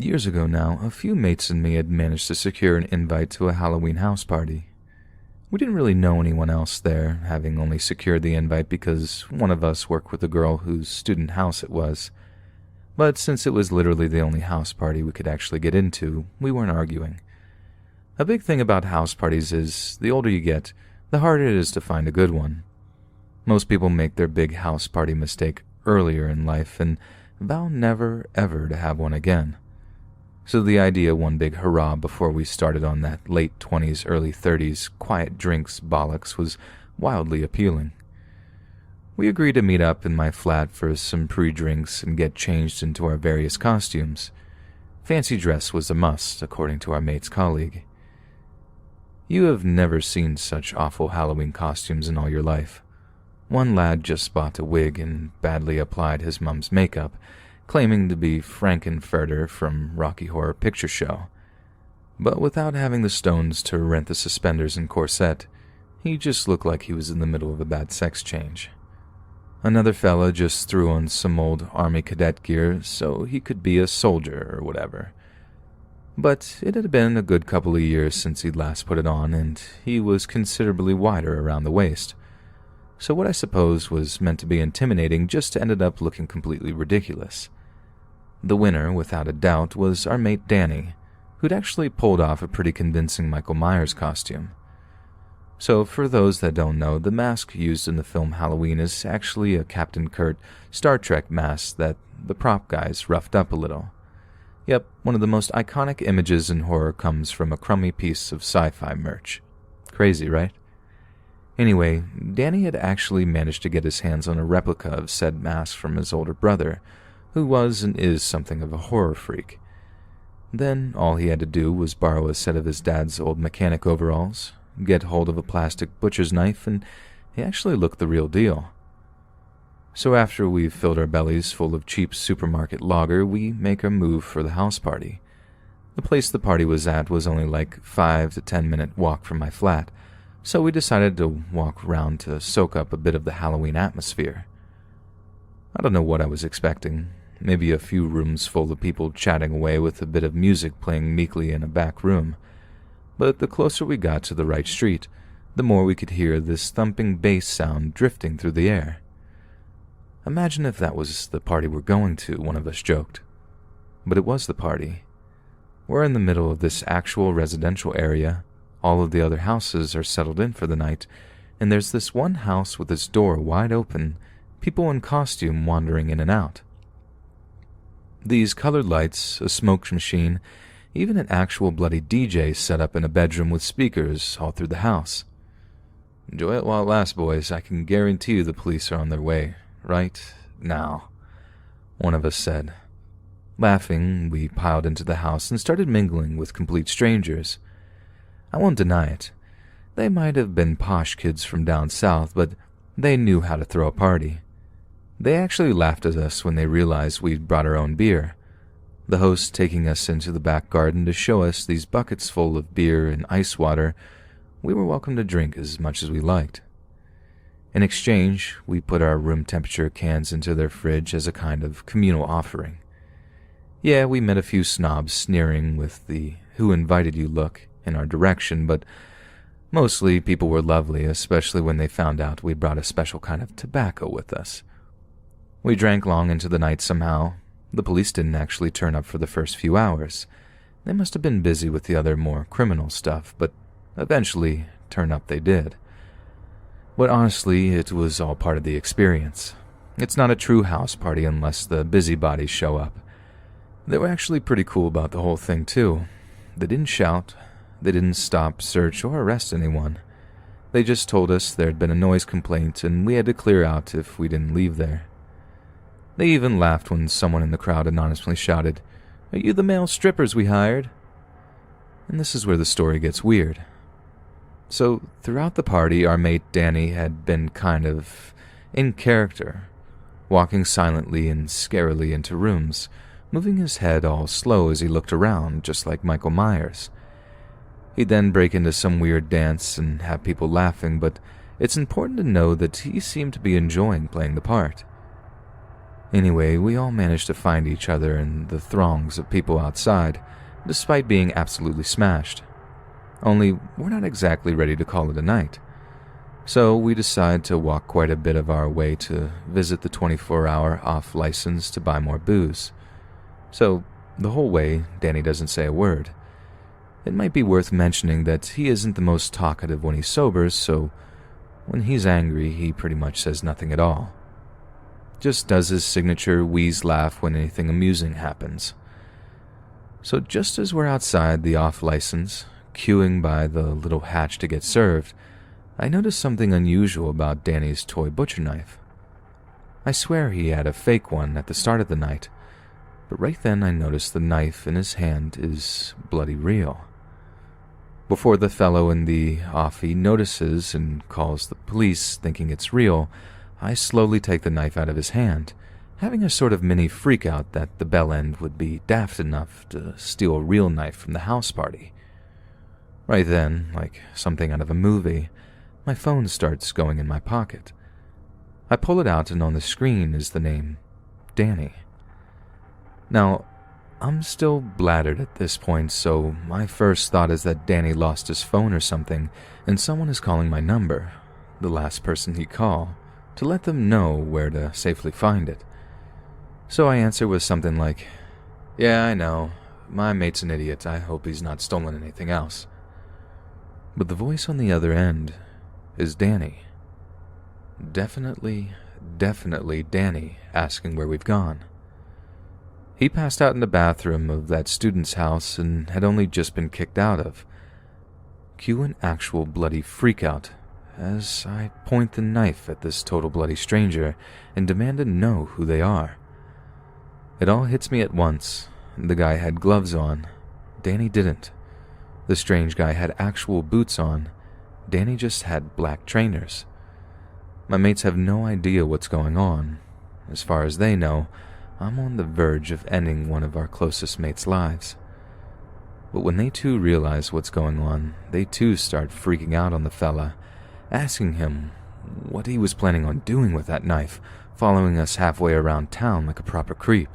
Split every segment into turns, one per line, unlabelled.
Years ago now, a few mates and me had managed to secure an invite to a Halloween house party. We didn't really know anyone else there, having only secured the invite because one of us worked with a girl whose student house it was. But since it was literally the only house party we could actually get into, we weren't arguing. A big thing about house parties is, the older you get, the harder it is to find a good one. Most people make their big house party mistake earlier in life and vow never ever to have one again. So the idea of one big hurrah before we started on that late 20s, early 30s quiet drinks bollocks was wildly appealing. We agreed to meet up in my flat for some pre-drinks and get changed into our various costumes. Fancy dress was a must, according to our mate's colleague. You have never seen such awful Halloween costumes in all your life. One lad just bought a wig and badly applied his mum's makeup, claiming to be Frankenfurter from Rocky Horror Picture Show. But without having the stones to rent the suspenders and corset, he just looked like he was in the middle of a bad sex change. Another fella just threw on some old army cadet gear so he could be a soldier or whatever. But it had been a good couple of years since he'd last put it on, and he was considerably wider around the waist. So what I suppose was meant to be intimidating just ended up looking completely ridiculous. The winner, without a doubt, was our mate Danny, who'd actually pulled off a pretty convincing Michael Myers costume. So for those that don't know, the mask used in the film Halloween is actually a Captain Kirk Star Trek mask that the prop guys roughed up a little. Yep, one of the most iconic images in horror comes from a crummy piece of sci-fi merch. Crazy, right? Anyway, Danny had actually managed to get his hands on a replica of said mask from his older brother, who was and is something of a horror freak. Then all he had to do was borrow a set of his dad's old mechanic overalls, get hold of a plastic butcher's knife, and he actually looked the real deal. So after we filled our bellies full of cheap supermarket lager, we make a move for the house party. The place the party was at was only like 5 to 10 minute walk from my flat, so we decided to walk around to soak up a bit of the Halloween atmosphere. I don't know what I was expecting. Maybe a few rooms full of people chatting away with a bit of music playing meekly in a back room. But the closer we got to the right street, the more we could hear this thumping bass sound drifting through the air. Imagine if that was the party we're going to, one of us joked. But it was the party. We're in the middle of this actual residential area. All of the other houses are settled in for the night, and there's this one house with its door wide open, people in costume wandering in and out. These colored lights, a smoke machine, even an actual bloody DJ set up in a bedroom with speakers all through the house. Enjoy it while it lasts, boys. I can guarantee you the police are on their way, right now, one of us said. Laughing, we piled into the house and started mingling with complete strangers. I won't deny it. They might have been posh kids from down south, but they knew how to throw a party. They actually laughed at us when they realized we'd brought our own beer, the host taking us into the back garden to show us these buckets full of beer and ice water. We were welcome to drink as much as we liked. In exchange, we put our room temperature cans into their fridge as a kind of communal offering. Yeah, we met a few snobs sneering with the "who invited you" look in our direction, but mostly people were lovely, especially when they found out we brought a special kind of tobacco with us. We drank long into the night somehow. The police didn't actually turn up for the first few hours. They must have been busy with the other more criminal stuff, but eventually turn up they did. But honestly, it was all part of the experience. It's not a true house party unless the busybodies show up. They were actually pretty cool about the whole thing too. They didn't shout. They didn't stop, search, or arrest anyone. They just told us there had been a noise complaint and we had to clear out if we didn't leave there. They even laughed when someone in the crowd anonymously shouted, "Are you the male strippers we hired?" And this is where the story gets weird. So, throughout the party, our mate Danny had been kind of in character, walking silently and scarily into rooms, moving his head all slow as he looked around, just like Michael Myers. He'd then break into some weird dance and have people laughing, but it's important to know that he seemed to be enjoying playing the part. Anyway, we all managed to find each other in the throngs of people outside, despite being absolutely smashed. Only, we're not exactly ready to call it a night. So we decide to walk quite a bit of our way to visit the 24-hour off license to buy more booze. So, the whole way, Danny doesn't say a word. It might be worth mentioning that he isn't the most talkative when he's sober, so when he's angry, he pretty much says nothing at all. Just does his signature wheeze laugh when anything amusing happens. So just as we're outside the off-license, queuing by the little hatch to get served, I noticed something unusual about Danny's toy butcher knife. I swear he had a fake one at the start of the night, but right then I noticed the knife in his hand is bloody real. Before the fellow in the offie notices and calls the police thinking it's real, I slowly take the knife out of his hand, having a sort of mini freak-out that the bellend would be daft enough to steal a real knife from the house party. Right then, like something out of a movie, my phone starts going in my pocket. I pull it out and on the screen is the name, Danny. Now, I'm still bladdered at this point, so my first thought is that Danny lost his phone or something and someone is calling my number, the last person he'd call, to let them know where to safely find it. So I answer with something like, "Yeah, I know. My mate's an idiot. I hope he's not stolen anything else." But the voice on the other end is Danny. Definitely Danny asking where we've gone. He passed out in the bathroom of that student's house and had only just been kicked out of. Cue an actual bloody freakout as I point the knife at this total bloody stranger and demand to know who they are. It all hits me at once. The guy had gloves on. Danny didn't. The strange guy had actual boots on. Danny just had black trainers. My mates have no idea what's going on. As far as they know, I'm on the verge of ending one of our closest mates' lives. But when they too realize what's going on, they too start freaking out on the fella, asking him what he was planning on doing with that knife, following us halfway around town like a proper creep.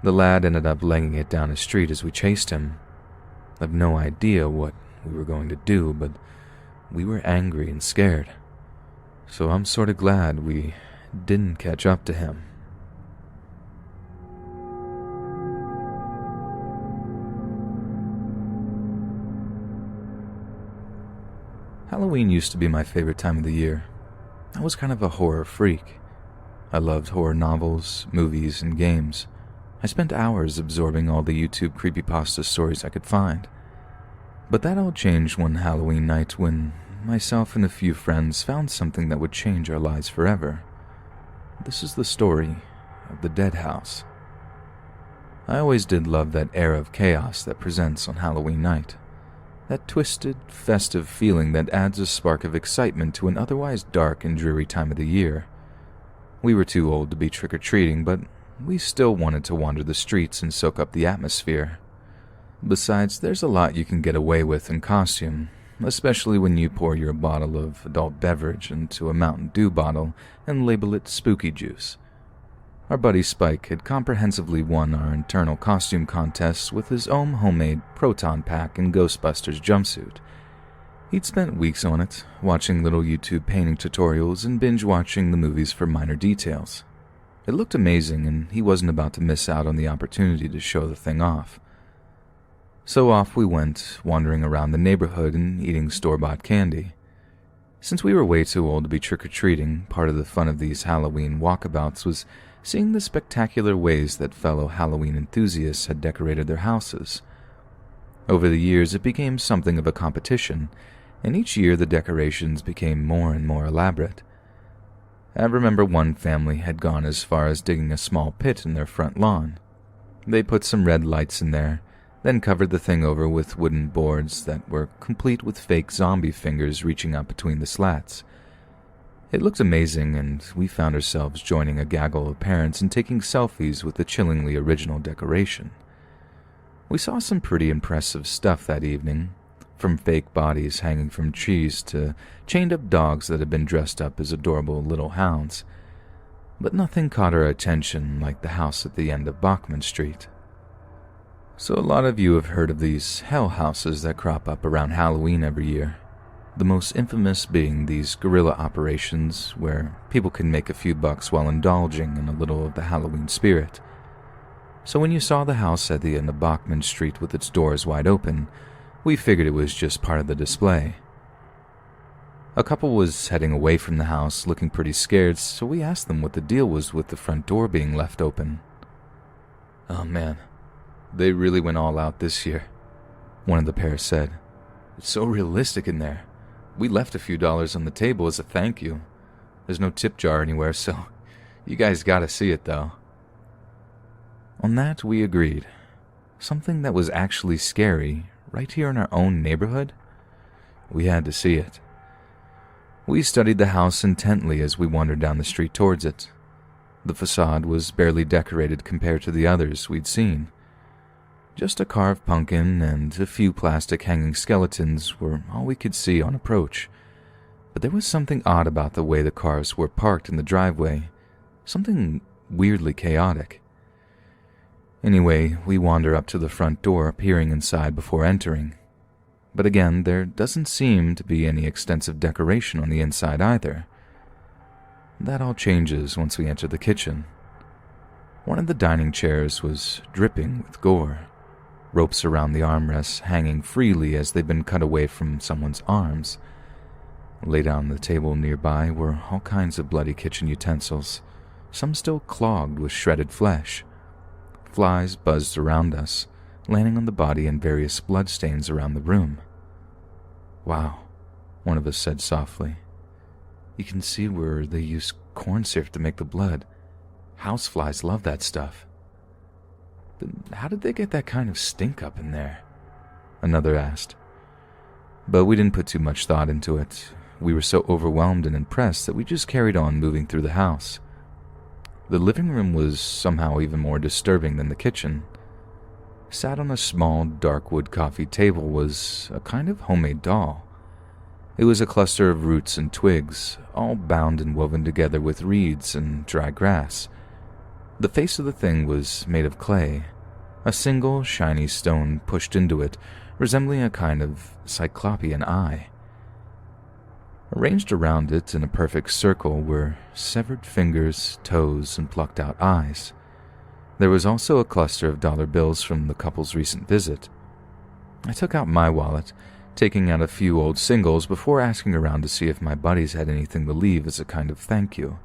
The lad ended up laying it down the street as we chased him. I've no idea what we were going to do, but we were angry and scared. So I'm sort of glad we didn't catch up to him. Halloween used to be my favorite time of the year. I was kind of a horror freak. I loved horror novels, movies, and games. I spent hours absorbing all the YouTube creepypasta stories I could find. But that all changed one Halloween night when myself and a few friends found something that would change our lives forever. This is the story of the Dead House. I always did love that era of chaos that presents on Halloween night. That twisted, festive feeling that adds a spark of excitement to an otherwise dark and dreary time of the year. We were too old to be trick-or-treating, but we still wanted to wander the streets and soak up the atmosphere. Besides, there's a lot you can get away with in costume, especially when you pour your bottle of adult beverage into a Mountain Dew bottle and label it spooky juice. Our buddy Spike had comprehensively won our internal costume contests with his own homemade proton pack and Ghostbusters jumpsuit. He'd spent weeks on it, watching little YouTube painting tutorials and binge-watching the movies for minor details. It looked amazing, and he wasn't about to miss out on the opportunity to show the thing off. So off we went, wandering around the neighborhood and eating store-bought candy. Since we were way too old to be trick-or-treating, part of the fun of these Halloween walkabouts was seeing the spectacular ways that fellow Halloween enthusiasts had decorated their houses. Over the years, it became something of a competition, and each year the decorations became more and more elaborate. I remember one family had gone as far as digging a small pit in their front lawn. They put some red lights in there, then covered the thing over with wooden boards that were complete with fake zombie fingers reaching up between the slats. It looked amazing, and we found ourselves joining a gaggle of parents and taking selfies with the chillingly original decoration. We saw some pretty impressive stuff that evening, from fake bodies hanging from trees to chained-up dogs that had been dressed up as adorable little hounds. but nothing caught our attention like the house at the end of Bachman Street. So a lot of you have heard of these hell houses that crop up around Halloween every year. The most infamous being these guerrilla operations where people can make a few bucks while indulging in a little of the Halloween spirit. So when you saw the house at the end of Bachman Street with its doors wide open, we figured it was just part of the display. A couple was heading away from the house looking pretty scared, so we asked them what the deal was with the front door being left open. "Oh man, they really went all out this year," one of the pair said. "It's so realistic in there. We left a few dollars on the table as a thank you. There's no tip jar anywhere, so you guys gotta see it though." On that, we agreed. Something that was actually scary, right here in our own neighborhood? We had to see it. We studied the house intently as we wandered down the street towards it. The facade was barely decorated compared to the others we'd seen. Just a carved pumpkin and a few plastic hanging skeletons were all we could see on approach. But there was something odd about the way the cars were parked in the driveway, something weirdly chaotic. Anyway, we wander up to the front door, peering inside before entering. But again, there doesn't seem to be any extensive decoration on the inside either. That all changes once we enter the kitchen. One of the dining chairs was dripping with gore, ropes around the armrests hanging freely as they'd been cut away from someone's arms. Laid on the table nearby were all kinds of bloody kitchen utensils, some still clogged with shredded flesh. Flies buzzed around us, landing on the body and various bloodstains around the room. "Wow," one of us said softly. "You can see where they use corn syrup to make the blood. Houseflies love that stuff." "Then how did they get that kind of stink up in there?" another asked. But we didn't put too much thought into it. We were so overwhelmed and impressed that we just carried on moving through the house. The living room was somehow even more disturbing than the kitchen. Sat on a small, dark wood coffee table was a kind of homemade doll. It was a cluster of roots and twigs, all bound and woven together with reeds and dry grass. The face of the thing was made of clay, a single shiny stone pushed into it, resembling a kind of cyclopean eye. Arranged around it in a perfect circle were severed fingers, toes, and plucked out eyes. There was also a cluster of dollar bills from the couple's recent visit. I took out my wallet, taking out a few old singles before asking around to see if my buddies had anything to leave as a kind of thank you.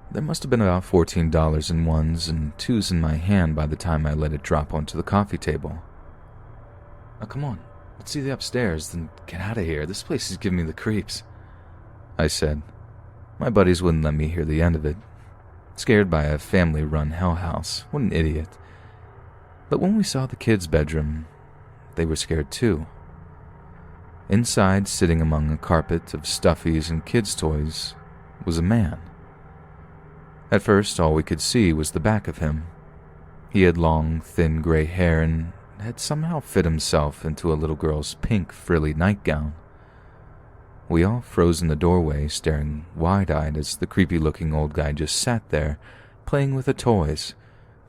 There must have been about $14 in ones and twos in my hand by the time I let it drop onto the coffee table. "Oh, come on. Let's see the upstairs, then get out of here. This place is giving me the creeps," I said. My buddies wouldn't let me hear the end of it. Scared by a family-run hell house. What an idiot. But when we saw the kids' bedroom, they were scared too. Inside, sitting among a carpet of stuffies and kids' toys, was a man. At first, all we could see was the back of him. He had long, thin gray hair and had somehow fit himself into a little girl's pink, frilly nightgown. We all froze in the doorway, staring wide-eyed as the creepy-looking old guy just sat there, playing with the toys,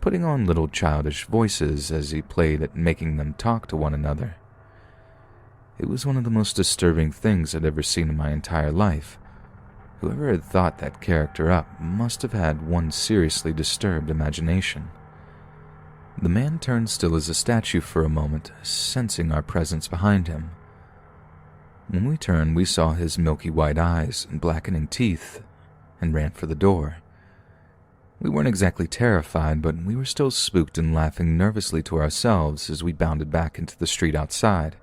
putting on little childish voices as he played at making them talk to one another. It was one of the most disturbing things I'd ever seen in my entire life. Whoever had thought that character up must have had one seriously disturbed imagination. The man turned still as a statue for a moment, sensing our presence behind him. When we turned, we saw his milky white eyes and blackening teeth, and ran for the door. We weren't exactly terrified, but we were still spooked and laughing nervously to ourselves as we bounded back into the street outside.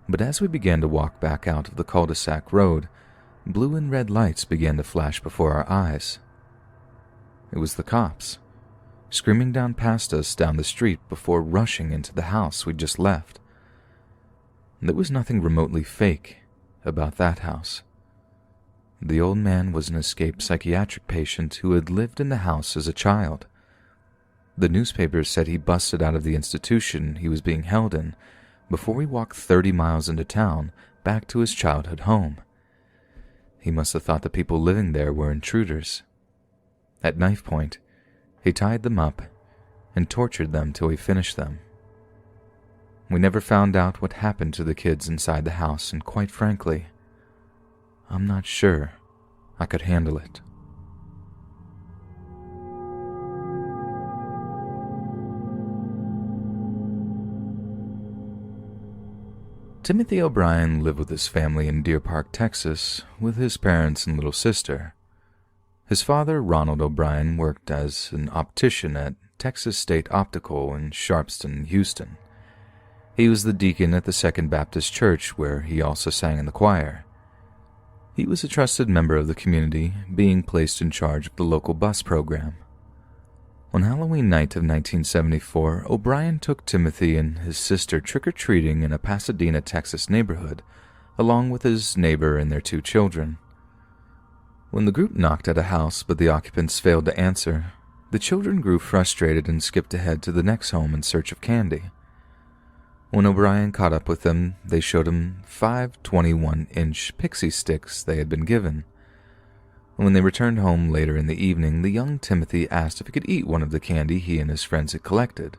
But as we began to walk back out of the cul-de-sac road, blue and red lights began to flash before our eyes. It was the cops, screaming down past us down the street before rushing into the house we'd just left. There was nothing remotely fake about that house. The old man was an escaped psychiatric patient who had lived in the house as a child. The newspapers said he busted out of the institution he was being held in before he walked 30 miles into town back to his childhood home. He must have thought the people living there were intruders, At knife point, he tied them up and tortured them till he finished them. We never found out what happened to the kids inside the house, and quite frankly, I'm not sure I could handle it. Timothy O'Brien lived with his family in Deer Park, Texas, with his parents and little sister. His father, Ronald O'Brien, worked as an optician at Texas State Optical in Sharpston, Houston. He was the deacon at the Second Baptist Church, where he also sang in the choir. He was a trusted member of the community, being placed in charge of the local bus program. On Halloween night of 1974, O'Brien took Timothy and his sister trick-or-treating in a Pasadena, Texas neighborhood, along with his neighbor and their 2 children. When the group knocked at a house but the occupants failed to answer, the children grew frustrated and skipped ahead to the next home in search of candy. When O'Brien caught up with them, they showed him 5 21-inch pixie sticks they had been given. When they returned home later in the evening, the young Timothy asked if he could eat one of the candy he and his friends had collected,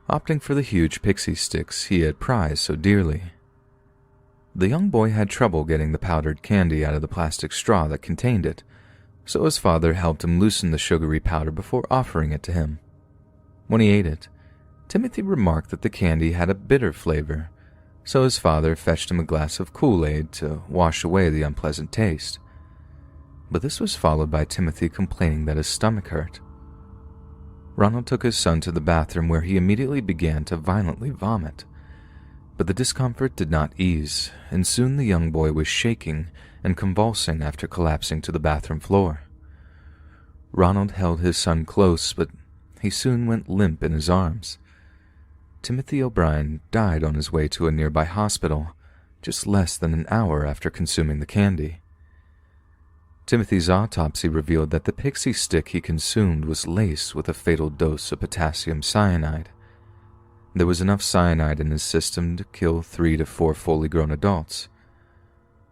opting for the huge pixie sticks he had prized so dearly. The young boy had trouble getting the powdered candy out of the plastic straw that contained it, so his father helped him loosen the sugary powder before offering it to him. When he ate it, Timothy remarked that the candy had a bitter flavor, so his father fetched him a glass of Kool-Aid to wash away the unpleasant taste. But this was followed by Timothy complaining that his stomach hurt. Ronald took his son to the bathroom, where he immediately began to violently vomit. But the discomfort did not ease, and soon the young boy was shaking and convulsing after collapsing to the bathroom floor. Ronald held his son close, but he soon went limp in his arms. Timothy O'Brien died on his way to a nearby hospital, just less than an hour after consuming the candy. Timothy's autopsy revealed that the pixie stick he consumed was laced with a fatal dose of potassium cyanide. There was enough cyanide in his system to kill 3 to 4 fully grown adults.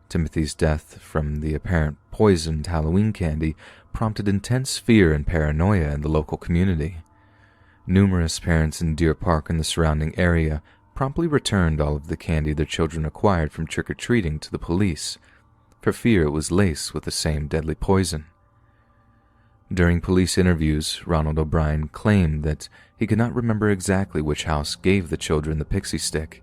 Timothy's death from the apparent poisoned Halloween candy prompted intense fear and paranoia in the local community. Numerous parents in Deer Park and the surrounding area promptly returned all of the candy their children acquired from trick-or-treating to the police, for fear it was laced with the same deadly poison. During police interviews, Ronald O'Brien claimed that he could not remember exactly which house gave the children the pixie stick.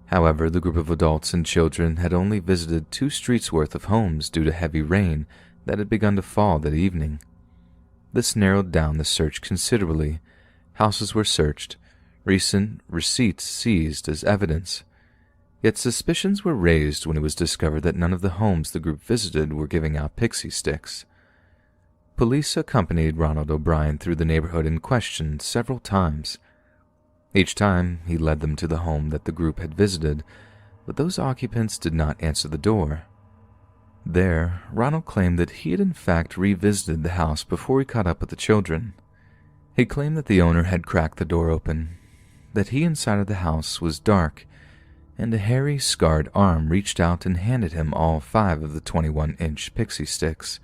However, the group of adults and children had only visited 2 streets worth of homes due to heavy rain that had begun to fall that evening. This narrowed down the search considerably. Houses were searched, recent receipts seized as evidence. Yet suspicions were raised when it was discovered that none of the homes the group visited were giving out pixie sticks. Police accompanied Ronald O'Brien through the neighborhood and questioned several times. Each time, he led them to the home that the group had visited, but those occupants did not answer the door. There, Ronald claimed that he had in fact revisited the house before he caught up with the children. He claimed that the owner had cracked the door open, that he inside of the house was dark, and a hairy, scarred arm reached out and handed him all 5 of the 21-inch pixie sticks.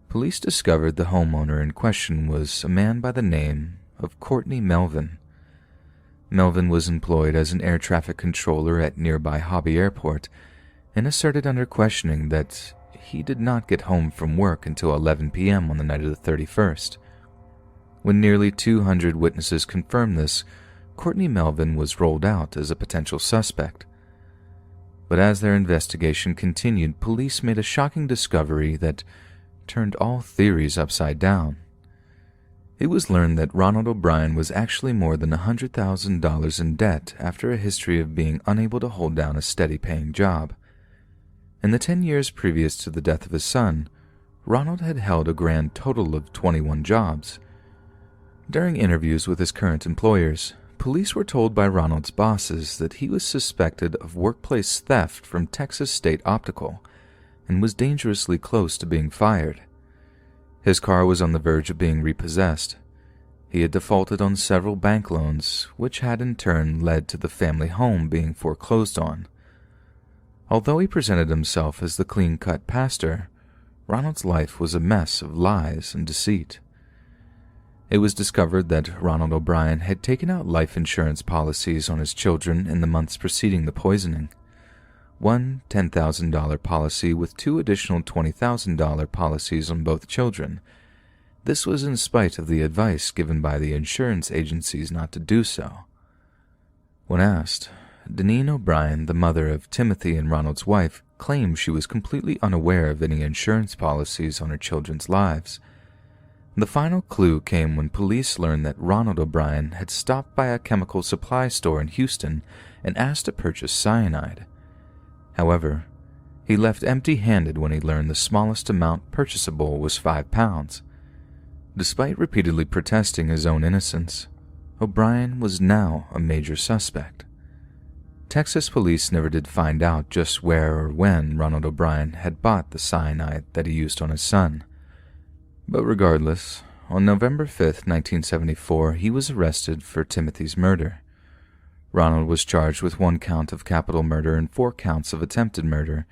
Police discovered the homeowner in question was a man by the name of Courtney Melvin. Melvin was employed as an air traffic controller at nearby Hobby Airport and asserted under questioning that he did not get home from work until 11 p.m. on the night of the 31st. When nearly 200 witnesses confirmed this, Courtney Melvin was rolled out as a potential suspect. But as their investigation continued, police made a shocking discovery that turned all theories upside down. It was learned that Ronald O'Brien was actually more than $100,000 in debt after a history of being unable to hold down a steady-paying job. In the 10 years previous to the death of his son, Ronald had held a grand total of 21 jobs. During interviews with his current employers, police were told by Ronald's bosses that he was suspected of workplace theft from Texas State Optical and was dangerously close to being fired. His car was on the verge of being repossessed. He had defaulted on several bank loans, which had in turn led to the family home being foreclosed on. Although he presented himself as the clean-cut pastor, Ronald's life was a mess of lies and deceit. It was discovered that Ronald O'Brien had taken out life insurance policies on his children in the months preceding the poisoning. One $10,000 policy with two additional $20,000 policies on both children. This was in spite of the advice given by the insurance agencies not to do so. When asked, Deneen O'Brien, the mother of Timothy and Ronald's wife, claimed she was completely unaware of any insurance policies on her children's lives. The final clue came when police learned that Ronald O'Brien had stopped by a chemical supply store in Houston and asked to purchase cyanide. However, he left empty-handed when he learned the smallest amount purchasable was 5 pounds. Despite repeatedly protesting his own innocence, O'Brien was now a major suspect. Texas police never did find out just where or when Ronald O'Brien had bought the cyanide that he used on his son. But regardless, on November 5, 1974, he was arrested for Timothy's murder. Ronald was charged with 1 count of capital murder and 4 counts of attempted murder,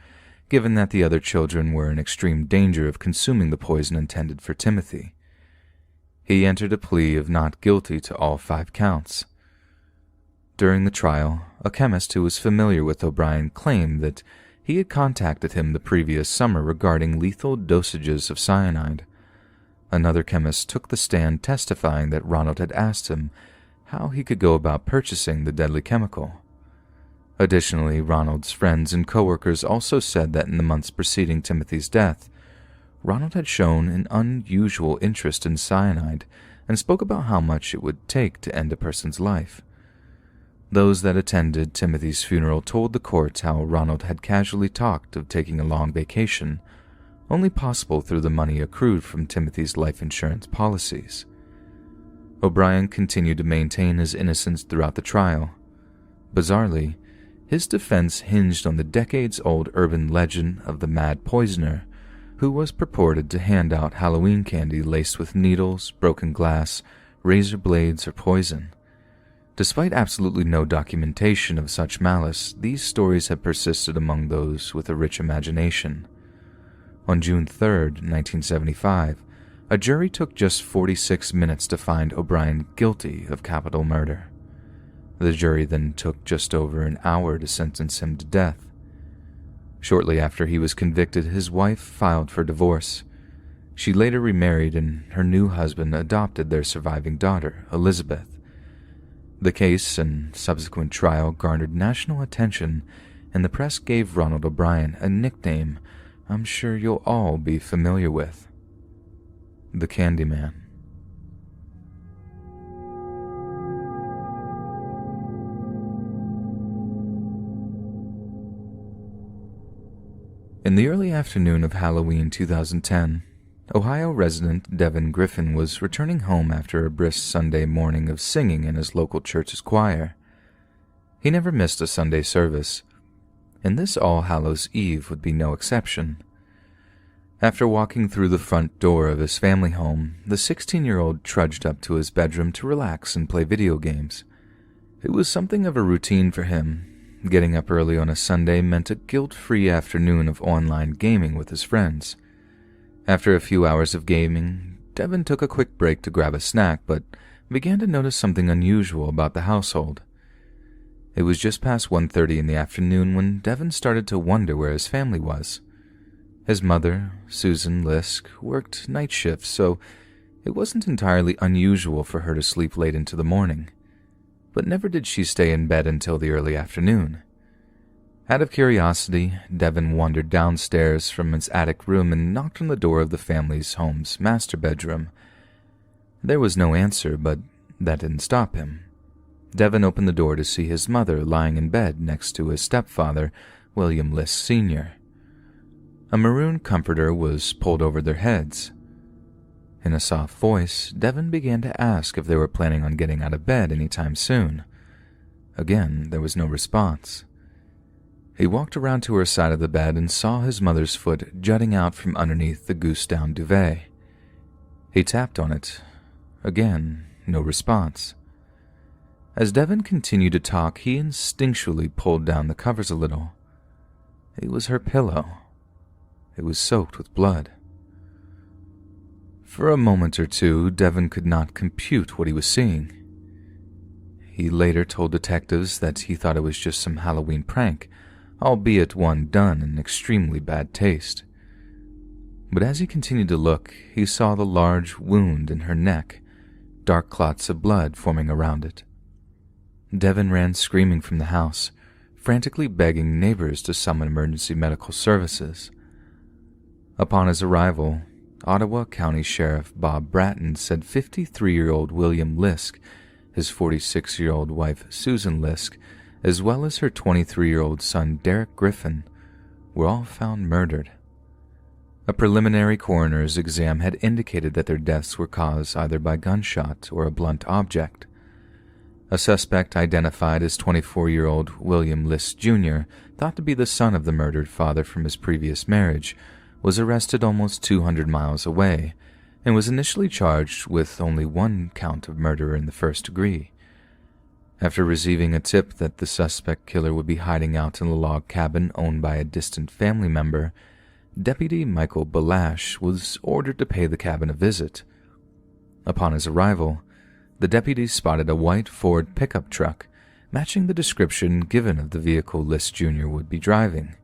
given that the other children were in extreme danger of consuming the poison intended for Timothy. He entered a plea of not guilty to all 5 counts. During the trial, a chemist who was familiar with O'Brien claimed that he had contacted him the previous summer regarding lethal dosages of cyanide. Another chemist took the stand testifying that Ronald had asked him how he could go about purchasing the deadly chemical. Additionally, Ronald's friends and coworkers also said that in the months preceding Timothy's death, Ronald had shown an unusual interest in cyanide and spoke about how much it would take to end a person's life. Those that attended Timothy's funeral told the court how Ronald had casually talked of taking a long vacation, only possible through the money accrued from Timothy's life insurance policies. O'Brien continued to maintain his innocence throughout the trial. Bizarrely, his defense hinged on the decades-old urban legend of the Mad Poisoner, who was purported to hand out Halloween candy laced with needles, broken glass, razor blades, or poison. Despite absolutely no documentation of such malice, these stories have persisted among those with a rich imagination. On June 3, 1975, a jury took just 46 minutes to find O'Brien guilty of capital murder. The jury then took just over an hour to sentence him to death. Shortly after he was convicted, his wife filed for divorce. She later remarried, and her new husband adopted their surviving daughter, Elizabeth. The case and subsequent trial garnered national attention, and the press gave Ronald O'Brien a nickname I'm sure you'll all be familiar with: the Candyman. In the early afternoon of Halloween 2010, Ohio resident Devin Griffin was returning home after a brisk Sunday morning of singing in his local church's choir. He never missed a Sunday service, and this All Hallows Eve would be no exception. After walking through the front door of his family home, the 16-year-old trudged up to his bedroom to relax and play video games. It was something of a routine for him. Getting up early on a Sunday meant a guilt-free afternoon of online gaming with his friends. After a few hours of gaming, Devin took a quick break to grab a snack, but began to notice something unusual about the household. It was just past 1:30 in the afternoon when Devin started to wonder where his family was. His mother, Susan Lisk, worked night shifts, so it wasn't entirely unusual for her to sleep late into the morning. But never did she stay in bed until the early afternoon. Out of curiosity, Devin wandered downstairs from his attic room and knocked on the door of the family's home's master bedroom. There was no answer, but that didn't stop him. Devin opened the door to see his mother lying in bed next to his stepfather, William Lisk Sr. A maroon comforter was pulled over their heads. In a soft voice, Devin began to ask if they were planning on getting out of bed anytime soon. Again, there was no response. He walked around to her side of the bed and saw his mother's foot jutting out from underneath the goose-down duvet. He tapped on it. Again, no response. As Devin continued to talk, he instinctually pulled down the covers a little. It was her pillow. It was soaked with blood. For a moment or two, Devon could not compute what he was seeing. He later told detectives that he thought it was just some Halloween prank, albeit one done in extremely bad taste. But as he continued to look, he saw the large wound in her neck, dark clots of blood forming around it. Devon ran screaming from the house, frantically begging neighbors to summon emergency medical services. Upon his arrival, Ottawa County Sheriff Bob Bratton said 53-year-old William Lisk, his 46-year-old wife Susan Lisk, as well as her 23-year-old son Derek Griffin, were all found murdered. A preliminary coroner's exam had indicated that their deaths were caused either by gunshot or a blunt object. A suspect identified as 24-year-old William Lisk Jr., thought to be the son of the murdered father from his previous marriage, was arrested almost 200 miles away and was initially charged with only one count of murder in the first degree. After receiving a tip that the suspect killer would be hiding out in a log cabin owned by a distant family member, Deputy Michael Balash was ordered to pay the cabin a visit. Upon his arrival, the deputy spotted a white Ford pickup truck, matching the description given of the vehicle Lisk Jr. would be driving.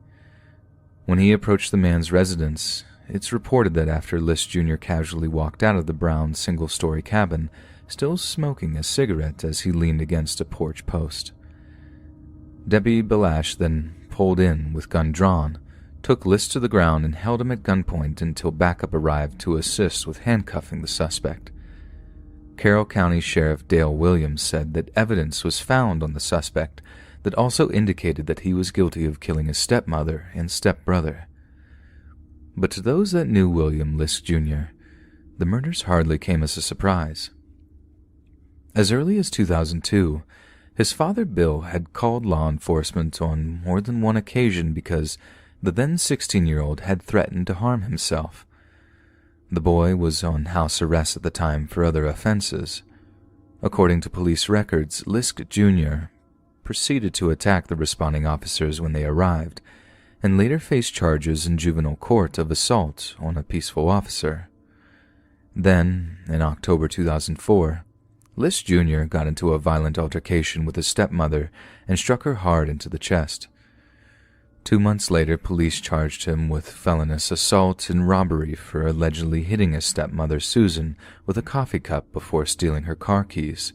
When he approached the man's residence, it's reported that after Lisk Jr. casually walked out of the brown single-story cabin, still smoking a cigarette as he leaned against a porch post. Deputy Balash then pulled in with gun drawn, took Lisk to the ground and held him at gunpoint until backup arrived to assist with handcuffing the suspect. Carroll County Sheriff Dale Williams said that evidence was found on the suspect that also indicated that he was guilty of killing his stepmother and stepbrother. But to those that knew William Lisk Jr., the murders hardly came as a surprise. As early as 2002, his father Bill had called law enforcement on more than one occasion because the then 16-year-old had threatened to harm himself. The boy was on house arrest at the time for other offenses. According to police records, Lisk Jr. proceeded to attack the responding officers when they arrived, and later faced charges in juvenile court of assault on a peaceful officer. Then, in October 2004, Lisk Jr. got into a violent altercation with his stepmother and struck her hard into the chest. 2 months later, police charged him with felonious assault and robbery for allegedly hitting his stepmother Susan with a coffee cup before stealing her car keys.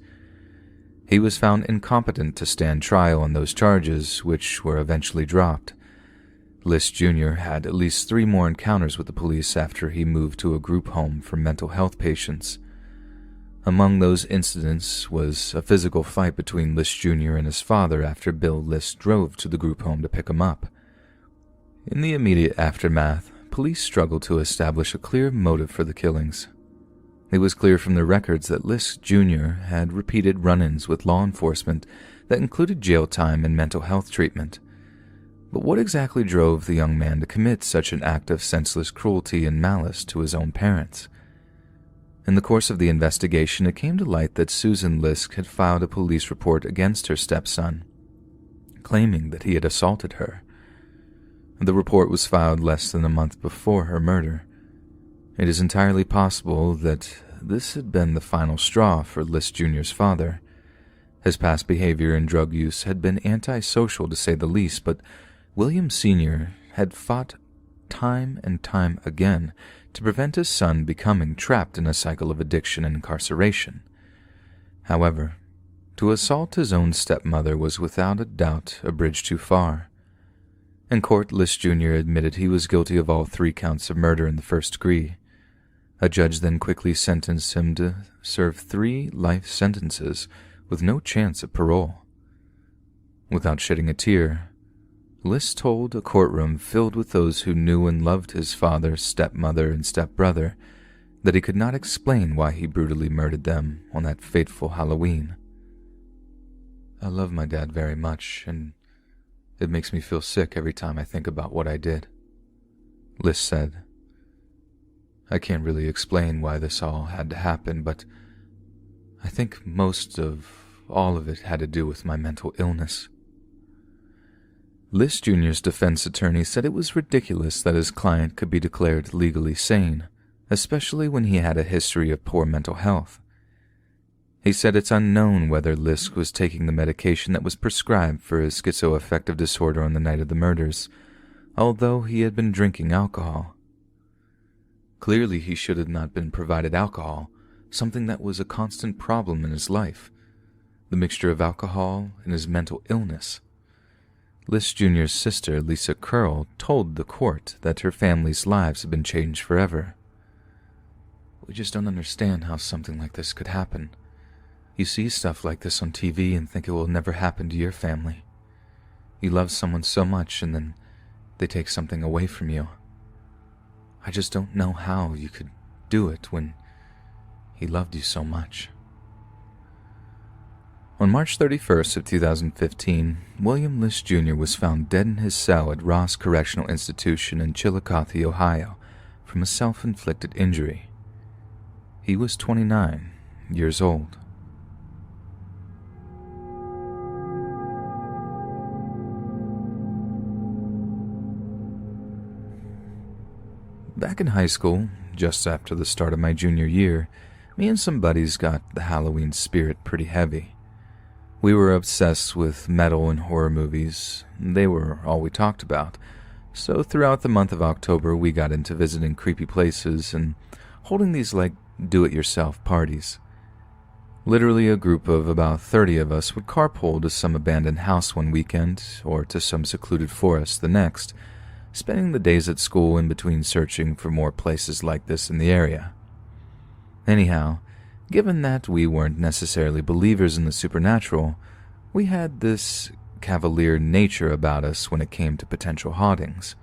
He was found incompetent to stand trial on those charges, which were eventually dropped. Lisk Jr. had at least 3 more encounters with the police after he moved to a group home for mental health patients. Among those incidents was a physical fight between Lisk Jr. and his father after Bill Lisk drove to the group home to pick him up. In the immediate aftermath, police struggled to establish a clear motive for the killings. It was clear from the records that Lisk Jr. had repeated run-ins with law enforcement that included jail time and mental health treatment. But what exactly drove the young man to commit such an act of senseless cruelty and malice to his own parents? In the course of the investigation, it came to light that Susan Lisk had filed a police report against her stepson, claiming that he had assaulted her. The report was filed less than a month before her murder. It is entirely possible that this had been the final straw for Lisk Jr.'s father. His past behavior and drug use had been antisocial to say the least, but William Sr. had fought time and time again to prevent his son becoming trapped in a cycle of addiction and incarceration. However, to assault his own stepmother was without a doubt a bridge too far. In court, Lisk Jr. admitted he was guilty of all 3 counts of murder in the first degree. A judge then quickly sentenced him to serve 3 life sentences with no chance of parole. Without shedding a tear, Lisk told a courtroom filled with those who knew and loved his father, stepmother, and stepbrother that he could not explain why he brutally murdered them on that fateful Halloween. "I love my dad very much, and it makes me feel sick every time I think about what I did," Lisk said. "I can't really explain why this all had to happen, but I think most of all of it had to do with my mental illness." Lisk Jr.'s defense attorney said it was ridiculous that his client could be declared legally sane, especially when he had a history of poor mental health. He said it's unknown whether Lisk was taking the medication that was prescribed for his schizoaffective disorder on the night of the murders, although he had been drinking alcohol. Clearly, he should have not been provided alcohol, something that was a constant problem in his life. The mixture of alcohol and his mental illness. Lisk Jr.'s sister, Lisa Curl, told the court that her family's lives had been changed forever. "We just don't understand how something like this could happen. You see stuff like this on TV and think it will never happen to your family. You love someone so much and then they take something away from you. I just don't know how you could do it when he loved you so much." On March 31st of 2015, William Lisk Jr. was found dead in his cell at Ross Correctional Institution in Chillicothe, Ohio, from a self-inflicted injury. He was 29 years old. Back in high school, just after the start of my junior year, me and some buddies got the Halloween spirit pretty heavy. We were obsessed with metal and horror movies. They were all we talked about. So throughout the month of October, we got into visiting creepy places and holding these do-it-yourself parties. Literally a group of about 30 of us would carpool to some abandoned house one weekend or to some secluded forest the next, spending the days at school in between searching for more places like this in the area. Anyhow, given that we weren't necessarily believers in the supernatural, we had this cavalier nature about us when it came to potential hauntings.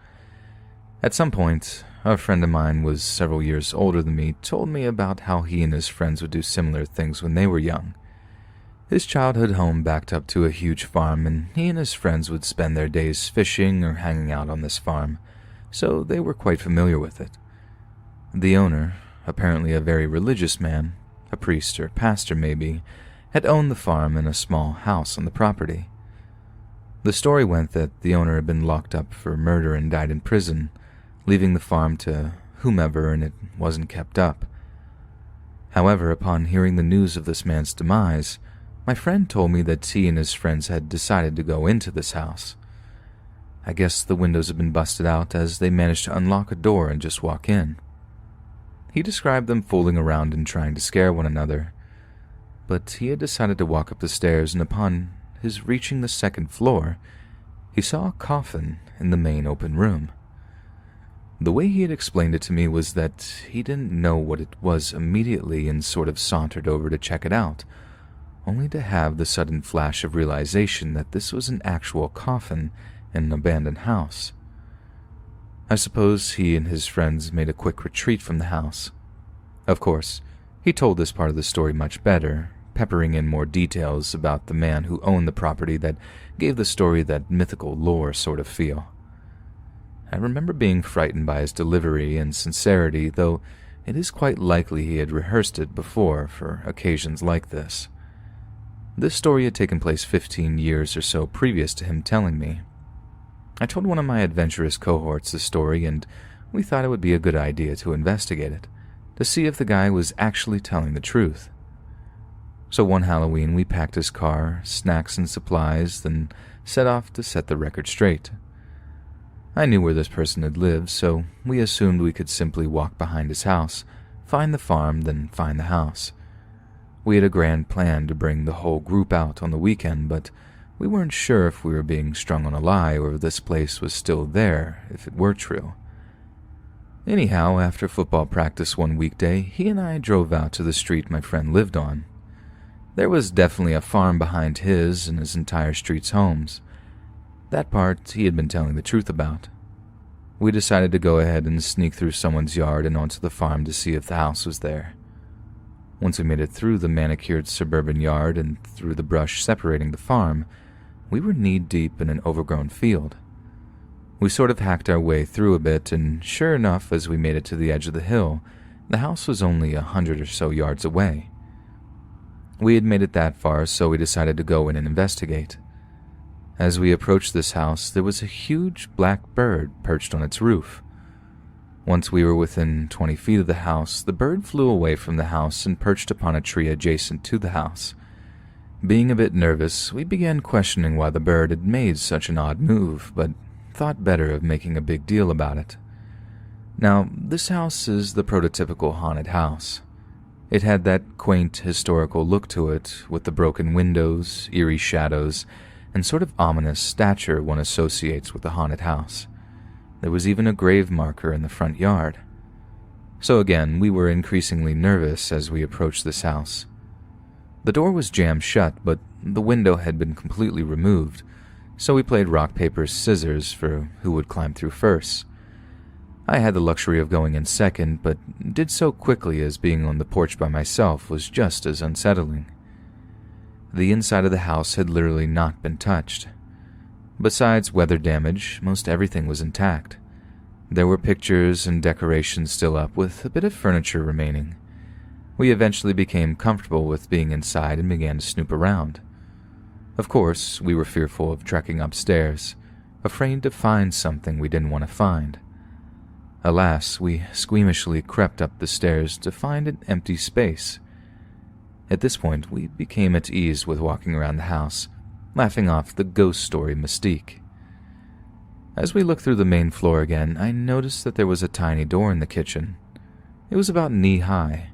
At some point, a friend of mine was several years older than me told me about how he and his friends would do similar things when they were young. His childhood home backed up to a huge farm, and he and his friends would spend their days fishing or hanging out on this farm, so they were quite familiar with it. The owner, apparently a very religious man, a priest or pastor maybe, had owned the farm and a small house on the property. The story went that the owner had been locked up for murder and died in prison, leaving the farm to whomever, and it wasn't kept up. However, upon hearing the news of this man's demise, my friend told me that he and his friends had decided to go into this house. I guess the windows had been busted out as they managed to unlock a door and just walk in. He described them fooling around and trying to scare one another, but he had decided to walk up the stairs, and upon his reaching the second floor, he saw a coffin in the main open room. The way he had explained it to me was that he didn't know what it was immediately and sort of sauntered over to check it out, only to have the sudden flash of realization that this was an actual coffin in an abandoned house. I suppose he and his friends made a quick retreat from the house. Of course, he told this part of the story much better, peppering in more details about the man who owned the property that gave the story that mythical lore sort of feel. I remember being frightened by his delivery and sincerity, though it is quite likely he had rehearsed it before for occasions like this. This story had taken place 15 years or so previous to him telling me. I told one of my adventurous cohorts the story, and we thought it would be a good idea to investigate it, to see if the guy was actually telling the truth. So one Halloween we packed his car, snacks and supplies, then set off to set the record straight. I knew where this person had lived, so we assumed we could simply walk behind his house, find the farm, then find the house. We had a grand plan to bring the whole group out on the weekend, but we weren't sure if we were being strung on a lie or if this place was still there, if it were true. Anyhow, after football practice one weekday, he and I drove out to the street my friend lived on. There was definitely a farm behind his and his entire street's homes. That part he had been telling the truth about. We decided to go ahead and sneak through someone's yard and onto the farm to see if the house was there. Once we made it through the manicured suburban yard and through the brush separating the farm, we were knee-deep in an overgrown field. We sort of hacked our way through a bit, and sure enough, as we made it to the edge of the hill, the house was only 100 or so yards away. We had made it that far, so we decided to go in and investigate. As we approached this house, there was a huge black bird perched on its roof. Once we were within 20 feet of the house, the bird flew away from the house and perched upon a tree adjacent to the house. Being a bit nervous, we began questioning why the bird had made such an odd move, but thought better of making a big deal about it. Now, this house is the prototypical haunted house. It had that quaint historical look to it, with the broken windows, eerie shadows, and sort of ominous stature one associates with a haunted house. There was even a grave marker in the front yard. So again, we were increasingly nervous as we approached this house. The door was jammed shut, but the window had been completely removed, so we played rock, paper, scissors for who would climb through first. I had the luxury of going in second, but did so quickly as being on the porch by myself was just as unsettling. The inside of the house had literally not been touched. Besides weather damage, most everything was intact. There were pictures and decorations still up, with a bit of furniture remaining. We eventually became comfortable with being inside and began to snoop around. Of course, we were fearful of trekking upstairs, afraid to find something we didn't want to find. Alas, we squeamishly crept up the stairs to find an empty space. At this point, we became at ease with walking around the house, laughing off the ghost story mystique. As we looked through the main floor again, I noticed that there was a tiny door in the kitchen. It was about knee-high.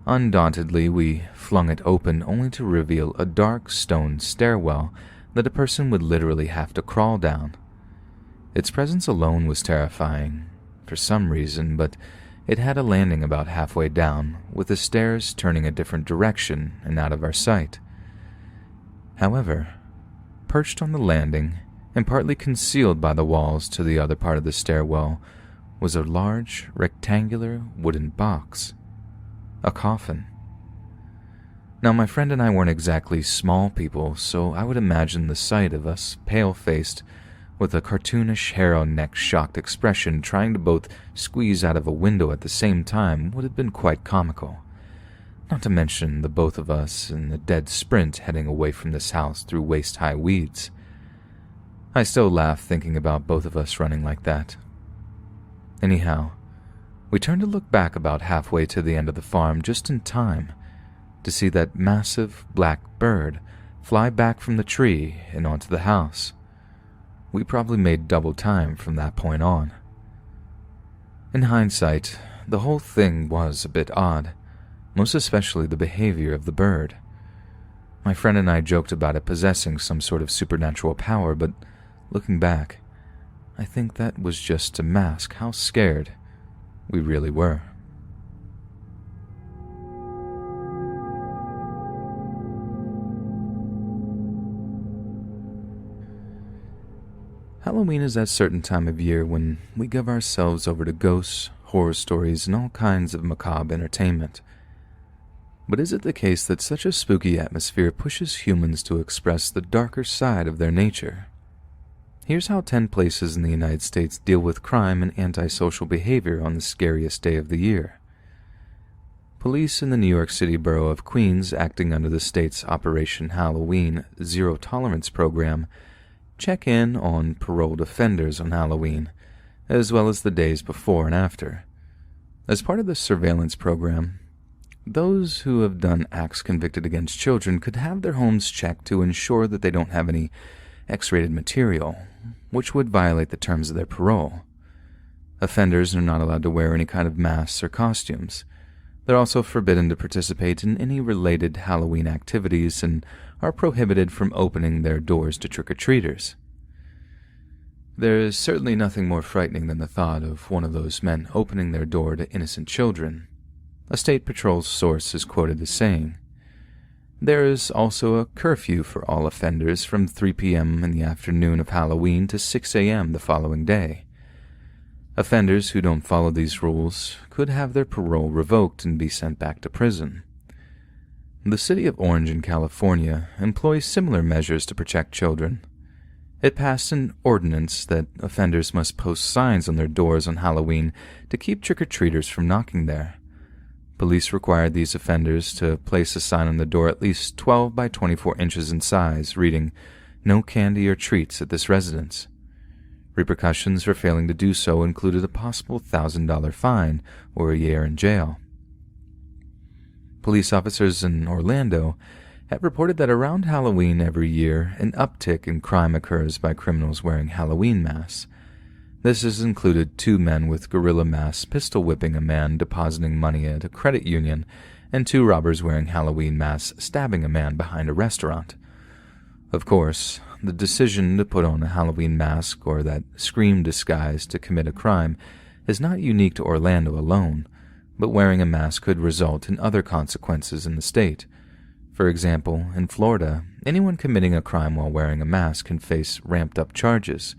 Undauntedly, we flung it open only to reveal a dark stone stairwell that a person would literally have to crawl down. Its presence alone was terrifying, for some reason, but it had a landing about halfway down, with the stairs turning a different direction and out of our sight. However, perched on the landing, and partly concealed by the walls to the other part of the stairwell, was a large, rectangular wooden box. A coffin. Now, my friend and I weren't exactly small people, so I would imagine the sight of us, pale-faced, with a cartoonish hair-on-neck shocked expression trying to both squeeze out of a window at the same time would have been quite comical. Not to mention the both of us in a dead sprint heading away from this house through waist-high weeds. I still laugh thinking about both of us running like that. Anyhow, we turned to look back about halfway to the end of the farm just in time to see that massive black bird fly back from the tree and onto the house. We probably made double time from that point on. In hindsight, the whole thing was a bit odd, most especially the behavior of the bird. My friend and I joked about it possessing some sort of supernatural power, but looking back, I think that was just to mask how scared we really were. Halloween is that certain time of year when we give ourselves over to ghosts, horror stories, and all kinds of macabre entertainment. But is it the case that such a spooky atmosphere pushes humans to express the darker side of their nature? Here's how 10 places in the United States deal with crime and antisocial behavior on the scariest day of the year. Police in the New York City borough of Queens, acting under the state's Operation Halloween Zero Tolerance program, check in on paroled offenders on Halloween, as well as the days before and after. As part of the surveillance program, those who have done acts convicted against children could have their homes checked to ensure that they don't have any X-rated material, which would violate the terms of their parole. Offenders are not allowed to wear any kind of masks or costumes. They're also forbidden to participate in any related Halloween activities and are prohibited from opening their doors to trick-or-treaters. There is certainly nothing more frightening than the thought of one of those men opening their door to innocent children. A state patrol source is quoted as saying, "There is also a curfew for all offenders from 3 p.m. in the afternoon of Halloween to 6 a.m. the following day. Offenders who don't follow these rules could have their parole revoked and be sent back to prison." The city of Orange in California employs similar measures to protect children. It passed an ordinance that offenders must post signs on their doors on Halloween to keep trick-or-treaters from knocking there. Police required these offenders to place a sign on the door at least 12 by 24 inches in size, reading, "No candy or treats at this residence." Repercussions for failing to do so included a possible $1,000 fine or a year in jail. Police officers in Orlando have reported that around Halloween every year, an uptick in crime occurs by criminals wearing Halloween masks. This has included 2 men with gorilla masks pistol whipping a man depositing money at a credit union, and 2 robbers wearing Halloween masks stabbing a man behind a restaurant. Of course, the decision to put on a Halloween mask or that scream disguise to commit a crime is not unique to Orlando alone, but wearing a mask could result in other consequences in the state. For example, in Florida, anyone committing a crime while wearing a mask can face ramped-up charges.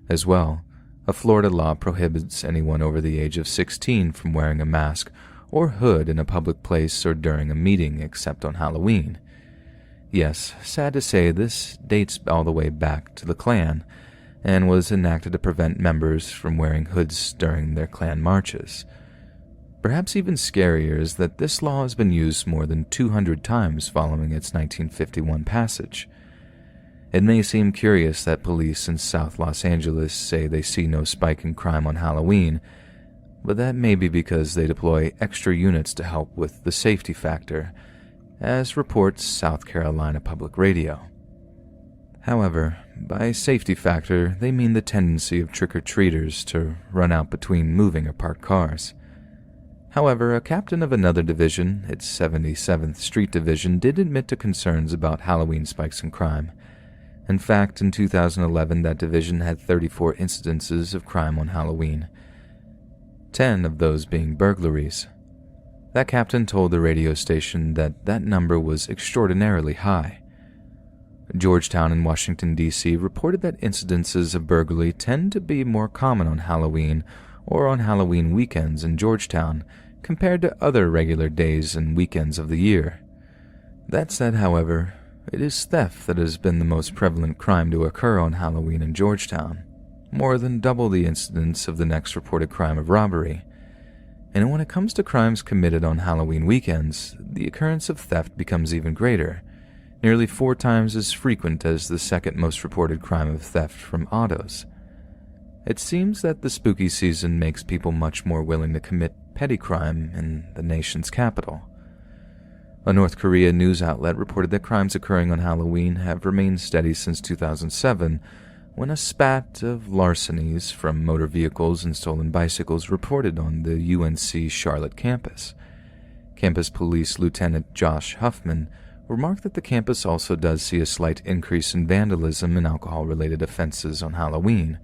As well, a Florida law prohibits anyone over the age of 16 from wearing a mask or hood in a public place or during a meeting except on Halloween. Yes, sad to say, this dates all the way back to the Klan and was enacted to prevent members from wearing hoods during their Klan marches. Perhaps even scarier is that this law has been used more than 200 times following its 1951 passage. It may seem curious that police in South Los Angeles say they see no spike in crime on Halloween, but that may be because they deploy extra units to help with the safety factor, as reports South Carolina Public Radio. However, by safety factor, they mean the tendency of trick-or-treaters to run out between moving or parked cars. However, a captain of another division, its 77th Street Division, did admit to concerns about Halloween spikes in crime. In fact, in 2011, that division had 34 incidences of crime on Halloween, 10 of those being burglaries. That captain told the radio station that that number was extraordinarily high. Georgetown in Washington, D.C. reported that incidences of burglary tend to be more common on Halloween or on Halloween weekends in Georgetown compared to other regular days and weekends of the year. That said, however, it is theft that has been the most prevalent crime to occur on Halloween in Georgetown, more than double the incidence of the next reported crime of robbery. And when it comes to crimes committed on Halloween weekends, the occurrence of theft becomes even greater, nearly 4 times as frequent as the second most reported crime of theft from autos. It seems that the spooky season makes people much more willing to commit petty crime in the nation's capital. A North Korea news outlet reported that crimes occurring on Halloween have remained steady since 2007, when a spat of larcenies from motor vehicles and stolen bicycles reported on the UNC Charlotte campus. Campus Police Lieutenant Josh Huffman remarked that the campus also does see a slight increase in vandalism and alcohol-related offenses on Halloween,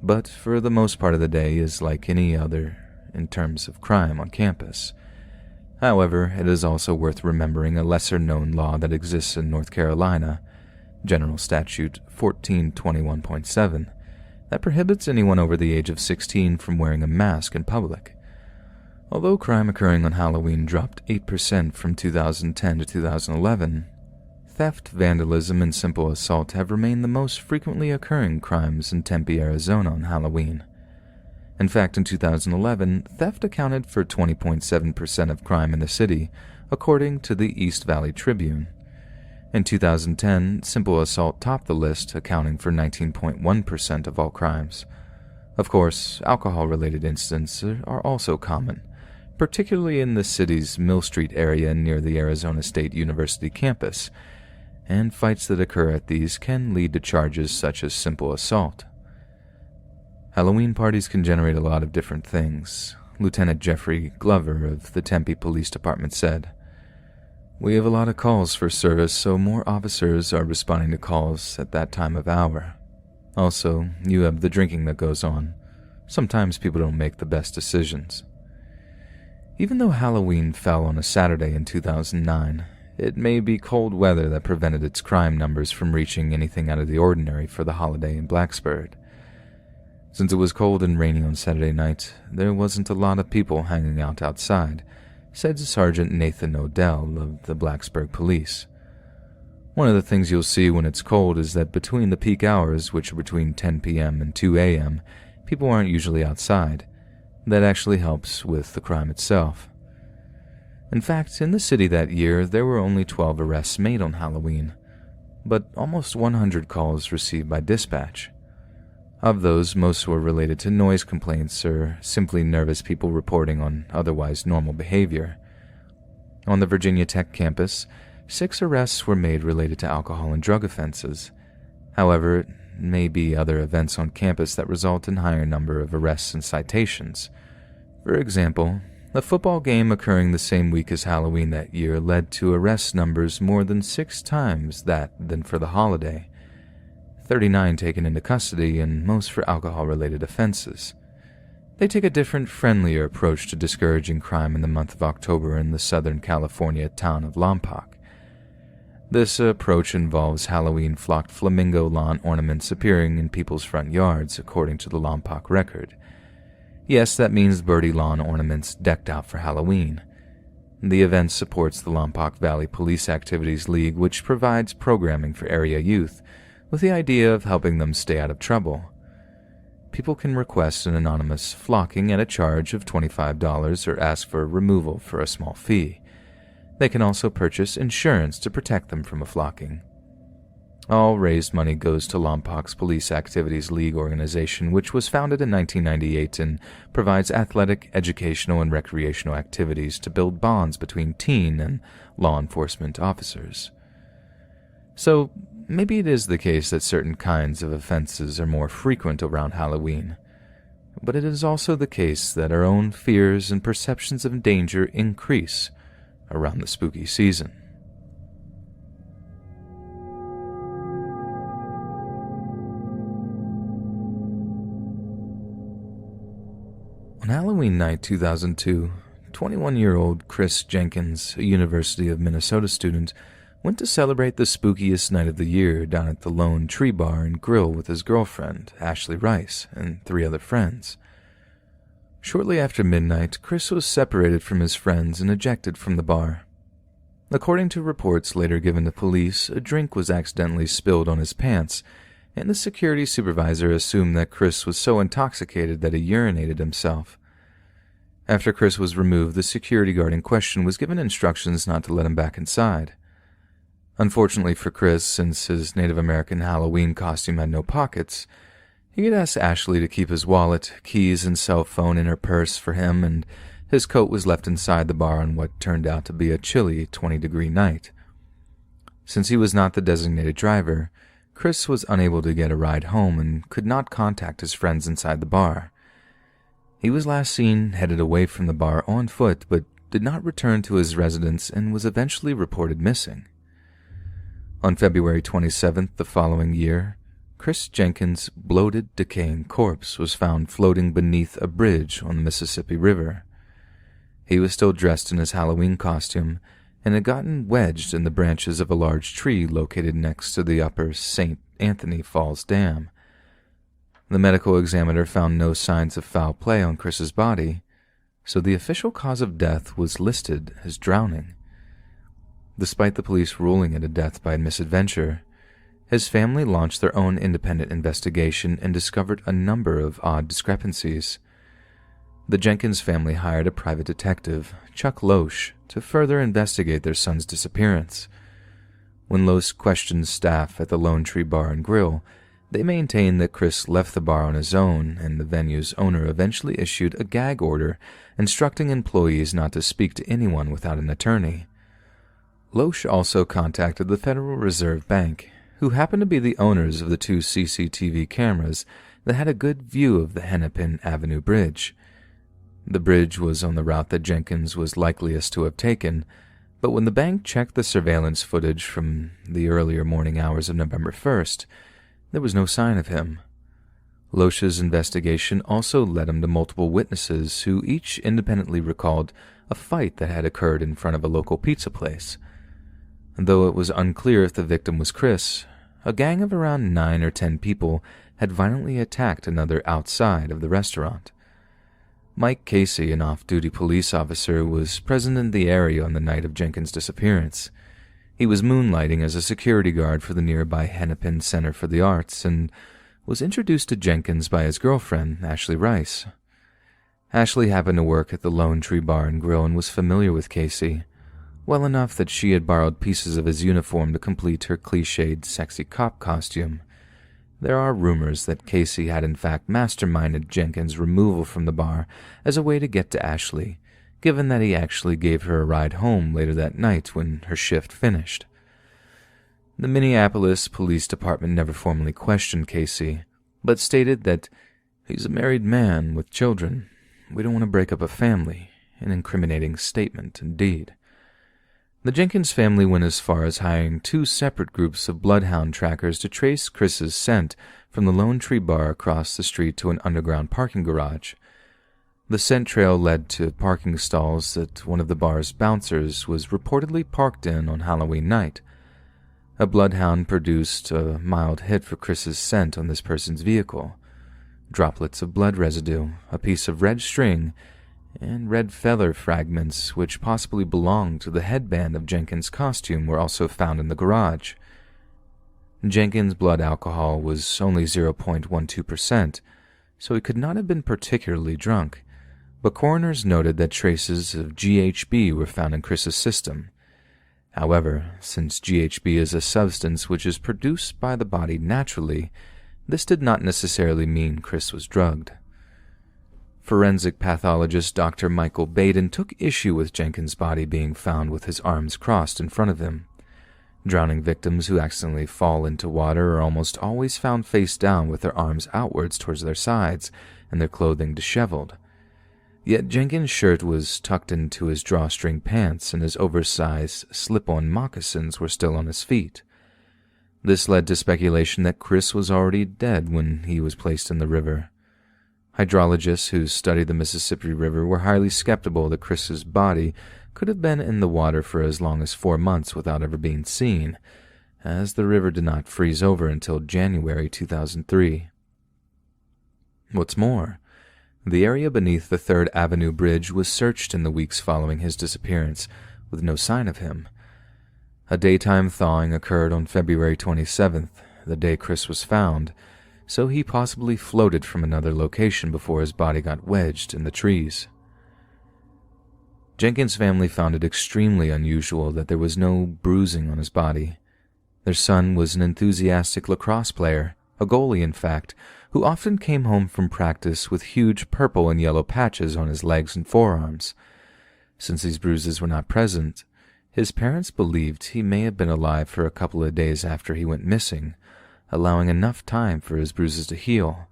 but for the most part of the day is like any other in terms of crime on campus. However, it is also worth remembering a lesser-known law that exists in North Carolina, General Statute 1421.7, that prohibits anyone over the age of 16 from wearing a mask in public. Although crime occurring on Halloween dropped 8% from 2010 to 2011, theft, vandalism, and simple assault have remained the most frequently occurring crimes in Tempe, Arizona on Halloween. In fact, in 2011, theft accounted for 20.7% of crime in the city, according to the East Valley Tribune. In 2010, simple assault topped the list, accounting for 19.1% of all crimes. Of course, alcohol-related incidents are also common, particularly in the city's Mill Street area near the Arizona State University campus, and fights that occur at these can lead to charges such as simple assault. Halloween parties can generate a lot of different things. Lieutenant Jeffrey Glover of the Tempe Police Department said, "We have a lot of calls for service, so more officers are responding to calls at that time of hour. Also, you have the drinking that goes on. Sometimes people don't make the best decisions." Even though Halloween fell on a Saturday in 2009, it may be cold weather that prevented its crime numbers from reaching anything out of the ordinary for the holiday in Blacksburg. Since it was cold and rainy on Saturday night, there wasn't a lot of people hanging out outside, said Sergeant Nathan Odell of the Blacksburg Police. One of the things you'll see when it's cold is that between the peak hours, which are between 10 p.m. and 2 a.m., people aren't usually outside. That actually helps with the crime itself. In fact, in the city that year, there were only 12 arrests made on Halloween, but almost 100 calls received by dispatch. Of those, most were related to noise complaints or simply nervous people reporting on otherwise normal behavior. On the Virginia Tech campus, 6 arrests were made related to alcohol and drug offenses. However, it may be other events on campus that result in higher number of arrests and citations. For example, a football game occurring the same week as Halloween that year led to arrest numbers more than 6 times that than for the holiday. 39 taken into custody, and most for alcohol-related offenses. They take a different, friendlier approach to discouraging crime in the month of October in the Southern California town of Lompoc. This approach involves Halloween flocked flamingo lawn ornaments appearing in people's front yards, according to the Lompoc record. Yes, that means birdie lawn ornaments decked out for Halloween. The event supports the Lompoc Valley Police Activities League, which provides programming for area youth, with the idea of helping them stay out of trouble. People can request an anonymous flocking at a charge of $25 or ask for removal for a small fee. They can also purchase insurance to protect them from a flocking. All raised money goes to Lompoc's Police Activities League organization, which was founded in 1998 and provides athletic, educational, and recreational activities to build bonds between teen and law enforcement officers. So, maybe it is the case that certain kinds of offenses are more frequent around Halloween, but it is also the case that our own fears and perceptions of danger increase around the spooky season. On Halloween night 2002, 21-year-old Chris Jenkins, a University of Minnesota student, went to celebrate the spookiest night of the year down at the Lone Tree Bar and Grill with his girlfriend, Ashley Rice, and 3 other friends. Shortly after midnight, Chris was separated from his friends and ejected from the bar. According to reports later given to police, a drink was accidentally spilled on his pants, and the security supervisor assumed that Chris was so intoxicated that he urinated himself. After Chris was removed, the security guard in question was given instructions not to let him back inside. Unfortunately for Chris, since his Native American Halloween costume had no pockets, he had asked Ashley to keep his wallet, keys, and cell phone in her purse for him, and his coat was left inside the bar on what turned out to be a chilly 20-degree night. Since he was not the designated driver, Chris was unable to get a ride home and could not contact his friends inside the bar. He was last seen headed away from the bar on foot, but did not return to his residence and was eventually reported missing. On February 27th the following year, Chris Jenkins' bloated, decaying corpse was found floating beneath a bridge on the Mississippi River. He was still dressed in his Halloween costume and had gotten wedged in the branches of a large tree located next to the upper St. Anthony Falls Dam. The medical examiner found no signs of foul play on Chris's body, so the official cause of death was listed as drowning. Despite the police ruling it a death by misadventure, his family launched their own independent investigation and discovered a number of odd discrepancies. The Jenkins family hired a private detective, Chuck Loesch, to further investigate their son's disappearance. When Loesch questioned staff at the Lone Tree Bar and Grill, they maintained that Chris left the bar on his own, and the venue's owner eventually issued a gag order instructing employees not to speak to anyone without an attorney. Loesch also contacted the Federal Reserve Bank, who happened to be the owners of the 2 CCTV cameras that had a good view of the Hennepin Avenue Bridge. The bridge was on the route that Jenkins was likeliest to have taken, but when the bank checked the surveillance footage from the earlier morning hours of November 1st, there was no sign of him. Loesch's investigation also led him to multiple witnesses who each independently recalled a fight that had occurred in front of a local pizza place. Though it was unclear if the victim was Chris, a gang of around 9 or 10 people had violently attacked another outside of the restaurant. Mike Casey, an off-duty police officer, was present in the area on the night of Jenkins' disappearance. He was moonlighting as a security guard for the nearby Hennepin Center for the Arts and was introduced to Jenkins by his girlfriend, Ashley Rice. Ashley happened to work at the Lone Tree Bar and Grill and was familiar with Casey, well enough that she had borrowed pieces of his uniform to complete her cliched sexy cop costume. There are rumors that Casey had in fact masterminded Jenkins' removal from the bar as a way to get to Ashley, given that he actually gave her a ride home later that night when her shift finished. The Minneapolis Police Department never formally questioned Casey, but stated that he's a married man with children. We don't want to break up a family. An incriminating statement, indeed. The Jenkins family went as far as hiring 2 separate groups of bloodhound trackers to trace Chris's scent from the Lone Tree Bar across the street to an underground parking garage. The scent trail led to parking stalls that one of the bar's bouncers was reportedly parked in on Halloween night. A bloodhound produced a mild hit for Chris's scent on this person's vehicle. Droplets of blood residue, a piece of red string, and red feather fragments which possibly belonged to the headband of Jenkins' costume were also found in the garage. Jenkins' blood alcohol was only 0.12%, so he could not have been particularly drunk, but coroners noted that traces of GHB were found in Chris's system. However, since GHB is a substance which is produced by the body naturally, this did not necessarily mean Chris was drugged. Forensic pathologist Dr. Michael Baden took issue with Jenkins' body being found with his arms crossed in front of him. Drowning victims who accidentally fall into water are almost always found face down with their arms outwards towards their sides and their clothing disheveled. Yet Jenkins' shirt was tucked into his drawstring pants and his oversized slip-on moccasins were still on his feet. This led to speculation that Chris was already dead when he was placed in the river. Hydrologists who studied the Mississippi River were highly skeptical that Chris's body could have been in the water for as long as 4 months without ever being seen, as the river did not freeze over until January 2003. What's more, the area beneath the 3rd Avenue Bridge was searched in the weeks following his disappearance, with no sign of him. A daytime thawing occurred on February 27th, the day Chris was found, so he possibly floated from another location before his body got wedged in the trees. Jenkins' family found it extremely unusual that there was no bruising on his body. Their son was an enthusiastic lacrosse player, a goalie in fact, who often came home from practice with huge purple and yellow patches on his legs and forearms. Since these bruises were not present, his parents believed he may have been alive for a couple of days after he went missing, allowing enough time for his bruises to heal.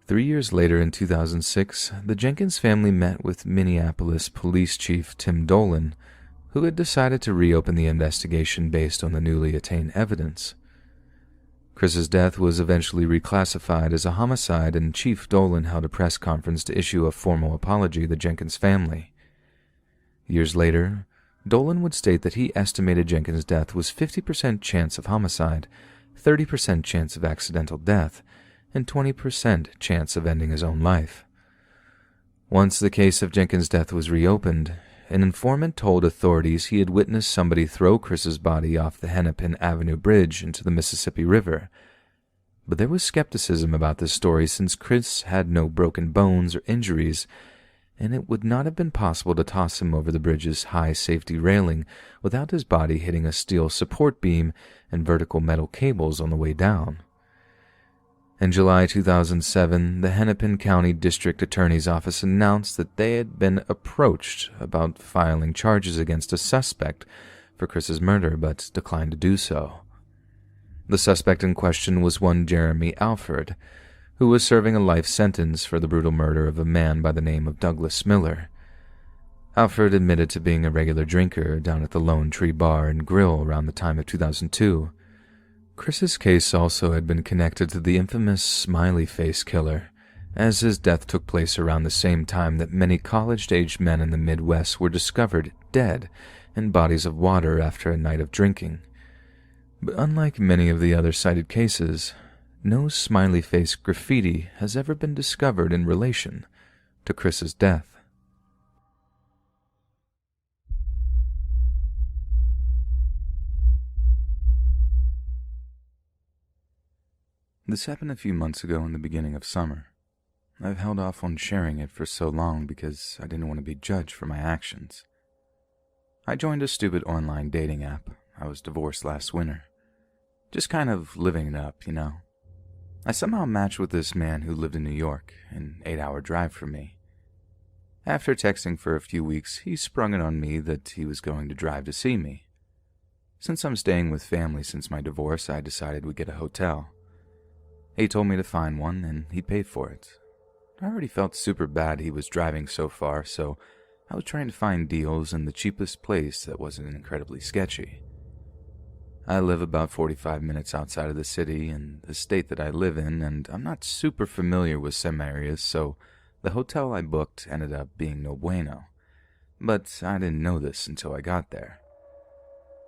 3 years later, in 2006, the Jenkins family met with Minneapolis Police Chief Tim Dolan, who had decided to reopen the investigation based on the newly attained evidence. Chris's death was eventually reclassified as a homicide, and Chief Dolan held a press conference to issue a formal apology to the Jenkins family. Years later, Dolan would state that he estimated Jenkins' death was 50% chance of homicide, 30% chance of accidental death, and 20% chance of ending his own life. Once the case of Jenkins' death was reopened, an informant told authorities he had witnessed somebody throw Chris's body off the Hennepin Avenue Bridge into the Mississippi River. But there was skepticism about this story since Chris had no broken bones or injuries, and it would not have been possible to toss him over the bridge's high safety railing without his body hitting a steel support beam and vertical metal cables on the way down. In July 2007, the Hennepin County District Attorney's Office announced that they had been approached about filing charges against a suspect for Chris's murder, but declined to do so. The suspect in question was one Jeremy Alford, who was serving a life sentence for the brutal murder of a man by the name of Douglas Miller. Alford admitted to being a regular drinker down at the Lone Tree Bar and Grill around the time of 2002. Chris's case also had been connected to the infamous Smiley Face Killer, as his death took place around the same time that many college-aged men in the Midwest were discovered dead in bodies of water after a night of drinking. But unlike many of the other cited cases, no smiley face graffiti has ever been discovered in relation to Chris's death. This happened a few months ago in the beginning of summer. I've held off on sharing it for so long because I didn't want to be judged for my actions. I joined a stupid online dating app. I was divorced last winter. Just kind of living it up, you know. I somehow matched with this man who lived in New York, an 8-hour drive from me. After texting for a few weeks, he sprung it on me that he was going to drive to see me. Since I'm staying with family since my divorce, I decided we'd get a hotel. He told me to find one, and he'd pay for it. I already felt super bad he was driving so far, so I was trying to find deals in the cheapest place that wasn't incredibly sketchy. I live about 45 minutes outside of the city in the state that I live in, and I'm not super familiar with some areas, so the hotel I booked ended up being no bueno. But I didn't know this until I got there.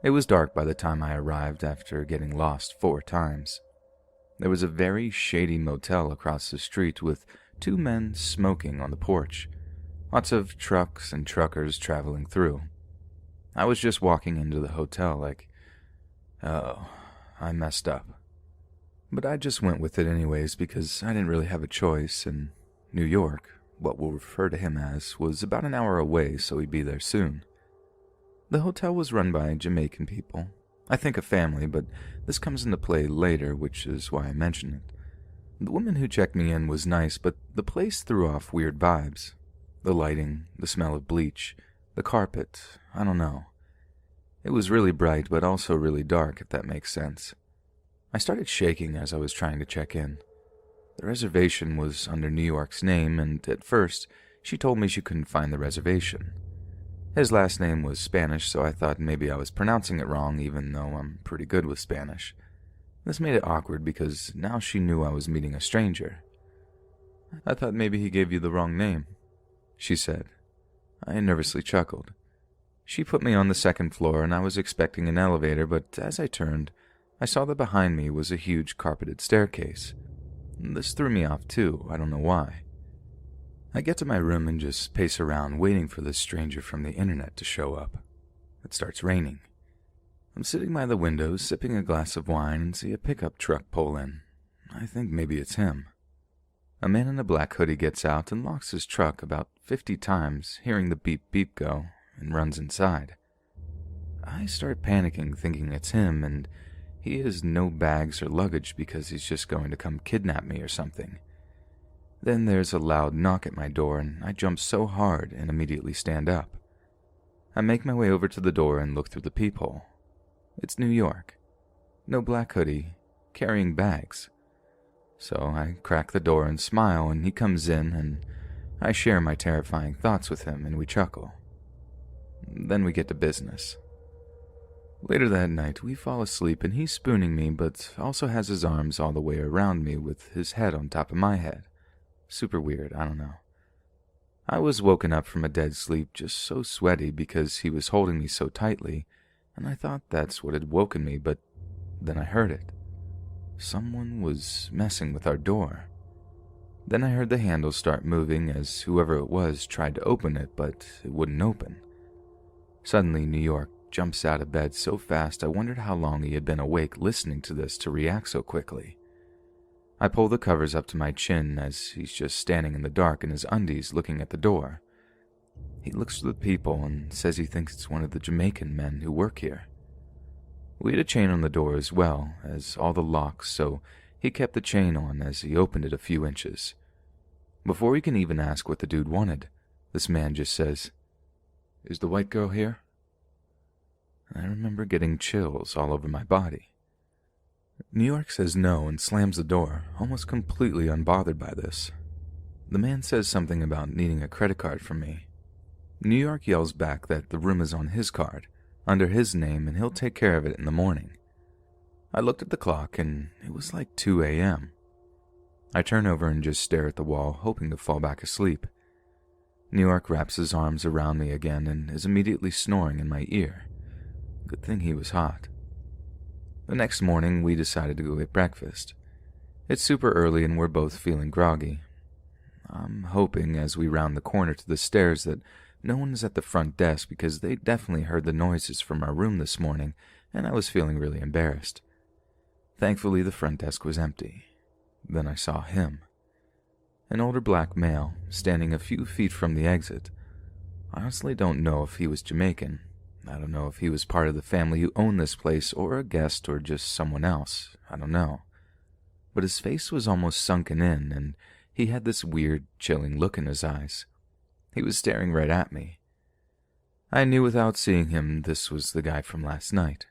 It was dark by the time I arrived after getting lost 4 times. There was a very shady motel across the street with 2 men smoking on the porch. Lots of trucks and truckers traveling through. I was just walking into the hotel like, oh, I messed up. But I just went with it anyways because I didn't really have a choice, and New York, what we'll refer to him as, was about an hour away, so he'd be there soon. The hotel was run by Jamaican people. I think a family, but this comes into play later, which is why I mention it. The woman who checked me in was nice, but the place threw off weird vibes. The lighting, the smell of bleach, the carpet, I don't know. It was really bright, but also really dark, if that makes sense. I started shaking as I was trying to check in. The reservation was under New York's name, and at first, she told me she couldn't find the reservation. His last name was Spanish, so I thought maybe I was pronouncing it wrong, even though I'm pretty good with Spanish. This made it awkward because now she knew I was meeting a stranger. I thought maybe he gave you the wrong name, she said. I nervously chuckled. She put me on the 2nd floor, and I was expecting an elevator, but as I turned, I saw that behind me was a huge carpeted staircase. This threw me off too, I don't know why. I get to my room and just pace around waiting for this stranger from the internet to show up. It starts raining. I'm sitting by the window sipping a glass of wine and see a pickup truck pull in. I think maybe it's him. A man in a black hoodie gets out and locks his truck about 50 times, hearing the beep beep go, and runs inside. I start panicking thinking it's him, and he has no bags or luggage because he's just going to come kidnap me or something. Then there's a loud knock at my door, and I jump so hard and immediately stand up. I make my way over to the door and look through the peephole. It's New York. No black hoodie, carrying bags. So I crack the door and smile, and he comes in, and I share my terrifying thoughts with him, and we chuckle. Then we get to business. Later that night, we fall asleep, and he's spooning me, but also has his arms all the way around me with his head on top of my head. Super weird, I don't know. I was woken up from a dead sleep just so sweaty because he was holding me so tightly, and I thought that's what had woken me, but then I heard it. Someone was messing with our door. Then I heard the handle start moving as whoever it was tried to open it, but it wouldn't open. Suddenly, New York jumps out of bed so fast I wondered how long he had been awake listening to this to react so quickly. I pull the covers up to my chin as he's just standing in the dark in his undies looking at the door. He looks to the people and says he thinks it's one of the Jamaican men who work here. We had a chain on the door as well as all the locks, so he kept the chain on as he opened it a few inches. Before he can even ask what the dude wanted, this man just says, "Is the white girl here?" I remember getting chills all over my body. New York says no and slams the door, almost completely unbothered by this. The man says something about needing a credit card from me. New York yells back that the room is on his card, under his name, and he'll take care of it in the morning. I looked at the clock, and it was like 2 a.m. I turn over and just stare at the wall, hoping to fall back asleep. New York wraps his arms around me again and is immediately snoring in my ear. Good thing he was hot. The next morning, we decided to go get breakfast. It's super early and we're both feeling groggy. I'm hoping as we round the corner to the stairs that no one is at the front desk because they definitely heard the noises from our room this morning, and I was feeling really embarrassed. Thankfully, the front desk was empty. Then I saw him. An older black male, standing a few feet from the exit. I honestly don't know if he was Jamaican. I don't know if he was part of the family who owned this place or a guest or just someone else. I don't know. but his face was almost sunken in, and he had this weird, chilling look in his eyes. He was staring right at me. I knew without seeing him this was the guy from last night.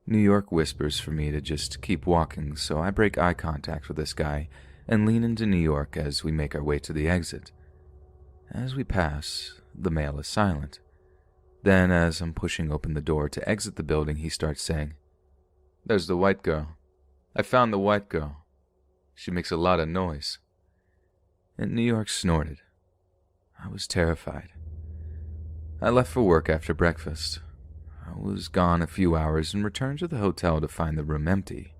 New York whispers for me to just keep walking, so I break eye contact with this guy and lean into New York as we make our way to the exit. As we pass, the male is silent. Then, as I'm pushing open the door to exit the building, he starts saying, "There's the white girl. I found the white girl. She makes a lot of noise." And New York snorted. I was terrified. I left for work after breakfast. I was gone a few hours and returned to the hotel to find the room empty.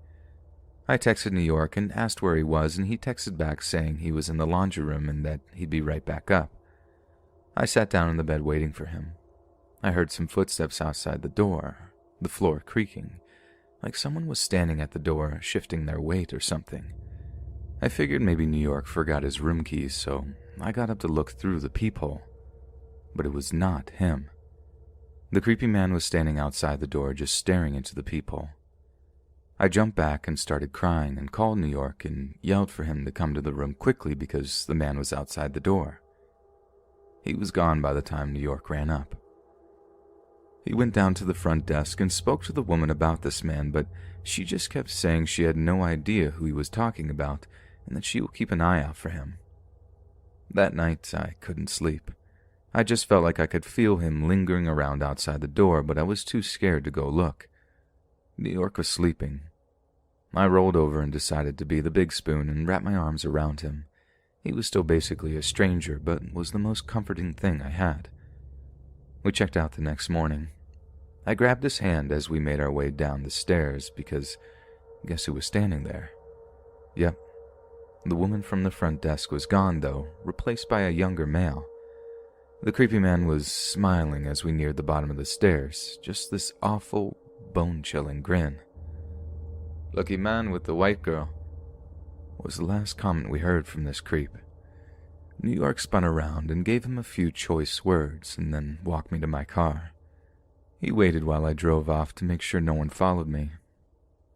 I texted New York and asked where he was, and he texted back saying he was in the laundry room and that he'd be right back up. I sat down in the bed waiting for him. I heard some footsteps outside the door, the floor creaking, like someone was standing at the door, shifting their weight or something. I figured maybe New York forgot his room keys, so I got up to look through the peephole. But it was not him. The creepy man was standing outside the door, just staring into the peephole. I jumped back and started crying and called New York and yelled for him to come to the room quickly because the man was outside the door. He was gone by the time New York ran up. He went down to the front desk and spoke to the woman about this man, but she just kept saying she had no idea who he was talking about and that she will keep an eye out for him. That night, I couldn't sleep. I just felt like I could feel him lingering around outside the door, but I was too scared to go look. New York was sleeping. I rolled over and decided to be the big spoon and wrap my arms around him. He was still basically a stranger, but was the most comforting thing I had. We checked out the next morning. I grabbed his hand as we made our way down the stairs because guess who was standing there? Yep. The woman from the front desk was gone, though, replaced by a younger male. The creepy man was smiling as we neared the bottom of the stairs, just this awful, bone-chilling grin. "Lucky man with the white girl," was the last comment we heard from this creep. New York spun around and gave him a few choice words and then walked me to my car. He waited while I drove off to make sure no one followed me.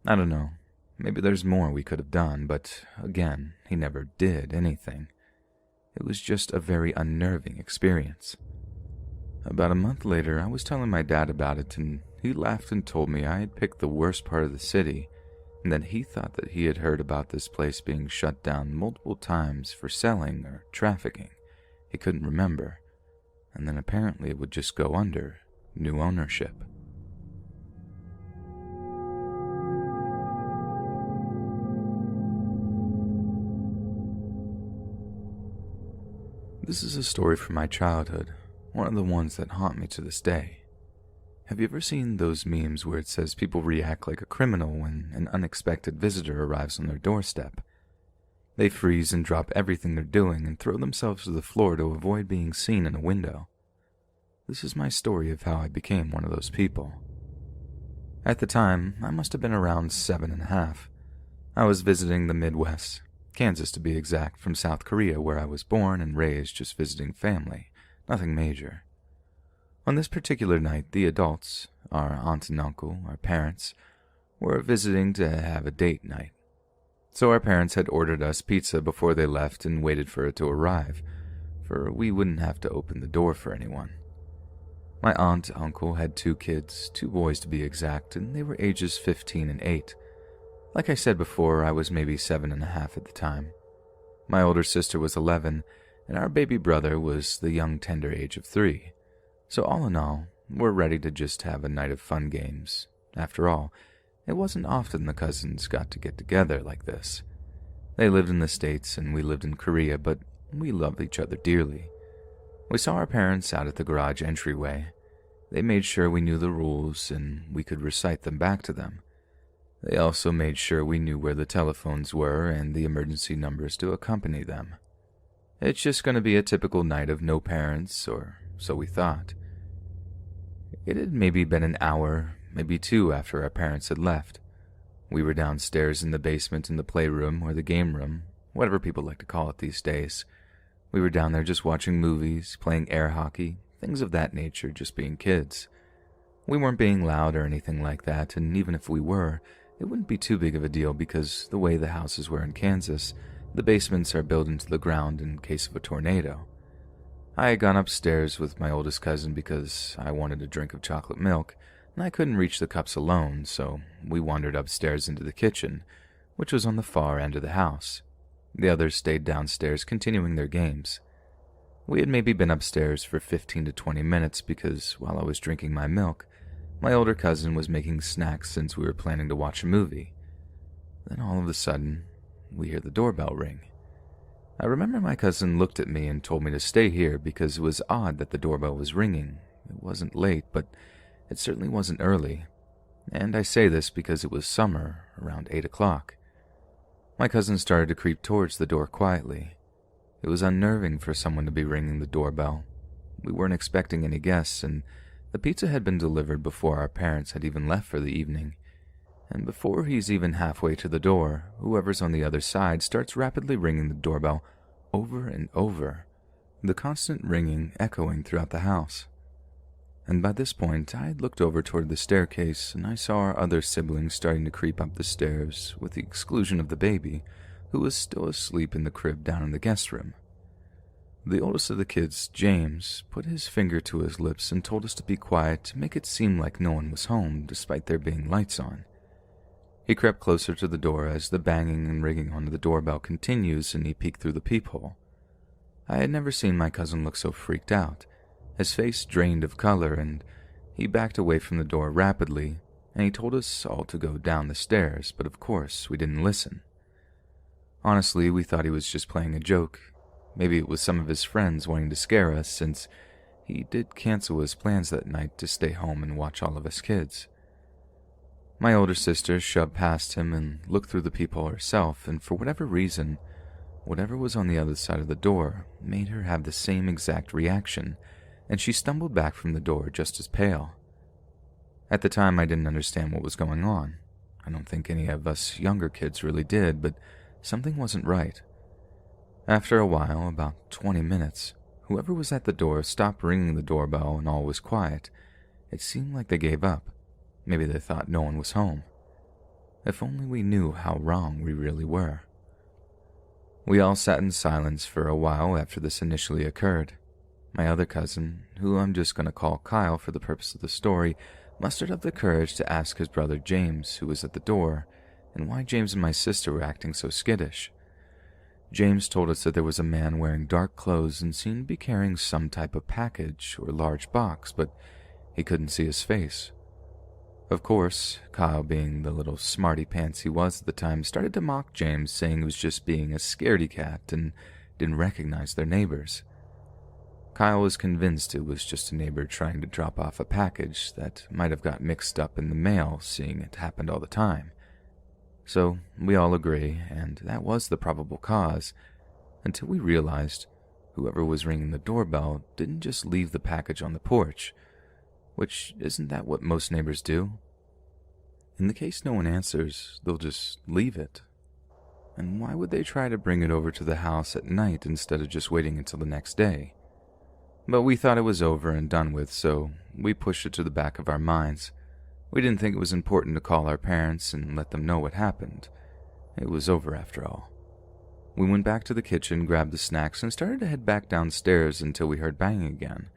I don't know, maybe there's more we could have done, but again, he never did anything. It was just a very unnerving experience. About a month later, I was telling my dad about it, and he laughed and told me I had picked the worst part of the city, and that he thought that he had heard about this place being shut down multiple times for selling or trafficking. He couldn't remember, and then apparently it would just go under new ownership. This is a story from my childhood, one of the ones that haunt me to this day. Have you ever seen those memes where it says people react like a criminal when an unexpected visitor arrives on their doorstep? They freeze and drop everything they're doing and throw themselves to the floor to avoid being seen in a window. This is my story of how I became one of those people. At the time, I must have been around 7.5. I was visiting the Midwest, Kansas to be exact, from South Korea where I was born and raised, just visiting family, nothing major. On this particular night, the adults, our aunt and uncle, our parents, were visiting to have a date night. So our parents had ordered us pizza before they left and waited for it to arrive, for we wouldn't have to open the door for anyone. My aunt and uncle had 2 kids, 2 boys to be exact, and they were ages 15 and 8. Like I said before, I was maybe 7.5 at the time. My older sister was 11, and our baby brother was the young tender age of 3. So all in all, we're ready to just have a night of fun games. After all, it wasn't often the cousins got to get together like this. They lived in the States and we lived in Korea, but we loved each other dearly. We saw our parents out at the garage entryway. They made sure we knew the rules and we could recite them back to them. They also made sure we knew where the telephones were and the emergency numbers to accompany them. It's just going to be a typical night of no parents, or so we thought. It had maybe been an hour, maybe 2 after our parents had left. We were downstairs in the basement in the playroom or the game room, whatever people like to call it these days. We were down there just watching movies, playing air hockey, things of that nature, just being kids. We weren't being loud or anything like that, and even if we were, It wouldn't be too big of a deal because the way the houses were in Kansas, the basements are built into the ground in case of a tornado. I had gone upstairs with my oldest cousin because I wanted a drink of chocolate milk, and I couldn't reach the cups alone, so we wandered upstairs into the kitchen, which was on the far end of the house. The others stayed downstairs continuing their games. We had maybe been upstairs for 15 to 20 minutes because while I was drinking my milk, my older cousin was making snacks since we were planning to watch a movie. Then all of a sudden, we hear the doorbell ring. I remember my cousin looked at me and told me to stay here because it was odd that the doorbell was ringing. It wasn't late, but it certainly wasn't early. And I say this because it was summer, around 8 o'clock. My cousin started to creep towards the door quietly. It was unnerving for someone to be ringing the doorbell. We weren't expecting any guests, and the pizza had been delivered before our parents had even left for the evening. And before he's even halfway to the door, whoever's on the other side starts rapidly ringing the doorbell over and over, the constant ringing echoing throughout the house. And by this point, I had looked over toward the staircase, and I saw our other siblings starting to creep up the stairs, with the exclusion of the baby, who was still asleep in the crib down in the guest room. The oldest of the kids, James, put his finger to his lips and told us to be quiet to make it seem like no one was home, despite there being lights on. He crept closer to the door as the banging and ringing on the doorbell continues, and he peeked through the peephole. I had never seen my cousin look so freaked out. His face drained of color, and he backed away from the door rapidly, and he told us all to go down the stairs, but of course we didn't listen. Honestly, we thought he was just playing a joke. Maybe it was some of his friends wanting to scare us, since he did cancel his plans that night to stay home and watch all of us kids. My older sister shoved past him and looked through the peephole herself, and for whatever reason, whatever was on the other side of the door made her have the same exact reaction, and she stumbled back from the door just as pale. At the time, I didn't understand what was going on. I don't think any of us younger kids really did, but something wasn't right. After a while, about 20 minutes, whoever was at the door stopped ringing the doorbell and all was quiet. It seemed like they gave up. Maybe they thought no one was home. If only we knew how wrong we really were. We all sat in silence for a while after this initially occurred. My other cousin, who I'm just going to call Kyle for the purpose of the story, mustered up the courage to ask his brother James, who was at the door, and why James and my sister were acting so skittish. James told us that there was a man wearing dark clothes and seemed to be carrying some type of package or large box, but he couldn't see his face. Of course, Kyle, being the little smarty pants he was at the time, started to mock James, saying he was just being a scaredy cat and didn't recognize their neighbors. Kyle was convinced it was just a neighbor trying to drop off a package that might have got mixed up in the mail, seeing it happened all the time. So we all agree, and that was the probable cause, until we realized whoever was ringing the doorbell didn't just leave the package on the porch, which isn't that what most neighbors do? In the case no one answers, they'll just leave it. And why would they try to bring it over to the house at night instead of just waiting until the next day? But we thought it was over and done with, so we pushed it to the back of our minds. We didn't think it was important to call our parents and let them know what happened. It was over after all. We went back to the kitchen, grabbed the snacks, and started to head back downstairs until we heard banging again.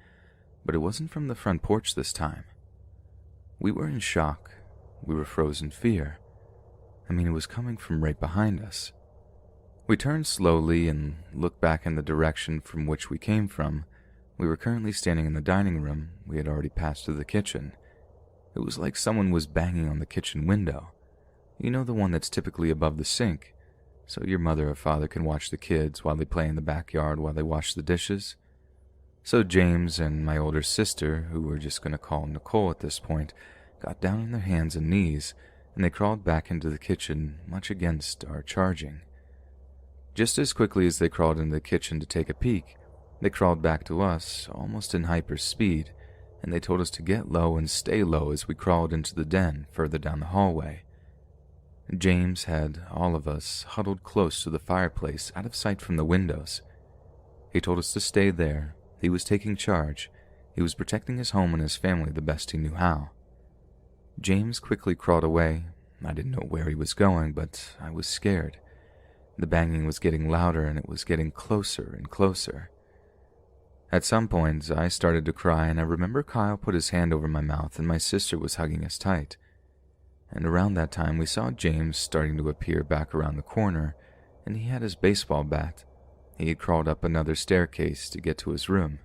But it wasn't from the front porch this time. We were in shock. We were frozen in fear. It was coming from right behind us. We turned slowly and looked back in the direction from which we came from. We were currently standing in the dining room. We had already passed through the kitchen. It was like someone was banging on the kitchen window. You know, the one that's typically above the sink, so your mother or father can watch the kids while they play in the backyard while they wash the dishes. So James and my older sister, who we're just going to call Nicole at this point, got down on their hands and knees, and they crawled back into the kitchen, much against our charging. Just as quickly as they crawled into the kitchen to take a peek, they crawled back to us, almost in hyper speed, and they told us to get low and stay low as we crawled into the den further down the hallway. James had all of us huddled close to the fireplace, out of sight from the windows. He told us to stay there. He was taking charge. He was protecting his home and his family the best he knew how. James quickly crawled away. I didn't know where he was going, but I was scared. The banging was getting louder and it was getting closer and closer. At some point, I started to cry, and I remember Kyle put his hand over my mouth and my sister was hugging us tight. And around that time, we saw James starting to appear back around the corner, and he had his baseball bat. He had crawled up another staircase to get to his room.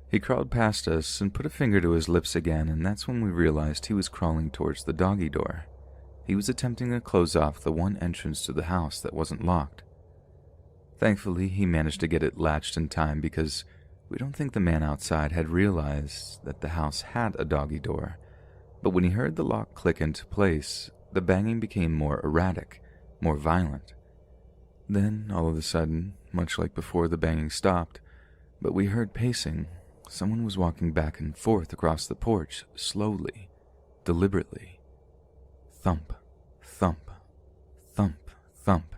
He crawled past us and put a finger to his lips again, and that's when we realized he was crawling towards the doggy door. He was attempting to close off the one entrance to the house that wasn't locked. Thankfully, he managed to get it latched in time because we don't think the man outside had realized that the house had a doggy door. But when he heard the lock click into place, the banging became more erratic, more violent. Then, all of a sudden, much like before, the banging stopped, but we heard pacing. Someone was walking back and forth across the porch, slowly, deliberately. Thump, thump, thump, thump,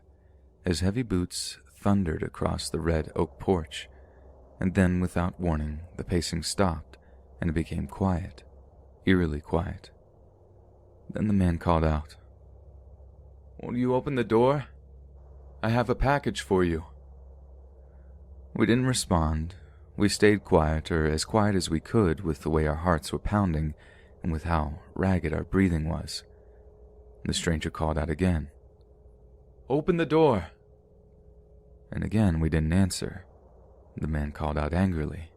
as heavy boots thundered across the red oak porch. And then, without warning, the pacing stopped, and it became quiet, eerily quiet. Then the man called out, "Will you open the door? I have a package for you." We didn't respond. We stayed quiet, or as quiet as we could with the way our hearts were pounding and with how ragged our breathing was. The stranger called out again, "Open the door." And again we didn't answer. The man called out angrily,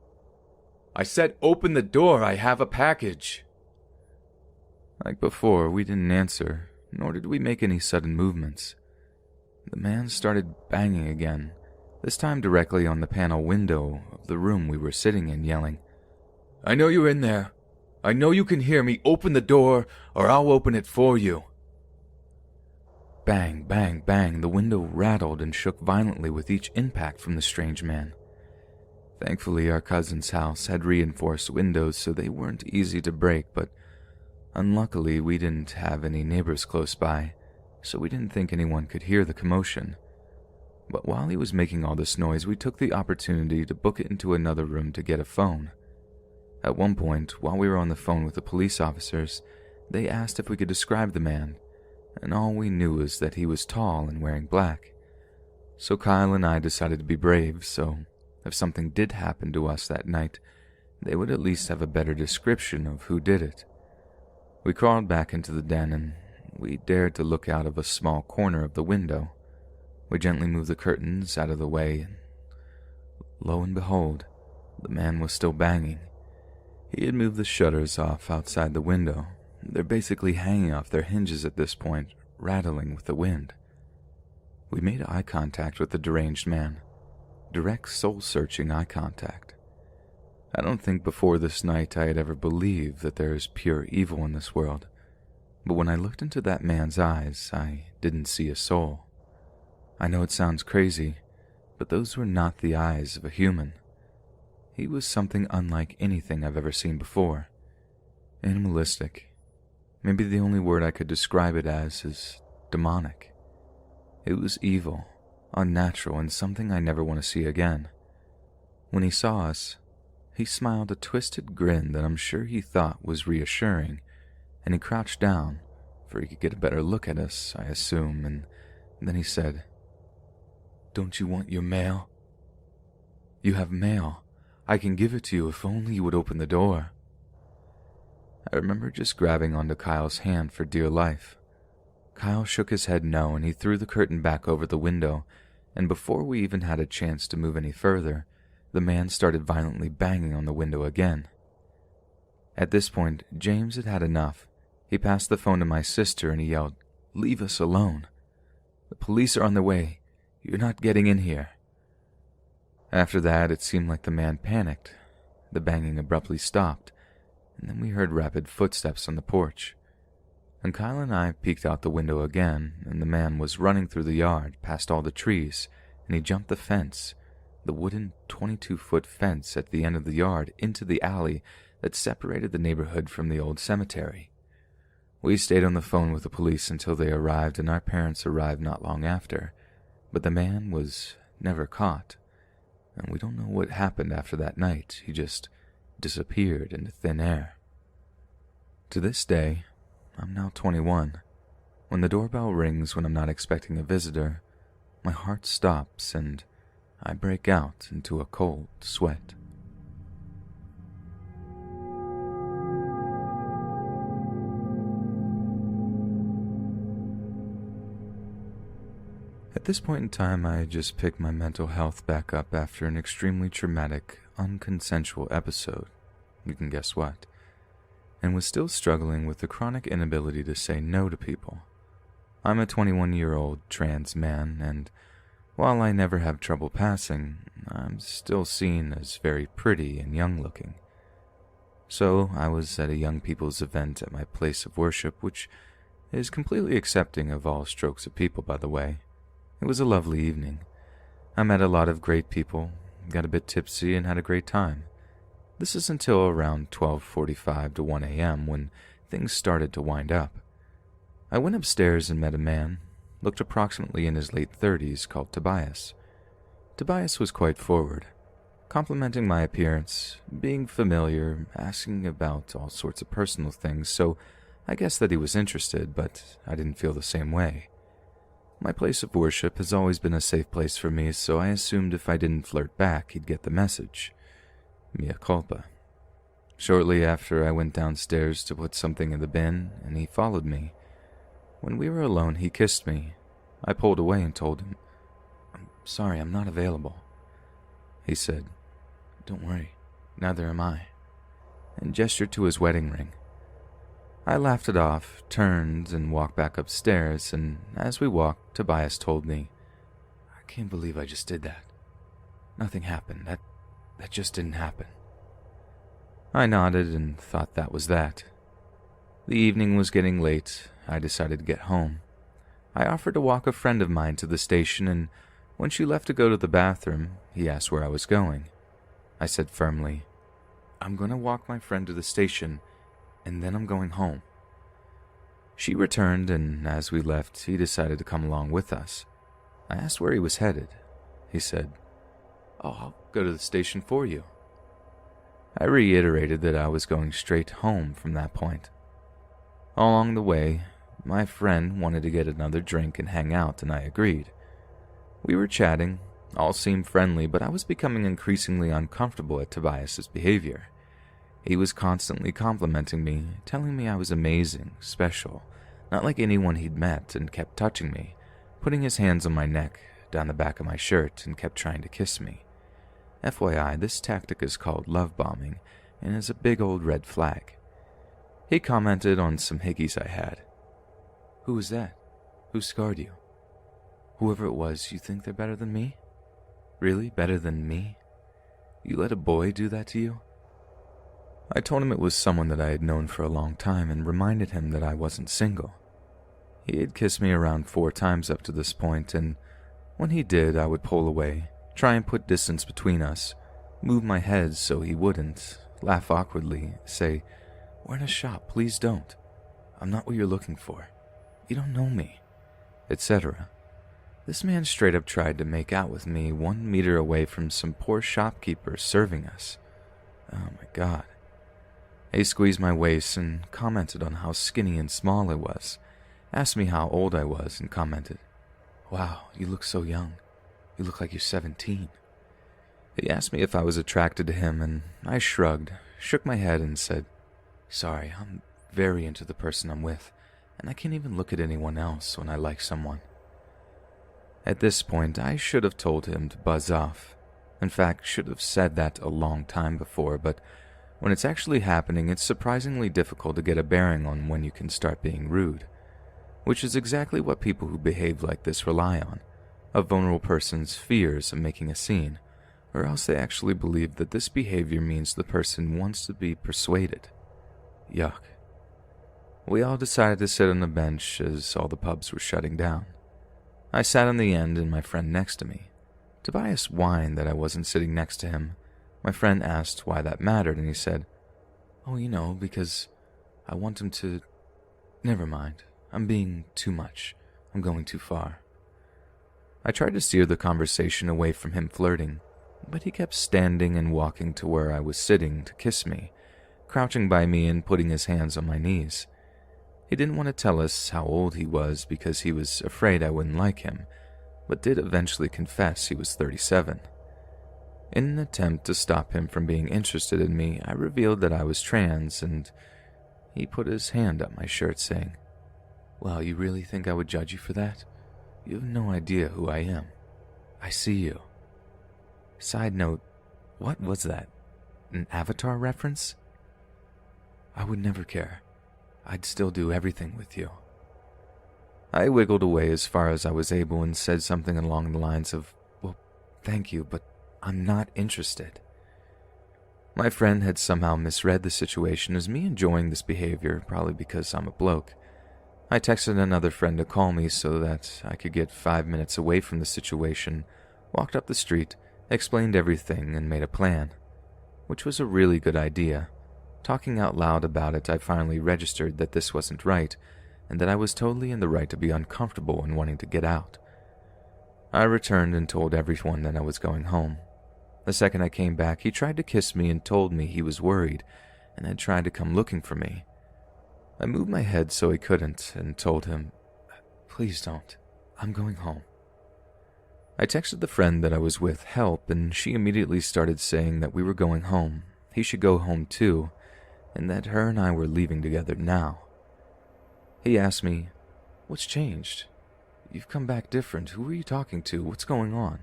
"I said open the door, I have a package." Like before, we didn't answer, nor did we make any sudden movements. The man started banging again, this time directly on the panel window of the room we were sitting in, yelling, "I know you're in there. I know you can hear me. Open the door, or I'll open it for you." Bang, bang, bang, the window rattled and shook violently with each impact from the strange man. Thankfully, our cousin's house had reinforced windows, so they weren't easy to break, but unluckily we didn't have any neighbors close by, so we didn't think anyone could hear the commotion. But while he was making all this noise, we took the opportunity to book it into another room to get a phone. At one point, while we were on the phone with the police officers, they asked if we could describe the man, and all we knew was that he was tall and wearing black. So Kyle and I decided to be brave, so if something did happen to us that night, they would at least have a better description of who did it. We crawled back into the den, and we dared to look out of a small corner of the window. We gently moved the curtains out of the way, and lo and behold, the man was still banging. He had moved the shutters off outside the window. They're basically hanging off their hinges at this point, rattling with the wind. We made eye contact with the deranged man. Direct, soul-searching eye contact. I don't think before this night I had ever believed that there is pure evil in this world, but when I looked into that man's eyes, I didn't see a soul. I know it sounds crazy, but those were not the eyes of a human. He was something unlike anything I've ever seen before. Animalistic. Maybe the only word I could describe it as is demonic. It was evil, unnatural, and something I never want to see again. When he saw us, he smiled a twisted grin that I'm sure he thought was reassuring, and he crouched down, for he could get a better look at us, I assume, and then he said, "Don't you want your mail?" "You have mail. I can give it to you if only you would open the door." I remember just grabbing onto Kyle's hand for dear life. Kyle shook his head no, and he threw the curtain back over the window, and before we even had a chance to move any further, the man started violently banging on the window again. At this point, James had had enough. He passed the phone to my sister and he yelled, "Leave us alone. The police are on their way. You're not getting in here." After that, it seemed like the man panicked. The banging abruptly stopped, and then we heard rapid footsteps on the porch. And Kyle and I peeked out the window again, and the man was running through the yard, past all the trees, and he jumped the fence, the wooden 22-foot fence at the end of the yard, into the alley that separated the neighborhood from the old cemetery. We stayed on the phone with the police until they arrived, and our parents arrived not long after, but the man was never caught, and we don't know what happened after that night. He just disappeared into thin air. To this day, I'm now 21. When the doorbell rings when I'm not expecting a visitor, my heart stops and I break out into a cold sweat. At this point in time, I just picked my mental health back up after an extremely traumatic, unconsensual episode. You can guess what. And was still struggling with the chronic inability to say no to people. I'm a 21-year-old trans man, and while I never have trouble passing, I'm still seen as very pretty and young-looking. So I was at a young people's event at my place of worship, which is completely accepting of all strokes of people, by the way. It was a lovely evening. I met a lot of great people, got a bit tipsy, and had a great time. This is until around 12:45 to 1 a.m. when things started to wind up. I went upstairs and met a man, looked approximately in his late 30s, called Tobias. Tobias was quite forward, complimenting my appearance, being familiar, asking about all sorts of personal things, so I guessed that he was interested, but I didn't feel the same way. My place of worship has always been a safe place for me, so I assumed if I didn't flirt back, he'd get the message. Mea culpa. Shortly after, I went downstairs to put something in the bin, and he followed me. When we were alone, he kissed me. I pulled away and told him, "I'm sorry, I'm not available." He said, "Don't worry, neither am I," and gestured to his wedding ring. I laughed it off, turned, and walked back upstairs, and as we walked, Tobias told me, "I can't believe I just did that. Nothing happened. That just didn't happen." I nodded and thought that was that. The evening was getting late. I decided to get home. I offered to walk a friend of mine to the station, and when she left to go to the bathroom, he asked where I was going. I said firmly, "I'm going to walk my friend to the station, and then I'm going home." She returned, and as we left, he decided to come along with us. I asked where he was headed. He said, "Oh, I'll go to the station for you." I reiterated that I was going straight home from that point. Along the way, my friend wanted to get another drink and hang out, and I agreed. We were chatting, all seemed friendly, but I was becoming increasingly uncomfortable at Tobias's behavior. He was constantly complimenting me, telling me I was amazing, special, not like anyone he'd met, and kept touching me, putting his hands on my neck, down the back of my shirt, and kept trying to kiss me. FYI, this tactic is called love bombing, and is a big old red flag. He commented on some hickeys I had. "Who was that? Who scarred you? Whoever it was, you think they're better than me? Really, better than me? You let a boy do that to you?" I told him it was someone that I had known for a long time and reminded him that I wasn't single. He had kissed me around 4 times up to this point, and when he did, I would pull away, try and put distance between us, move my head so he wouldn't, laugh awkwardly, say, "We're in a shop, please don't. I'm not what you're looking for. You don't know me," etc. This man straight up tried to make out with me 1 meter away from some poor shopkeeper serving us. Oh my God. He squeezed my waist and commented on how skinny and small I was, asked me how old I was, and commented, "Wow, you look so young. You look like you're 17. He asked me if I was attracted to him, and I shrugged, shook my head, and said, "Sorry, I'm very into the person I'm with, and I can't even look at anyone else when I like someone." At this point, I should have told him to buzz off. In fact, should have said that a long time before, but when it's actually happening, it's surprisingly difficult to get a bearing on when you can start being rude, which is exactly what people who behave like this rely on, a vulnerable person's fears of making a scene, or else they actually believe that this behavior means the person wants to be persuaded. Yuck. We all decided to sit on a bench as all the pubs were shutting down. I sat on the end and my friend next to me. Tobias whined that I wasn't sitting next to him. My friend asked why that mattered, and he said, "Oh, you know, because I want him to... Never mind. I'm being too much. I'm going too far." I tried to steer the conversation away from him flirting, but he kept standing and walking to where I was sitting to kiss me, crouching by me and putting his hands on my knees. He didn't want to tell us how old he was because he was afraid I wouldn't like him, but did eventually confess he was 37. In an attempt to stop him from being interested in me, I revealed that I was trans, and he put his hand up my shirt saying, "Well, you really think I would judge you for that? You have no idea who I am. I see you." Side note, what was that? An Avatar reference? I would never care. I'd still do everything with you. I wiggled away as far as I was able and said something along the lines of, "Well, thank you, but I'm not interested." My friend had somehow misread the situation as me enjoying this behavior, probably because I'm a bloke. I texted another friend to call me so that I could get 5 minutes away from the situation, walked up the street, explained everything, and made a plan, which was a really good idea. Talking out loud about it, I finally registered that this wasn't right, and that I was totally in the right to be uncomfortable and wanting to get out. I returned and told everyone that I was going home. The second I came back, he tried to kiss me and told me he was worried and had tried to come looking for me. I moved my head so he couldn't and told him, "Please don't. I'm going home." I texted the friend that I was with help, and she immediately started saying that we were going home, he should go home too, and that her and I were leaving together now. He asked me, "What's changed? You've come back different. Who are you talking to? What's going on?"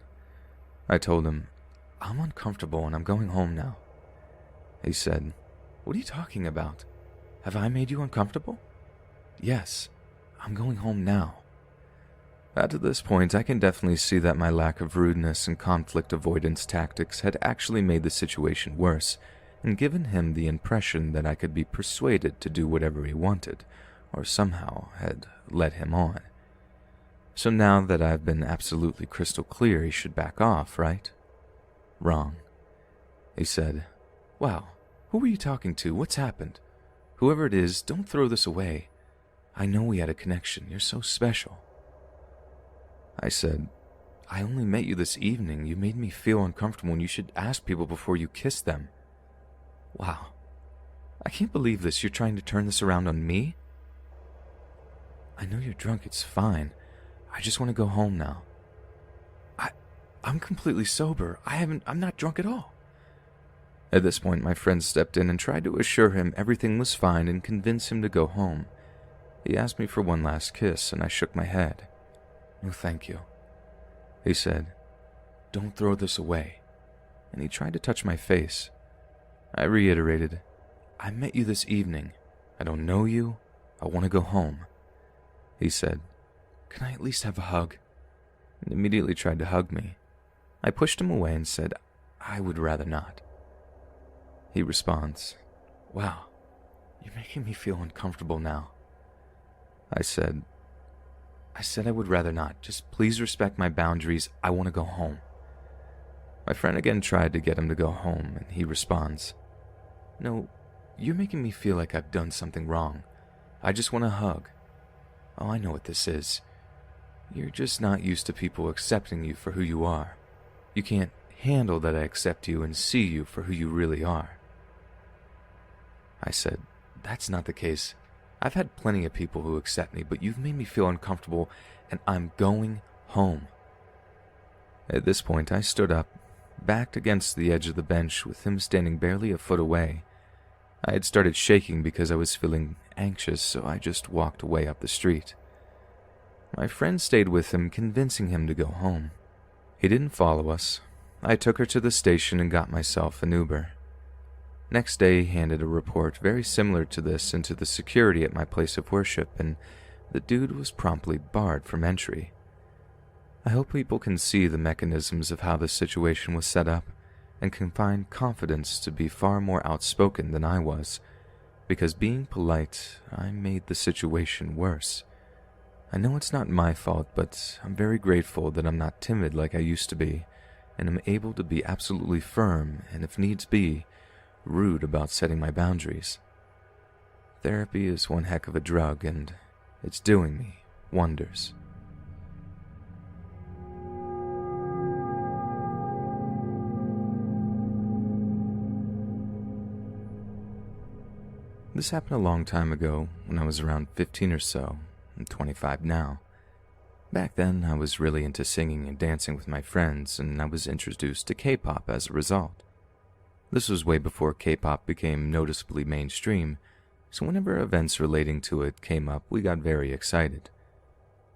I told him, "I'm uncomfortable and I'm going home now." He said, "What are you talking about? Have I made you uncomfortable?" "Yes, I'm going home now." At this point, I can definitely see that my lack of rudeness and conflict avoidance tactics had actually made the situation worse, and given him the impression that I could be persuaded to do whatever he wanted, or somehow had led him on. So now that I've been absolutely crystal clear, he should back off, right? Wrong. He said, "Wow, who were you talking to? What's happened? Whoever it is, don't throw this away. I know we had a connection. You're so special." I said, "I only met you this evening. You made me feel uncomfortable and you should ask people before you kiss them." Wow. I can't believe this. You're trying to turn this around on me? "I know you're drunk. It's fine. I just want to go home now." I'm completely sober. I'm not drunk at all." At this point, my friend stepped in and tried to assure him everything was fine and convince him to go home. He asked me for one last kiss, and I shook my head. "No, thank you." He said, "Don't throw this away," and he tried to touch my face. I reiterated, "I met you this evening. I don't know you. I want to go home." He said, "Can I at least have a hug?" and immediately tried to hug me. I pushed him away and said, "I would rather not." He responds, "Wow, you're making me feel uncomfortable now." I said I would rather not. Just please respect my boundaries. I want to go home." My friend again tried to get him to go home, and he responds, "No, you're making me feel like I've done something wrong. I just want a hug. Oh, I know what this is. You're just not used to people accepting you for who you are. You can't handle that I accept you and see you for who you really are." I said, "That's not the case. I've had plenty of people who accept me, but you've made me feel uncomfortable, and I'm going home." At this point, I stood up, backed against the edge of the bench with him standing barely a foot away. I had started shaking because I was feeling anxious, so I just walked away up the street. My friend stayed with him, convincing him to go home. He didn't follow us. I took her to the station and got myself an Uber. Next day, he handed a report very similar to this into the security at my place of worship, and the dude was promptly barred from entry. I hope people can see the mechanisms of how this situation was set up and can find confidence to be far more outspoken than I was, because being polite, I made the situation worse. I know it's not my fault, but I'm very grateful that I'm not timid like I used to be, and am able to be absolutely firm and, if needs be, rude about setting my boundaries. Therapy is one heck of a drug, and it's doing me wonders. This happened a long time ago when I was around 15 or so. I'm 25 now. Back then, I was really into singing and dancing with my friends, and I was introduced to K-pop as a result. This was way before K-pop became noticeably mainstream, so whenever events relating to it came up, we got very excited.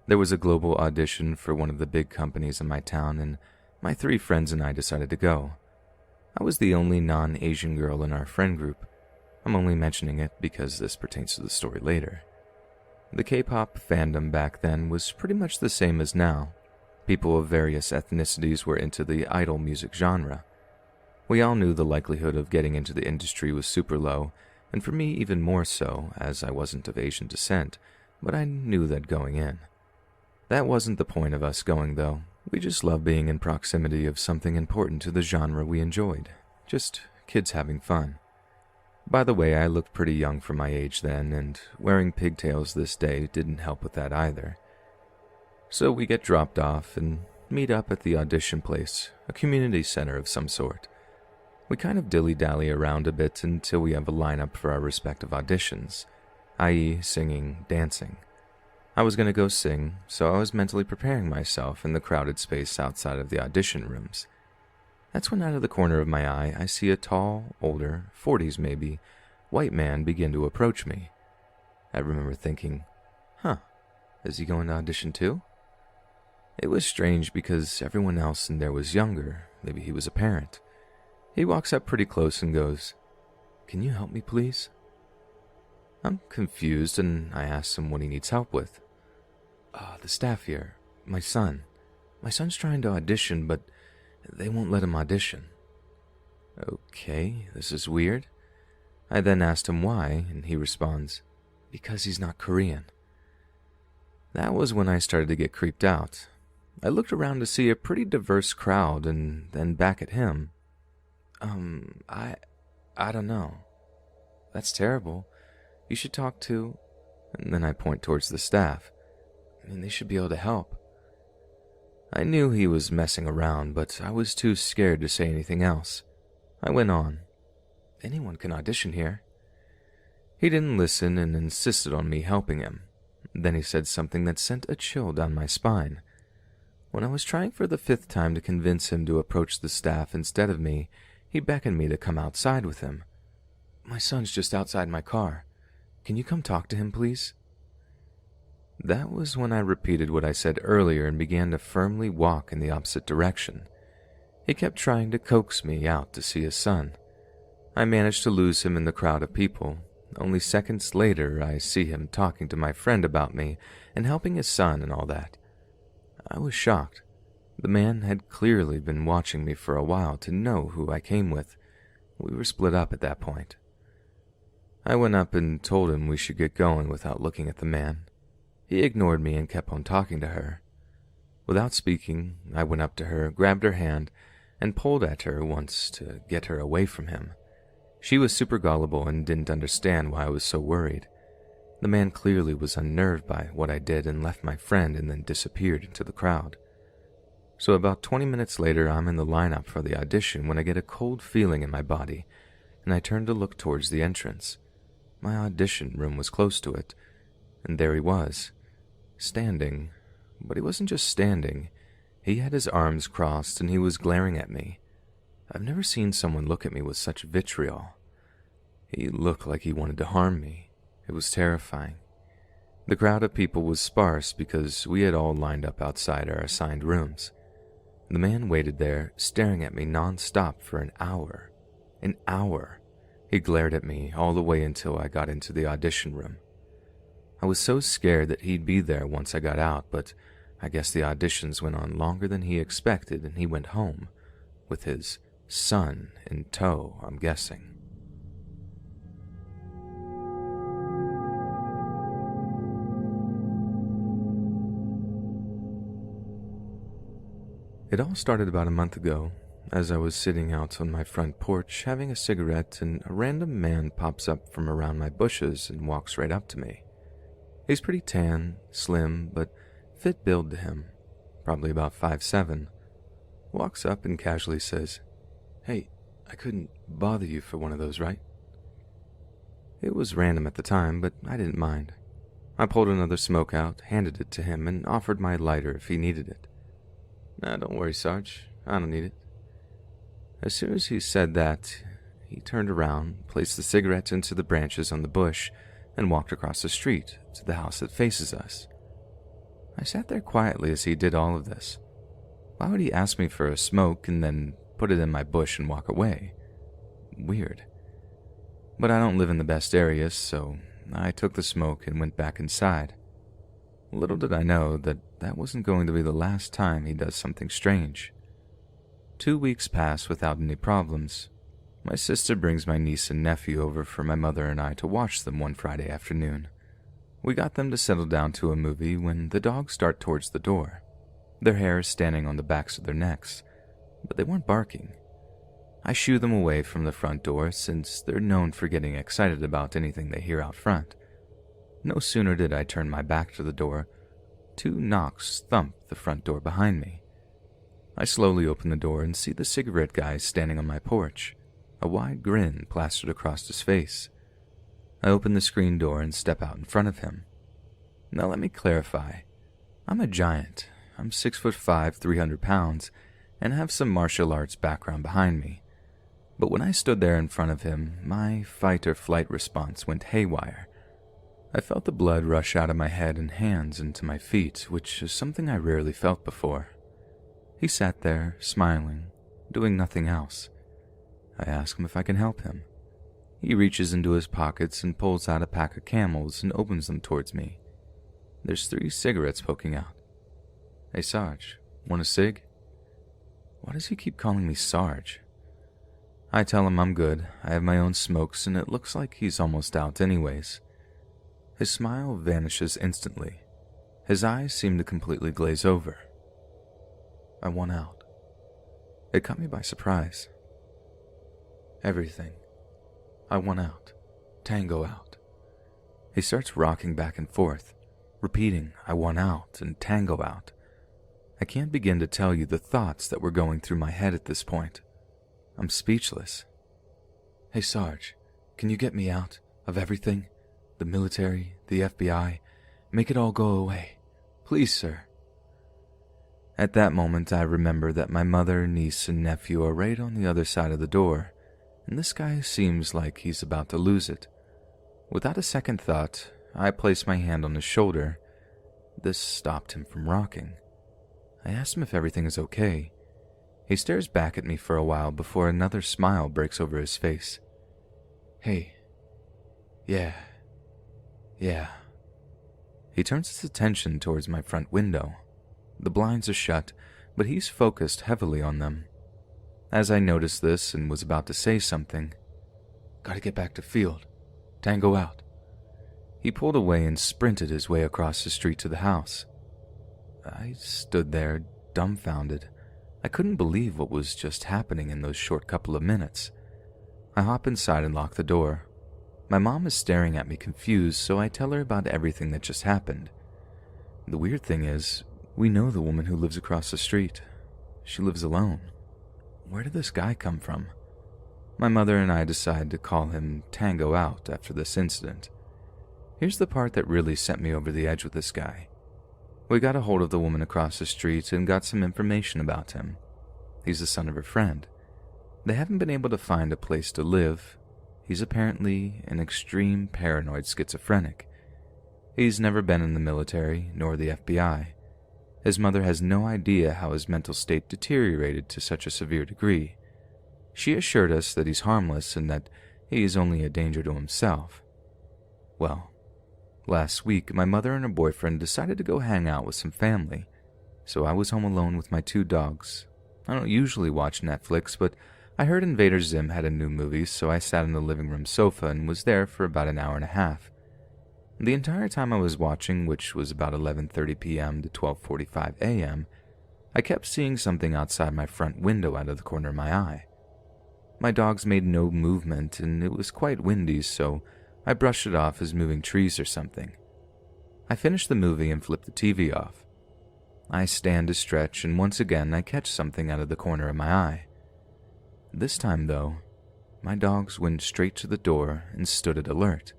There was a global audition for one of the big companies in my town, and my 3 friends and I decided to go. I was the only non-Asian girl in our friend group. I'm only mentioning it because this pertains to the story later. The K-pop fandom back then was pretty much the same as now. People of various ethnicities were into the idol music genre. We all knew the likelihood of getting into the industry was super low, and for me even more so, as I wasn't of Asian descent, but I knew that going in. That wasn't the point of us going, though. We just loved being in proximity of something important to the genre we enjoyed. Just kids having fun. By the way, I looked pretty young for my age then, and wearing pigtails this day didn't help with that either. So we get dropped off and meet up at the audition place, a community center of some sort. We kind of dilly-dally around a bit until we have a lineup for our respective auditions, i.e. singing, dancing. I was going to go sing, so I was mentally preparing myself in the crowded space outside of the audition rooms. That's when out of the corner of my eye, I see a tall, older, 40s maybe, white man begin to approach me. I remember thinking, is he going to audition too? It was strange because everyone else in there was younger, maybe he was a parent. He walks up pretty close and goes, "Can you help me please?" I'm confused and I ask him what he needs help with. The staff here, my son. My son's trying to audition, but they won't let him audition. Okay, this is weird. I then asked him why, and he responds, because he's not Korean. That was when I started to get creeped out. I looked around to see a pretty diverse crowd and then back at him. I don't know. That's terrible. You should talk to... And then I point towards the staff. They should be able to help. I knew he was messing around, but I was too scared to say anything else. I went on. Anyone can audition here. He didn't listen and insisted on me helping him. Then he said something that sent a chill down my spine. When I was trying for the 5th time to convince him to approach the staff instead of me, he beckoned me to come outside with him. My son's just outside my car. Can you come talk to him, please? That was when I repeated what I said earlier and began to firmly walk in the opposite direction. He kept trying to coax me out to see his son. I managed to lose him in the crowd of people. Only seconds later, I see him talking to my friend about me and helping his son and all that. I was shocked. The man had clearly been watching me for a while to know who I came with. We were split up at that point. I went up and told him we should get going without looking at the man. He ignored me and kept on talking to her. Without speaking, I went up to her, grabbed her hand, and pulled at her once to get her away from him. She was super gullible and didn't understand why I was so worried. The man clearly was unnerved by what I did and left my friend and then disappeared into the crowd. So about 20 minutes later, I'm in the lineup for the audition when I get a cold feeling in my body, and I turn to look towards the entrance. My audition room was close to it, and there he was, standing. But he wasn't just standing. He had his arms crossed and he was glaring at me. I've never seen someone look at me with such vitriol. He looked like he wanted to harm me. It was terrifying. The crowd of people was sparse because we had all lined up outside our assigned rooms. The man waited there, staring at me non-stop for an hour. An hour. He glared at me all the way until I got into the audition room. I was so scared that he'd be there once I got out, but I guess the auditions went on longer than he expected and he went home, with his son in tow, I'm guessing. It all started about a month ago, as I was sitting out on my front porch having a cigarette and a random man pops up from around my bushes and walks right up to me. He's pretty tan, slim, but fit build to him, probably about 5'7". Walks up and casually says, "Hey, I couldn't bother you for one of those, right?" It was random at the time, but I didn't mind. I pulled another smoke out, handed it to him, and offered my lighter if he needed it. Nah, don't worry, Sarge. I don't need it. As soon as he said that, he turned around, placed the cigarette into the branches on the bush, and walked across the street to the house that faces us. I sat there quietly as he did all of this. Why would he ask me for a smoke and then put it in my bush and walk away? Weird. But I don't live in the best areas, so I took the smoke and went back inside. Little did I know that that wasn't going to be the last time he does something strange. 2 weeks pass without any problems. My sister brings my niece and nephew over for my mother and I to watch them one Friday afternoon. We got them to settle down to a movie when the dogs start towards the door. Their hair is standing on the backs of their necks, but they weren't barking. I shoo them away from the front door since they're known for getting excited about anything they hear out front. No sooner did I turn my back to the door, 2 knocks thump the front door behind me. I slowly open the door and see the cigarette guy standing on my porch, a wide grin plastered across his face. I open the screen door and step out in front of him. Now let me clarify. I'm a giant. I'm 6'5", 300 pounds, and have some martial arts background behind me. But when I stood there in front of him, my fight or flight response went haywire. I felt the blood rush out of my head and hands into my feet, which is something I rarely felt before. He sat there, smiling, doing nothing else. I ask him if I can help him. He reaches into his pockets and pulls out a pack of Camels and opens them towards me. There's 3 cigarettes poking out. Hey, Sarge, want a cig? Why does he keep calling me Sarge? I tell him I'm good, I have my own smokes, and it looks like he's almost out anyways. His smile vanishes instantly. His eyes seem to completely glaze over. I want out. It caught me by surprise. Everything. I want out. Tango out. He starts rocking back and forth, repeating I want out and tango out. I can't begin to tell you the thoughts that were going through my head at this point. I'm speechless. Hey Sarge, can you get me out of everything? The military, the FBI, make it all go away. Please, sir. At that moment, I remember that my mother, niece, and nephew are right on the other side of the door, and this guy seems like he's about to lose it. Without a second thought, I place my hand on his shoulder. This stopped him from rocking. I asked him if everything is okay. He stares back at me for a while before another smile breaks over his face. Hey. Yeah. He turns his attention towards my front window. The blinds are shut, but he's focused heavily on them. As I noticed this and was about to say something, gotta get back to field. Tango out. He pulled away and sprinted his way across the street to the house. I stood there, dumbfounded. I couldn't believe what was just happening in those short couple of minutes. I hop inside and lock the door. My mom is staring at me confused, so I tell her about everything that just happened. The weird thing is, we know the woman who lives across the street. She lives alone. Where did this guy come from? My mother and I decide to call him Tango Out after this incident. Here's the part that really sent me over the edge with this guy. We got a hold of the woman across the street and got some information about him. He's the son of her friend. They haven't been able to find a place to live. He's apparently an extreme paranoid schizophrenic. He's never been in the military, nor the FBI. His mother has no idea how his mental state deteriorated to such a severe degree. She assured us that he's harmless and that he is only a danger to himself. Well, last week my mother and her boyfriend decided to go hang out with some family, so I was home alone with my 2 dogs. I don't usually watch Netflix, but I heard Invader Zim had a new movie, so I sat on the living room sofa and was there for about an hour and a half. The entire time I was watching, which was about 11:30 p.m. to 12:45 a.m., I kept seeing something outside my front window out of the corner of my eye. My dogs made no movement, and it was quite windy, so I brushed it off as moving trees or something. I finished the movie and flipped the TV off. I stand to stretch, and once again I catch something out of the corner of my eye. This time, though, My dogs went straight to the door and stood at alert.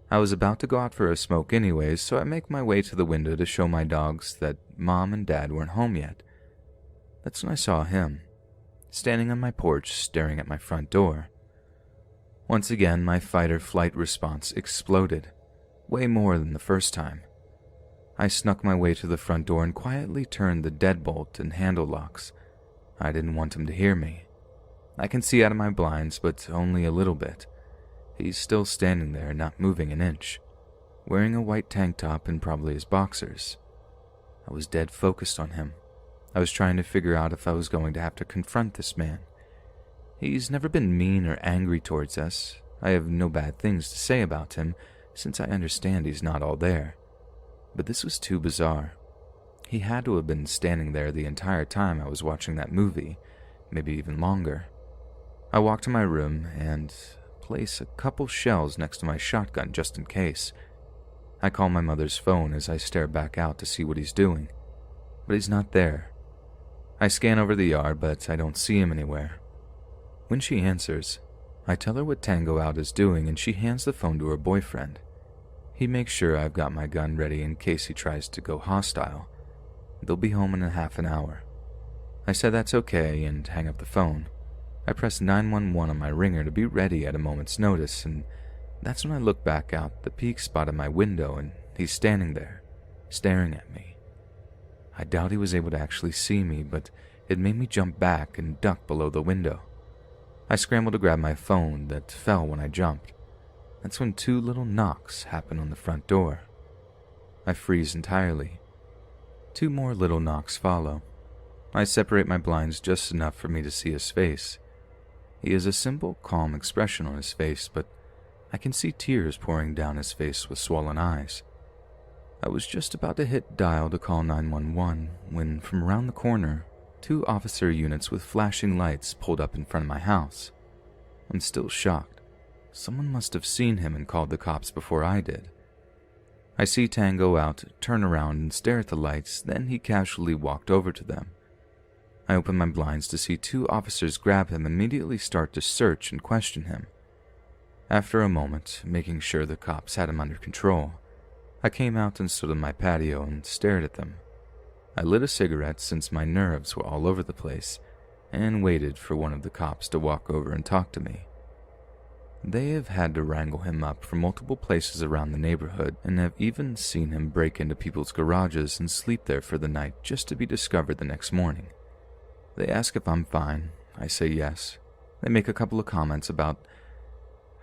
I was about to go out for a smoke anyways, so I make my way to the window to show my dogs that Mom and Dad weren't home yet. That's when I saw him, standing on my porch staring at my front door. Once again, my fight-or-flight response exploded, way more than the first time. I snuck my way to the front door and quietly turned the deadbolt and handle locks. I didn't want him to hear me. I can see out of my blinds, but only a little bit. He's still standing there, not moving an inch, wearing a white tank top and probably his boxers. I was dead focused on him. I was trying to figure out if I was going to have to confront this man. He's never been mean or angry towards us. I have no bad things to say about him, since I understand he's not all there. But this was too bizarre. He had to have been standing there the entire time I was watching that movie, maybe even longer. I walked to my room and place a couple shells next to my shotgun just in case. I call my mother's phone as I stare back out to see what he's doing, but he's not there. I scan over the yard, but I don't see him anywhere. When she answers, I tell her what Tango Out is doing, and she hands the phone to her boyfriend. He makes sure I've got my gun ready in case he tries to go hostile. They'll be home in a half an hour. I said that's okay and hang up the phone. I press 911 on my ringer to be ready at a moment's notice, and that's when I look back out the peak spot of my window and he's standing there, staring at me. I doubt he was able to actually see me, but it made me jump back and duck below the window. I scrambled to grab my phone that fell when I jumped. That's when 2 little knocks happen on the front door. I freeze entirely. 2 more little knocks follow. I separate my blinds just enough for me to see his face. He has a simple, calm expression on his face, but I can see tears pouring down his face with swollen eyes. I was just about to hit dial to call 911 when, from around the corner, 2 officer units with flashing lights pulled up in front of my house. I'm still shocked. Someone must have seen him and called the cops before I did. I see Tango Out, turn around and stare at the lights, then he casually walked over to them. I open my blinds to see 2 officers grab him and immediately start to search and question him. After a moment, making sure the cops had him under control, I came out and stood on my patio and stared at them. I lit a cigarette since my nerves were all over the place, and waited for one of the cops to walk over and talk to me. They have had to wrangle him up from multiple places around the neighborhood and have even seen him break into people's garages and sleep there for the night just to be discovered the next morning. They ask if I'm fine. I say yes. They make a couple of comments about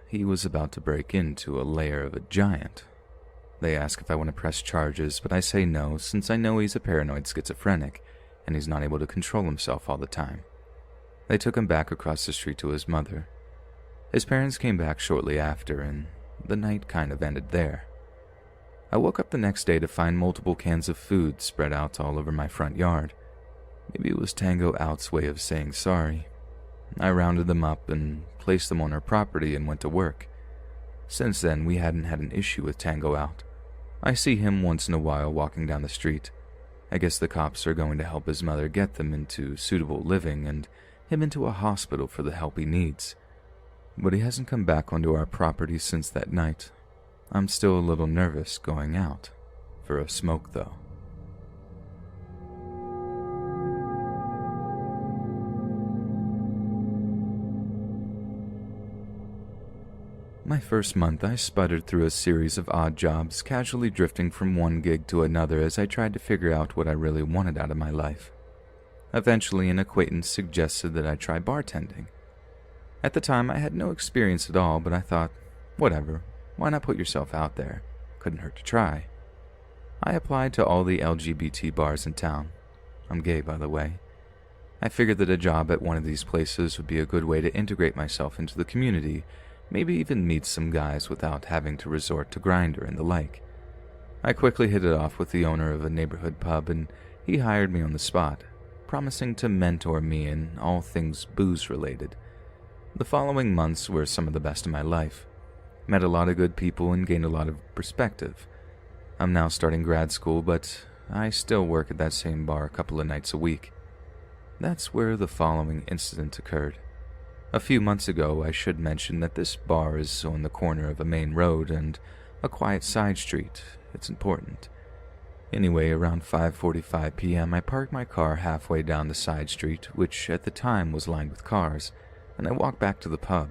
he was about to break into a lair of a giant. They ask if I want to press charges, but I say no since I know he's a paranoid schizophrenic and he's not able to control himself all the time. They took him back across the street to his mother. His parents came back shortly after, and the night kind of ended there. I woke up the next day to find multiple cans of food spread out all over my front yard. Maybe it was Tango Out's way of saying sorry. I rounded them up and placed them on our property and went to work. Since then, we hadn't had an issue with Tango Out. I see him once in a while walking down the street. I guess the cops are going to help his mother get them into suitable living and him into a hospital for the help he needs. But he hasn't come back onto our property since that night. I'm still a little nervous going out for a smoke, though. My first month, I sputtered through a series of odd jobs, casually drifting from one gig to another as I tried to figure out what I really wanted out of my life. Eventually, an acquaintance suggested that I try bartending. At the time, I had no experience at all, but I thought, whatever, why not put yourself out there? Couldn't hurt to try. I applied to all the LGBT bars in town. I'm gay, by the way. I figured that a job at one of these places would be a good way to integrate myself into the community, maybe even meet some guys without having to resort to Grindr and the like. I quickly hit it off with the owner of a neighborhood pub, and he hired me on the spot, promising to mentor me in all things booze-related. The following months were some of the best of my life. Met a lot of good people and gained a lot of perspective. I'm now starting grad school, but I still work at that same bar a couple of nights a week. That's where the following incident occurred. A few months ago, I should mention that this bar is on the corner of a main road and a quiet side street. It's important. Anyway, around 5:45 p.m., I parked my car halfway down the side street, which at the time was lined with cars, and I walked back to the pub.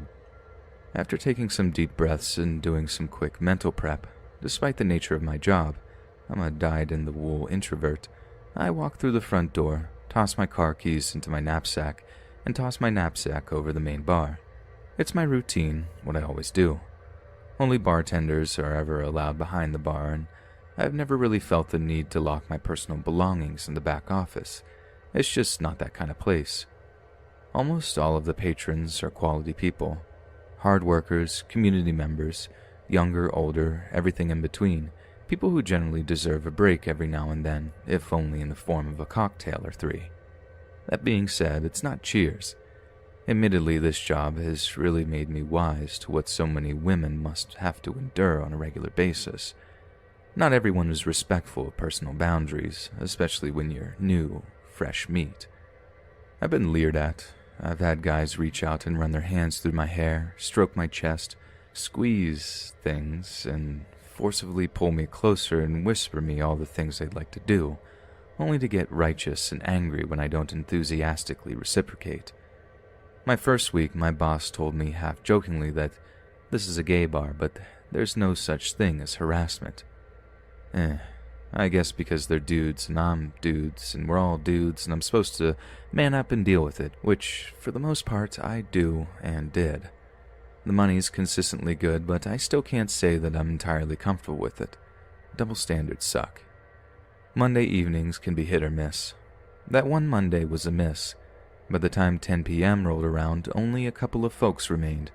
After taking some deep breaths and doing some quick mental prep, despite the nature of my job, I'm a dyed-in-the-wool introvert, I walked through the front door, tossed my car keys into my knapsack, and tossed my knapsack over the main bar. It's my routine, what I always do. Only bartenders are ever allowed behind the bar, and I've never really felt the need to lock my personal belongings in the back office. It's just not that kind of place. Almost all of the patrons are quality people. Hard workers, community members, younger, older, everything in between. People who generally deserve a break every now and then, if only in the form of a cocktail or three. That being said, it's not cheers. Admittedly, this job has really made me wise to what so many women must have to endure on a regular basis. Not everyone is respectful of personal boundaries, especially when you're new, fresh meat. I've been leered at. I've had guys reach out and run their hands through my hair, stroke my chest, squeeze things, and forcibly pull me closer and whisper me all the things they'd like to do, only to get righteous and angry when I don't enthusiastically reciprocate. My first week, my boss told me half-jokingly that this is a gay bar, but there's no such thing as harassment. I guess because they're dudes and I'm dudes and we're all dudes and I'm supposed to man up and deal with it, which, for the most part, I do and did. The money's consistently good, but I still can't say that I'm entirely comfortable with it. Double standards suck. Monday evenings can be hit or miss. That one Monday was a miss. By the time 10 p.m. rolled around, only a couple of folks remained.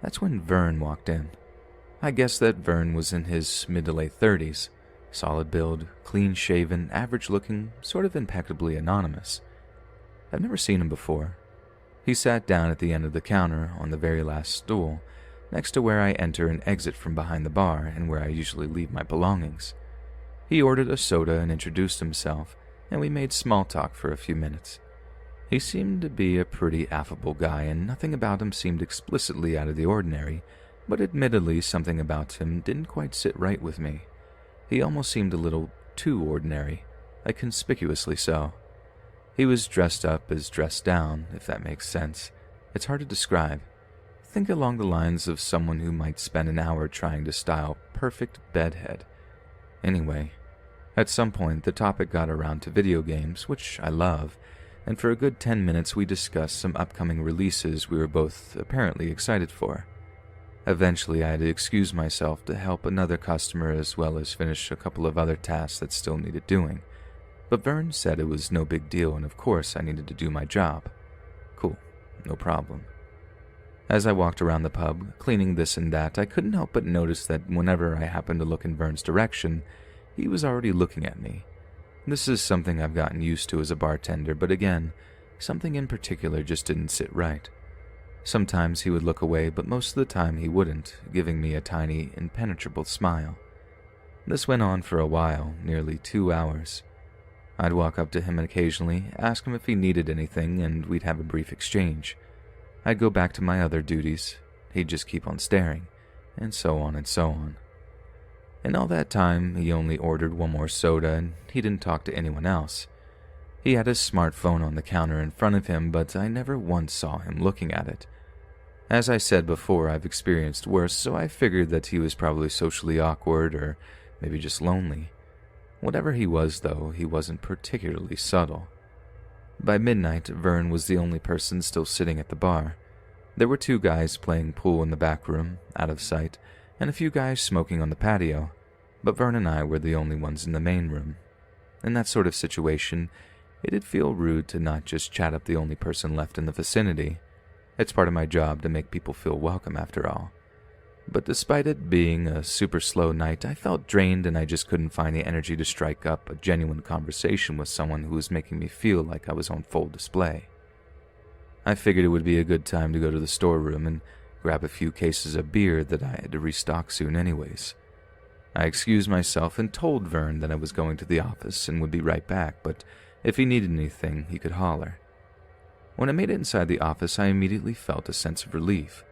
That's when Vern walked in. I guess that Vern was in his mid to late 30s. Solid build, clean-shaven, average-looking, sort of impeccably anonymous. I've never seen him before. He sat down at the end of the counter on the very last stool, next to where I enter and exit from behind the bar and where I usually leave my belongings. He ordered a soda and introduced himself, and we made small talk for a few minutes. He seemed to be a pretty affable guy, and nothing about him seemed explicitly out of the ordinary, but admittedly something about him didn't quite sit right with me. He almost seemed a little too ordinary, like conspicuously so. He was dressed up as dressed down, if that makes sense. It's hard to describe. Think along the lines of someone who might spend an hour trying to style perfect bedhead. Anyway, at some point the topic got around to video games, which I love, and for a good 10 minutes we discussed some upcoming releases we were both apparently excited for. Eventually I had to excuse myself to help another customer as well as finish a couple of other tasks that still needed doing. But Vern said it was no big deal and of course I needed to do my job. Cool, no problem. As I walked around the pub, cleaning this and that, I couldn't help but notice that whenever I happened to look in Vern's direction, he was already looking at me. This is something I've gotten used to as a bartender, but again, something in particular just didn't sit right. Sometimes he would look away, but most of the time he wouldn't, giving me a tiny, impenetrable smile. This went on for a while, nearly 2 hours. I'd walk up to him occasionally, ask him if he needed anything, and we'd have a brief exchange. I'd go back to my other duties. He'd just keep on staring, and so on and so on. In all that time, he only ordered one more soda, and he didn't talk to anyone else. He had his smartphone on the counter in front of him, but I never once saw him looking at it. As I said before, I've experienced worse, so I figured that he was probably socially awkward or maybe just lonely. Whatever he was, though, he wasn't particularly subtle. By midnight, Vern was the only person still sitting at the bar. There were 2 guys playing pool in the back room, out of sight, and a few guys smoking on the patio, but Vern and I were the only ones in the main room. In that sort of situation, it'd feel rude to not just chat up the only person left in the vicinity. It's part of my job to make people feel welcome after all. But despite it being a super slow night, I felt drained and I just couldn't find the energy to strike up a genuine conversation with someone who was making me feel like I was on full display. I figured it would be a good time to go to the storeroom and grab a few cases of beer that I had to restock soon anyways. I excused myself and told Vern that I was going to the office and would be right back, but if he needed anything, he could holler. When I made it inside the office, I immediately felt a sense of relief,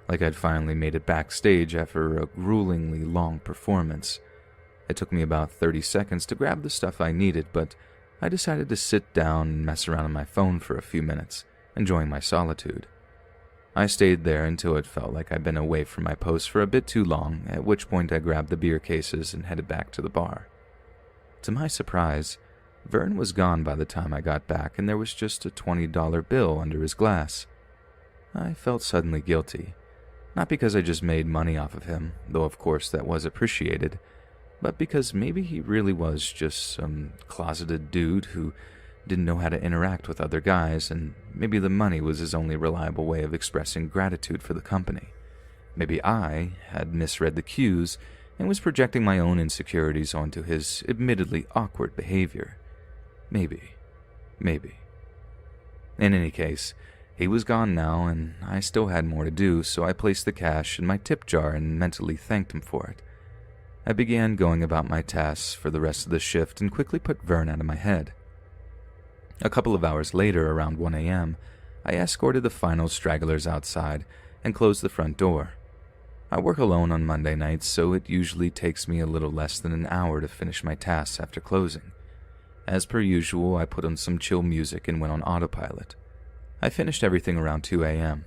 like I'd finally made it backstage after a gruelingly long performance. It took me about 30 seconds to grab the stuff I needed, but I decided to sit down and mess around on my phone for a few minutes, enjoying my solitude. I stayed there until it felt like I'd been away from my post for a bit too long, at which point I grabbed the beer cases and headed back to the bar. To my surprise, Vern was gone by the time I got back, and there was just a $20 bill under his glass. I felt suddenly guilty, not because I just made money off of him, though of course that was appreciated, but because maybe he really was just some closeted dude who didn't know how to interact with other guys, and maybe the money was his only reliable way of expressing gratitude for the company. Maybe I had misread the cues and was projecting my own insecurities onto his admittedly awkward behavior. Maybe. In any case, he was gone now, and I still had more to do, so I placed the cash in my tip jar and mentally thanked him for it. I began going about my tasks for the rest of the shift and quickly put Vern out of my head. A couple of hours later, around 1 a.m., I escorted the final stragglers outside and closed the front door. I work alone on Monday nights, so it usually takes me a little less than an hour to finish my tasks after closing. As per usual, I put on some chill music and went on autopilot. I finished everything around 2 a.m.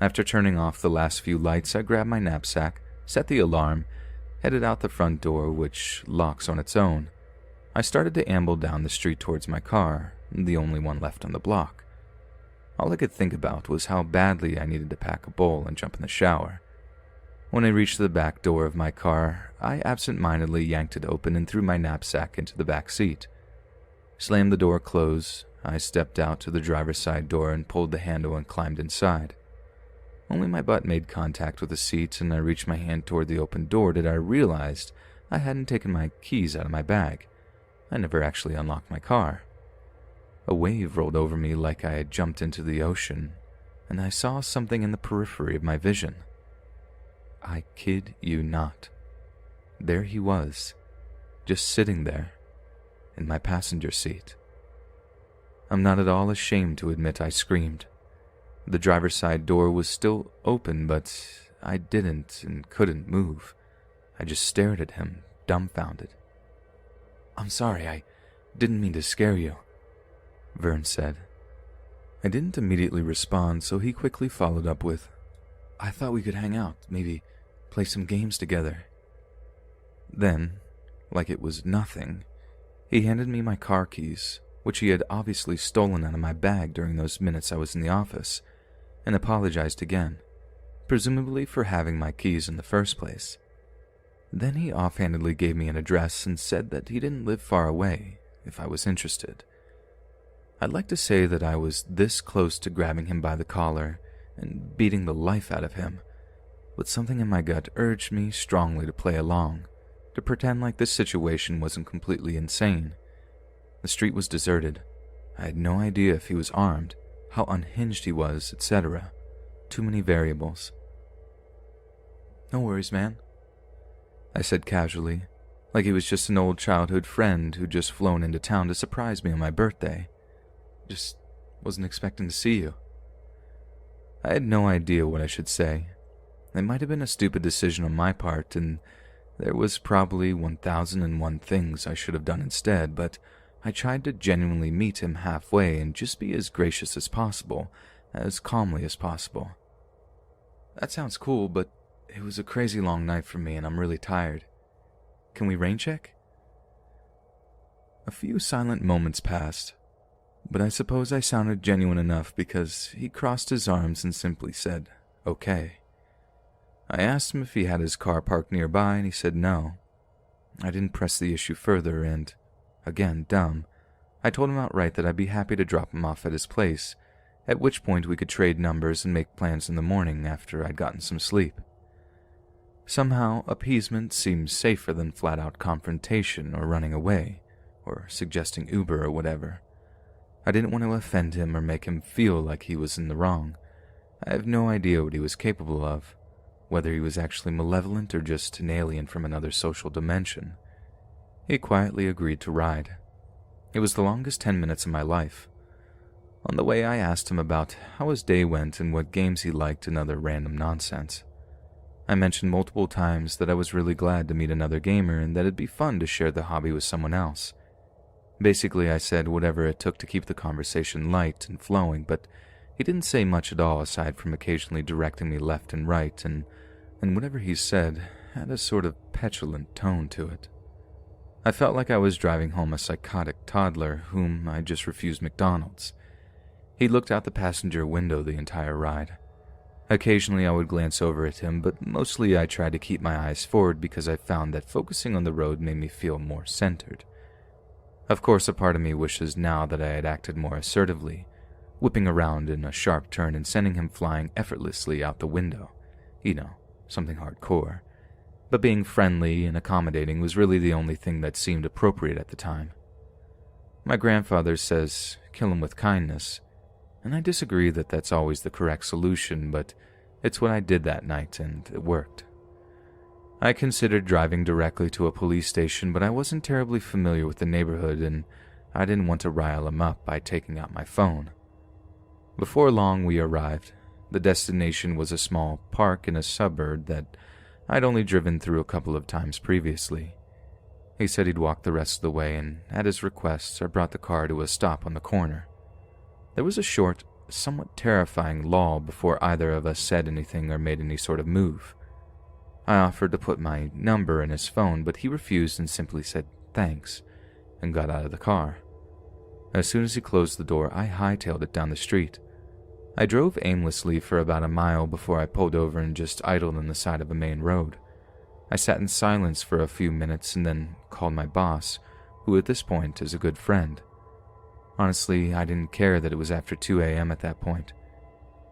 After turning off the last few lights, I grabbed my knapsack, set the alarm, headed out the front door, which locks on its own. I started to amble down the street towards my car, the only one left on the block. All I could think about was how badly I needed to pack a bowl and jump in the shower. When I reached the back door of my car, I absent-mindedly yanked it open and threw my knapsack into the back seat. Slammed the door closed, I stepped out to the driver's side door and pulled the handle and climbed inside. Only my butt made contact with the seat, and I reached my hand toward the open door did I realize I hadn't taken my keys out of my bag. I never actually unlocked my car. A wave rolled over me like I had jumped into the ocean, and I saw something in the periphery of my vision. I kid you not. There he was, just sitting there, in my passenger seat. I'm not at all ashamed to admit I screamed. The driver's side door was still open, but I didn't and couldn't move. I just stared at him, dumbfounded. "I'm sorry, I didn't mean to scare you," Vern said. I didn't immediately respond, so he quickly followed up with, "I thought we could hang out, maybe play some games together." Then, like it was nothing, he handed me my car keys, which he had obviously stolen out of my bag during those minutes I was in the office, and apologized again, presumably for having my keys in the first place. Then he offhandedly gave me an address and said that he didn't live far away, if I was interested. I'd like to say that I was this close to grabbing him by the collar and beating the life out of him, but something in my gut urged me strongly to play along, to pretend like this situation wasn't completely insane. The street was deserted. I had no idea if he was armed, how unhinged he was, etc. Too many variables. "No worries, man," I said casually, like he was just an old childhood friend who'd just flown into town to surprise me on my birthday. "Just wasn't expecting to see you." I had no idea what I should say. It might have been a stupid decision on my part, and there was probably 1001 things I should have done instead, but I tried to genuinely meet him halfway and just be as gracious as possible, as calmly as possible. "That sounds cool, but it was a crazy long night for me and I'm really tired. Can we rain check?" A few silent moments passed, but I suppose I sounded genuine enough because he crossed his arms and simply said, "Okay." I asked him if he had his car parked nearby, and he said no. I didn't press the issue further, and, again dumb, I told him outright that I'd be happy to drop him off at his place, at which point we could trade numbers and make plans in the morning after I'd gotten some sleep. Somehow, appeasement seemed safer than flat-out confrontation or running away, or suggesting Uber or whatever. I didn't want to offend him or make him feel like he was in the wrong. I have no idea what he was capable of, whether he was actually malevolent or just an alien from another social dimension. He quietly agreed to ride. It was the longest 10 minutes of my life. On the way, I asked him about how his day went and what games he liked and other random nonsense. I mentioned multiple times that I was really glad to meet another gamer and that it'd be fun to share the hobby with someone else. Basically, I said whatever it took to keep the conversation light and flowing, but he didn't say much at all aside from occasionally directing me left and right, and whatever he said had a sort of petulant tone to it. I felt like I was driving home a psychotic toddler whom I just refused McDonald's. He looked out the passenger window the entire ride. Occasionally I would glance over at him, but mostly I tried to keep my eyes forward because I found that focusing on the road made me feel more centered. Of course, a part of me wishes now that I had acted more assertively, whipping around in a sharp turn and sending him flying effortlessly out the window. You know, something hardcore. But being friendly and accommodating was really the only thing that seemed appropriate at the time. My grandfather says, kill him with kindness, and I disagree that that's always the correct solution, but it's what I did that night and it worked. I considered driving directly to a police station, but I wasn't terribly familiar with the neighborhood and I didn't want to rile him up by taking out my phone. Before long, we arrived. The destination was a small park in a suburb that I'd only driven through a couple of times previously. He said he'd walk the rest of the way, and at his request, I brought the car to a stop on the corner. There was a short, somewhat terrifying lull before either of us said anything or made any sort of move. I offered to put my number in his phone, but he refused and simply said thanks and got out of the car. As soon as he closed the door, I hightailed it down the street. I drove aimlessly for about a mile before I pulled over and just idled on the side of a main road. I sat in silence for a few minutes and then called my boss, who at this point is a good friend. Honestly, I didn't care that it was after 2 a.m. at that point.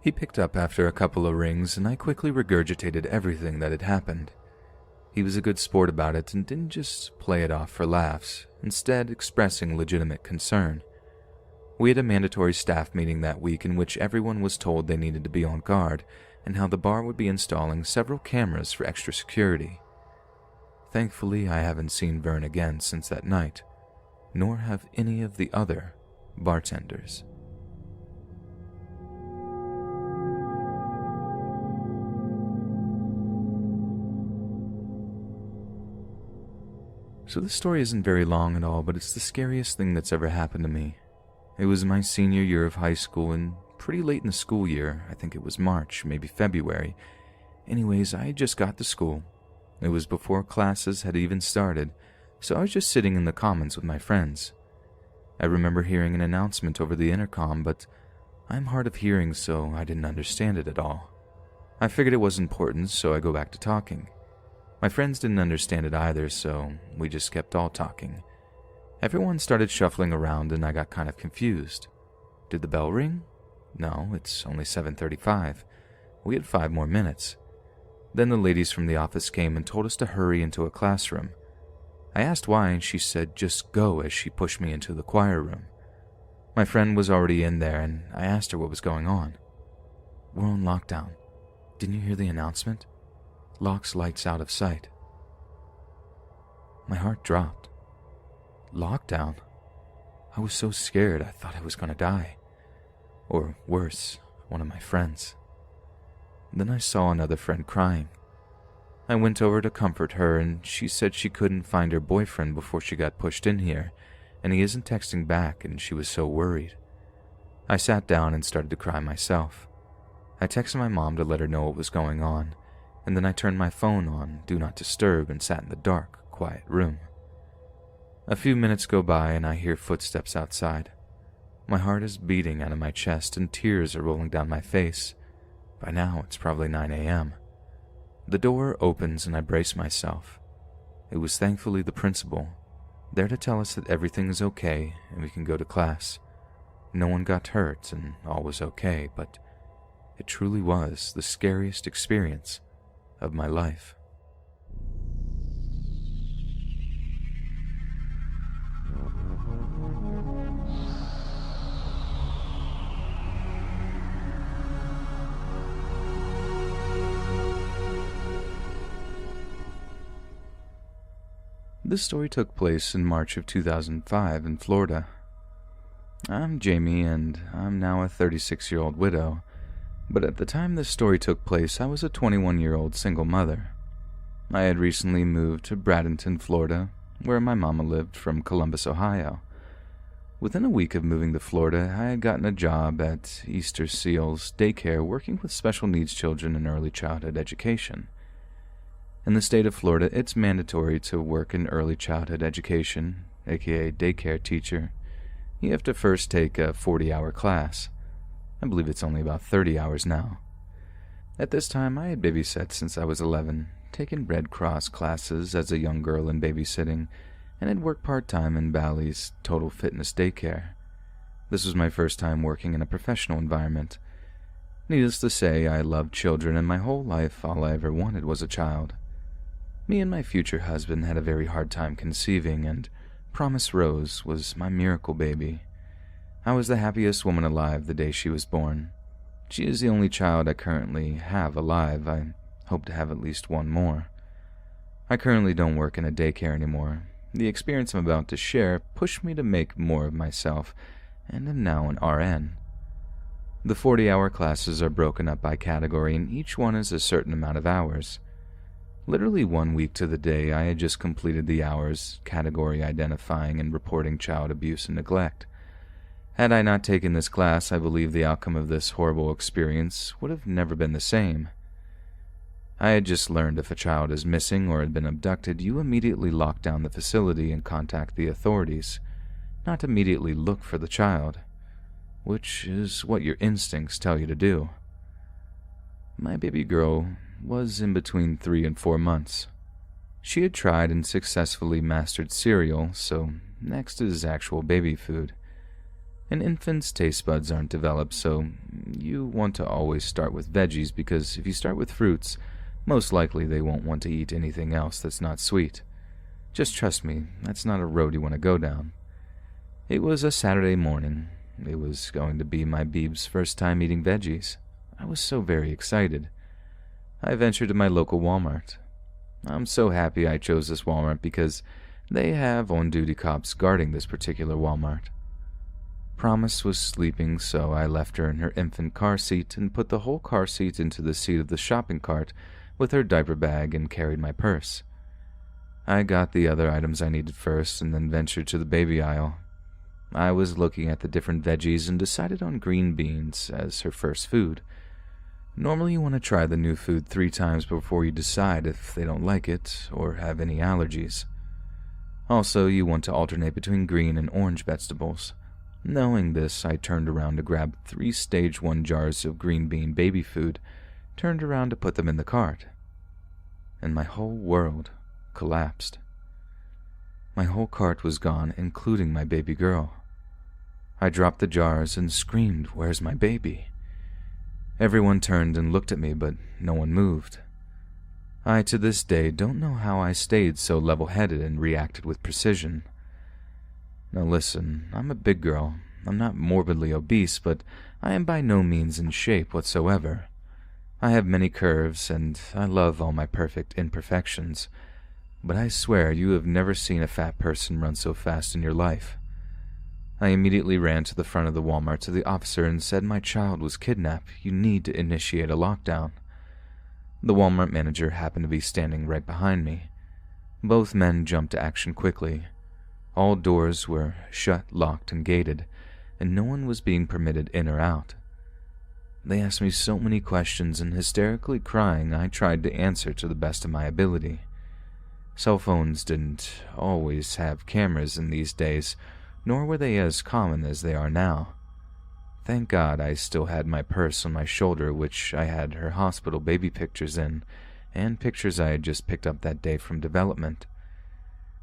He picked up after a couple of rings and I quickly regurgitated everything that had happened. He was a good sport about it and didn't just play it off for laughs, instead expressing legitimate concern. We had a mandatory staff meeting that week in which everyone was told they needed to be on guard and how the bar would be installing several cameras for extra security. Thankfully, I haven't seen Vern again since that night, nor have any of the other bartenders. So this story isn't very long at all, but it's the scariest thing that's ever happened to me. It was my senior year of high school and pretty late in the school year. I think it was March, maybe February. Anyways, I had just got to school. It was before classes had even started, so I was just sitting in the commons with my friends. I remember hearing an announcement over the intercom, but I'm hard of hearing, so I didn't understand it at all. I figured it was important, so I go back to talking. My friends didn't understand it either, so we just kept all talking. Everyone started shuffling around and I got kind of confused. Did the bell ring? No, it's only 7:35. We had 5 more minutes. Then the ladies from the office came and told us to hurry into a classroom. I asked why and she said just go as she pushed me into the choir room. My friend was already in there and I asked her what was going on. We're on lockdown. Didn't you hear the announcement? Locks lights out of sight. My heart dropped. Lockdown? I was so scared I thought I was going to die. Or worse, one of my friends. Then I saw another friend crying. I went over to comfort her and she said she couldn't find her boyfriend before she got pushed in here, and he isn't texting back and she was so worried. I sat down and started to cry myself. I texted my mom to let her know what was going on, and then I turned my phone on Do Not Disturb and sat in the dark, quiet room. A few minutes go by and I hear footsteps outside. My heart is beating out of my chest and tears are rolling down my face. By now it's probably 9 a.m. The door opens and I brace myself. It was thankfully the principal, there to tell us that everything is okay and we can go to class. No one got hurt and all was okay, but it truly was the scariest experience of my life. This story took place in March of 2005 in Florida. I'm Jamie, and I'm now a 36-year-old widow, but at the time this story took place, I was a 21-year-old single mother. I had recently moved to Bradenton, Florida, where my mama lived, from Columbus, Ohio. Within a week of moving to Florida, I had gotten a job at Easter Seals Daycare working with special needs children in early childhood education. In the state of Florida, it's mandatory to work in early childhood education, aka daycare teacher. You have to first take a 40-hour class. I believe it's only about 30 hours now. At this time, I had babysat since I was 11, taken Red Cross classes as a young girl in babysitting, and had worked part-time in Bally's Total Fitness Daycare. This was my first time working in a professional environment. Needless to say, I loved children, and my whole life all I ever wanted was a child. Me and my future husband had a very hard time conceiving, and Promise Rose was my miracle baby. I was the happiest woman alive the day she was born. She is the only child I currently have alive. I hope to have at least one more. I currently don't work in a daycare anymore. The experience I'm about to share pushed me to make more of myself, and am now an RN. The 40-hour classes are broken up by category, and each one is a certain amount of hours. Literally 1 week to the day, I had just completed the hours, category identifying and reporting child abuse and neglect. Had I not taken this class, I believe the outcome of this horrible experience would have never been the same. I had just learned if a child is missing or had been abducted, you immediately lock down the facility and contact the authorities, not immediately look for the child, which is what your instincts tell you to do. My baby girl was in between 3 and 4 months. She had tried and successfully mastered cereal, so next is actual baby food. An infant's taste buds aren't developed, so you want to always start with veggies, because if you start with fruits, most likely they won't want to eat anything else that's not sweet. Just trust me, that's not a road you want to go down. It was a Saturday morning. It was going to be my Beeb's first time eating veggies. I was so very excited. I ventured to my local Walmart. I'm so happy I chose this Walmart because they have on-duty cops guarding this particular Walmart. Promise was sleeping, so I left her in her infant car seat and put the whole car seat into the seat of the shopping cart with her diaper bag and carried my purse. I got the other items I needed first and then ventured to the baby aisle. I was looking at the different veggies and decided on green beans as her first food. Normally you want to try the new food 3 times before you decide if they don't like it or have any allergies. Also, you want to alternate between green and orange vegetables. Knowing this, I turned around to grab 3 stage 1 jars of green bean baby food, turned around to put them in the cart, and my whole world collapsed. My whole cart was gone, including my baby girl. I dropped the jars and screamed, "Where's my baby?" Everyone turned and looked at me, but no one moved. I, to this day, don't know how I stayed so level-headed and reacted with precision. Now listen, I'm a big girl. I'm not morbidly obese, but I am by no means in shape whatsoever. I have many curves, and I love all my perfect imperfections, but I swear you have never seen a fat person run so fast in your life. I immediately ran to the front of the Walmart to the officer and said my child was kidnapped. You need to initiate a lockdown. The Walmart manager happened to be standing right behind me. Both men jumped to action quickly. All doors were shut, locked, and gated, and no one was being permitted in or out. They asked me so many questions, and hysterically crying, I tried to answer to the best of my ability. Cell phones didn't always have cameras in these days, nor were they as common as they are now. Thank God I still had my purse on my shoulder, which I had her hospital baby pictures in, and pictures I had just picked up that day from development.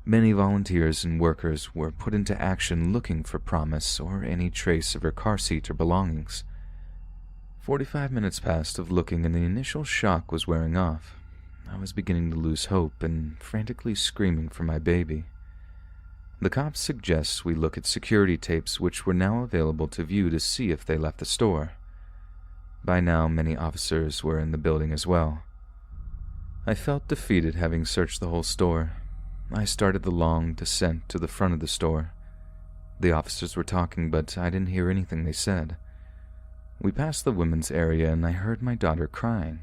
Many volunteers and workers were put into action looking for Promise or any trace of her car seat or belongings. 45 minutes passed of looking, and the initial shock was wearing off. I was beginning to lose hope and frantically screaming for my baby. The cops suggest we look at security tapes, which were now available to view to see if they left the store. By now, many officers were in the building as well. I felt defeated having searched the whole store. I started the long descent to the front of the store. The officers were talking, but I didn't hear anything they said. We passed the women's area and I heard my daughter crying.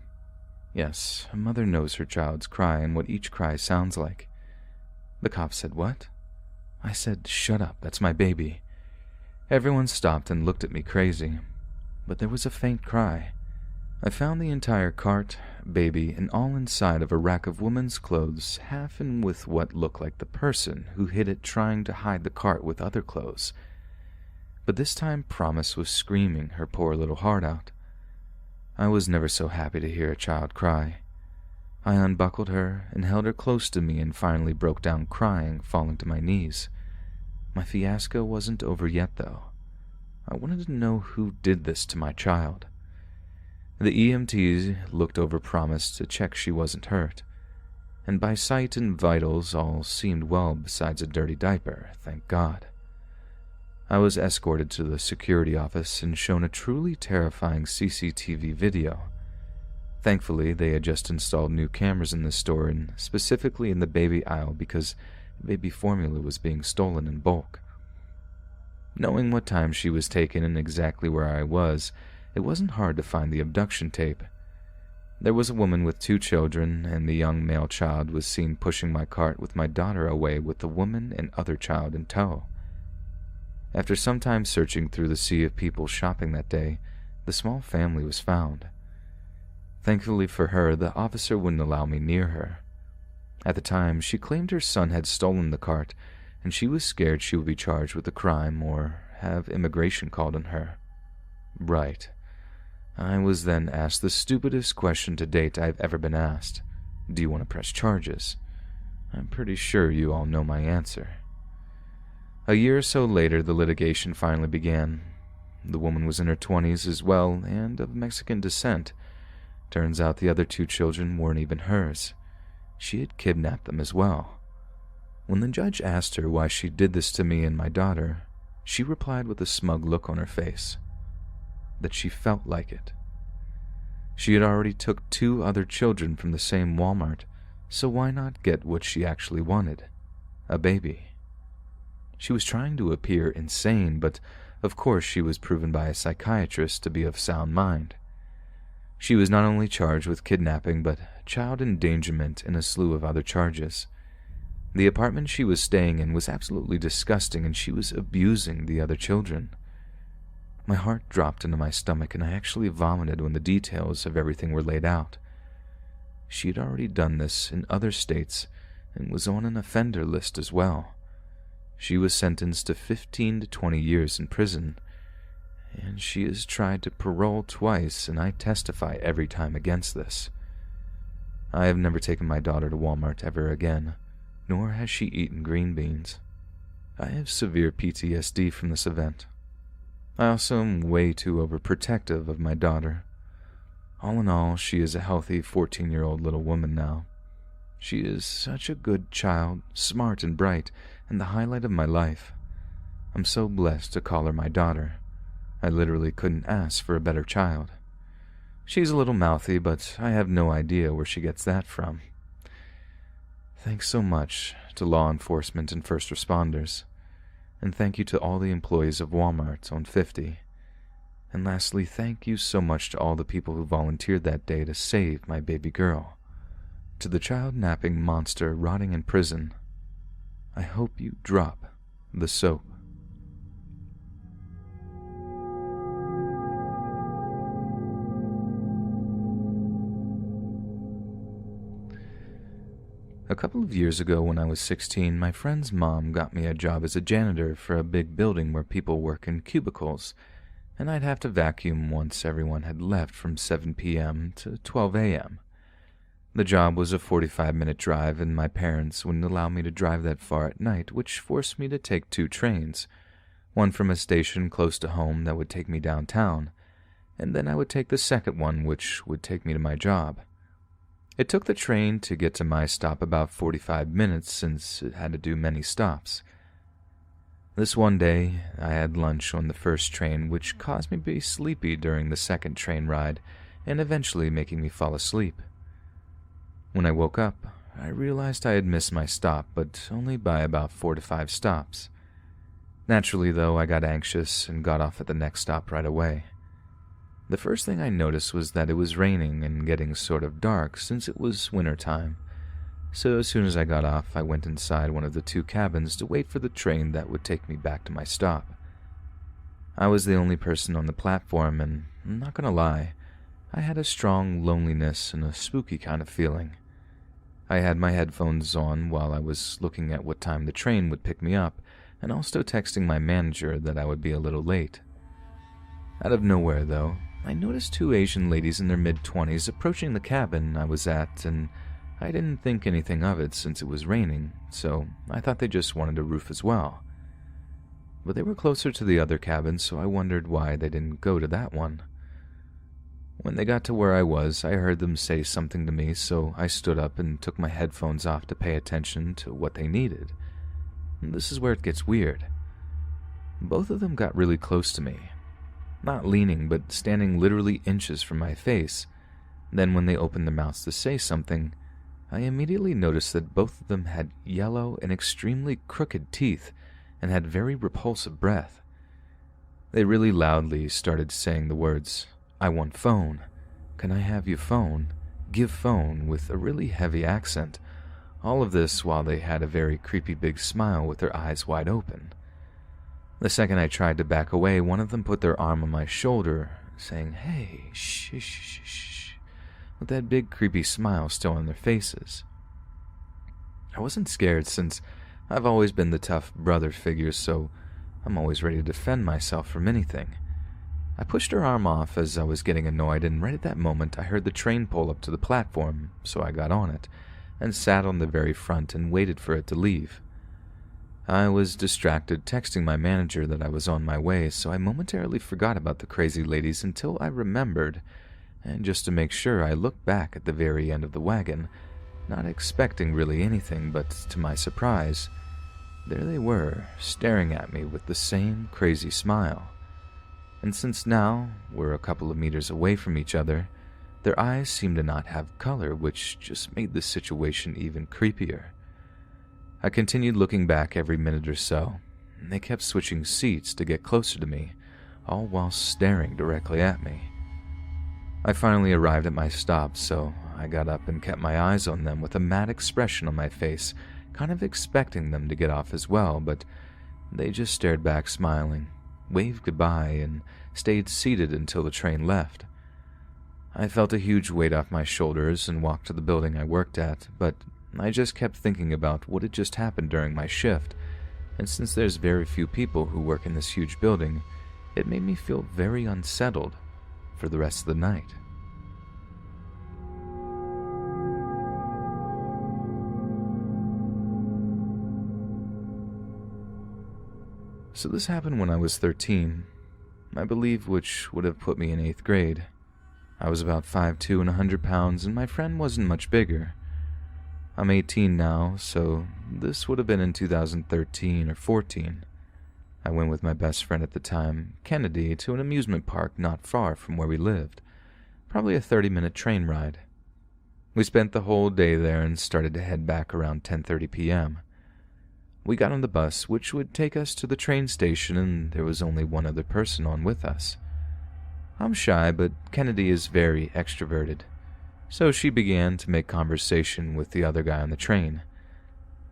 Yes, a mother knows her child's cry and what each cry sounds like. The cop said, "What?" I said, "Shut up, that's my baby." Everyone stopped and looked at me crazy, but there was a faint cry. I found the entire cart, baby, and all inside of a rack of women's clothes, half in with what looked like the person who hid it trying to hide the cart with other clothes. But this time Promise was screaming her poor little heart out. I was never so happy to hear a child cry. I unbuckled her and held her close to me and finally broke down crying, falling to my knees. My fiasco wasn't over yet, though. I wanted to know who did this to my child. The EMTs looked over Promise to check she wasn't hurt, and by sight and vitals all seemed well besides a dirty diaper, thank God. I was escorted to the security office and shown a truly terrifying CCTV video. Thankfully, they had just installed new cameras in the store, and specifically in the baby aisle because baby formula was being stolen in bulk. Knowing what time she was taken and exactly where I was, it wasn't hard to find the abduction tape. There was a woman with 2 children, and the young male child was seen pushing my cart with my daughter away with the woman and other child in tow. After some time searching through the sea of people shopping that day, the small family was found. Thankfully for her, the officer wouldn't allow me near her. At the time, she claimed her son had stolen the cart, and she was scared she would be charged with a crime or have immigration called on her. Right. I was then asked the stupidest question to date I've ever been asked. Do you want to press charges? I'm pretty sure you all know my answer. A year or so later, the litigation finally began. The woman was in her 20s as well, and of Mexican descent. Turns out the other 2 children weren't even hers. She had kidnapped them as well. When the judge asked her why she did this to me and my daughter, she replied with a smug look on her face, that she felt like it. She had already took 2 other children from the same Walmart, so why not get what she actually wanted? A baby. She was trying to appear insane, but of course she was proven by a psychiatrist to be of sound mind. She was not only charged with kidnapping, but child endangerment and a slew of other charges. The apartment she was staying in was absolutely disgusting, and she was abusing the other children. My heart dropped into my stomach, and I actually vomited when the details of everything were laid out. She had already done this in other states and was on an offender list as well. She was sentenced to 15 to 20 years in prison, and she has tried to parole twice, and I testify every time against this. I have never taken my daughter to Walmart ever again, nor has she eaten green beans. I have severe PTSD from this event. I also am way too overprotective of my daughter. All in all, she is a healthy 14-year-old little woman now. She is such a good child, smart and bright, and the highlight of my life. I'm so blessed to call her my daughter. I literally couldn't ask for a better child. She's a little mouthy, but I have no idea where she gets that from. Thanks so much to law enforcement and first responders. And thank you to all the employees of Walmart on 50. And lastly, thank you so much to all the people who volunteered that day to save my baby girl. To the child-napping monster rotting in prison, I hope you drop the soap. A couple of years ago when I was 16, my friend's mom got me a job as a janitor for a big building where people work in cubicles, and I'd have to vacuum once everyone had left from 7 p.m. to 12 a.m. The job was a 45-minute drive, and my parents wouldn't allow me to drive that far at night, which forced me to take 2 trains, one from a station close to home that would take me downtown, and then I would take the second one, which would take me to my job. It took the train to get to my stop about 45 minutes since it had to do many stops. This one day, I had lunch on the first train, which caused me to be sleepy during the second train ride and eventually making me fall asleep. When I woke up, I realized I had missed my stop, but only by about 4 to 5 stops. Naturally, though, I got anxious and got off at the next stop right away. The first thing I noticed was that it was raining and getting sort of dark since it was winter time. So as soon as I got off, I went inside one of the two cabins to wait for the train that would take me back to my stop. I was the only person on the platform, and I'm not gonna lie, I had a strong loneliness and a spooky kind of feeling. I had my headphones on while I was looking at what time the train would pick me up, and also texting my manager that I would be a little late. Out of nowhere, though, I noticed two Asian ladies in their mid-20s approaching the cabin I was at, and I didn't think anything of it since it was raining, so I thought they just wanted a roof as well. But they were closer to the other cabin, so I wondered why they didn't go to that one. When they got to where I was, I heard them say something to me, so I stood up and took my headphones off to pay attention to what they needed. And this is where it gets weird. Both of them got really close to me. Not leaning, but standing literally inches from my face. Then when they opened their mouths to say something, I immediately noticed that both of them had yellow and extremely crooked teeth and had very repulsive breath. They really loudly started saying the words, "I want phone. Can I have your phone? Give phone," with a really heavy accent. All of this while they had a very creepy big smile with their eyes wide open. The second I tried to back away, one of them put their arm on my shoulder, saying, "Hey, shh, shh, shh, shh," with that big creepy smile still on their faces. I wasn't scared since I've always been the tough brother figure, so I'm always ready to defend myself from anything. I pushed her arm off as I was getting annoyed, and right at that moment I heard the train pull up to the platform, so I got on it and sat on the very front and waited for it to leave. I was distracted texting my manager that I was on my way, so I momentarily forgot about the crazy ladies until I remembered, and just to make sure I looked back at the very end of the wagon, not expecting really anything, but to my surprise, there they were, staring at me with the same crazy smile. And since now we're a couple of meters away from each other, their eyes seemed to not have color, which just made the situation even creepier. I continued looking back every minute or so, and they kept switching seats to get closer to me, all while staring directly at me. I finally arrived at my stop, so I got up and kept my eyes on them with a mad expression on my face, kind of expecting them to get off as well, but they just stared back smiling, waved goodbye, and stayed seated until the train left. I felt a huge weight off my shoulders and walked to the building I worked at, but I just kept thinking about what had just happened during my shift, and since there's very few people who work in this huge building, it made me feel very unsettled for the rest of the night. So this happened when I was 13, I believe, which would have put me in 8th grade. I was about 5'2" and 100 pounds, and my friend wasn't much bigger. I'm 18 now, so this would have been in 2013 or 14. I went with my best friend at the time, Kennedy, to an amusement park not far from where we lived, probably a 30-minute train ride. We spent the whole day there and started to head back around 10:30 p.m. We got on the bus, which would take us to the train station, and there was only one other person on with us. I'm shy, but Kennedy is very extroverted, so she began to make conversation with the other guy on the train.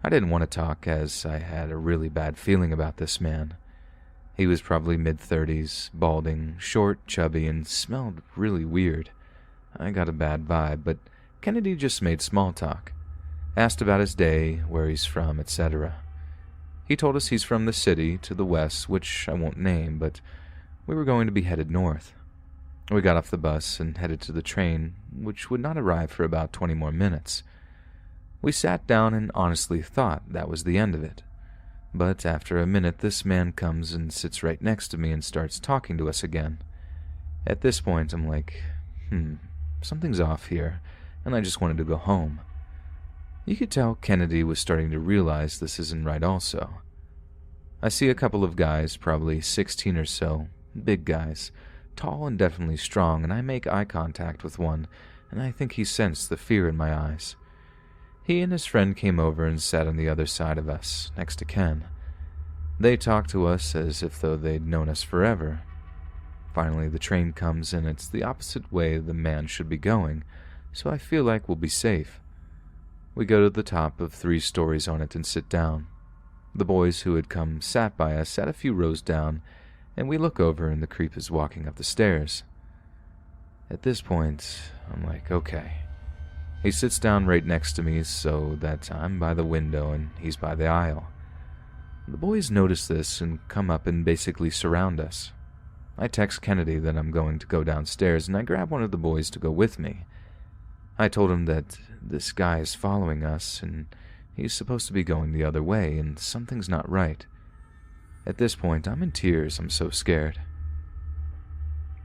I didn't want to talk, as I had a really bad feeling about this man. He was probably mid-30s, balding, short, chubby, and smelled really weird. I got a bad vibe, but Kennedy just made small talk, asked about his day, where he's from, etc. He told us he's from the city to the west, which I won't name, but we were going to be headed north. We got off the bus and headed to the train, which would not arrive for about 20 more minutes. We sat down and honestly thought that was the end of it. But after a minute, this man comes and sits right next to me and starts talking to us again. At this point, I'm like, something's off here, and I just wanted to go home. You could tell Kennedy was starting to realize this isn't right also. I see a couple of guys, probably 16 or so, big guys, tall and definitely strong, and I make eye contact with one, and I think he sensed the fear in my eyes. He and his friend came over and sat on the other side of us, next to Ken. They talk to us as if though they'd known us forever. Finally, the train comes and it's the opposite way the man should be going, so I feel like we'll be safe. We go to the top of 3 stories on it and sit down. The boys who had come sat by us sat a few rows down, and we look over and the creep is walking up the stairs. At this point, I'm like, okay. He sits down right next to me so that I'm by the window and he's by the aisle. The boys notice this and come up and basically surround us. I text Kennedy that I'm going to go downstairs and I grab one of the boys to go with me. I told him that this guy is following us and he's supposed to be going the other way and something's not right. At this point, I'm in tears. I'm so scared.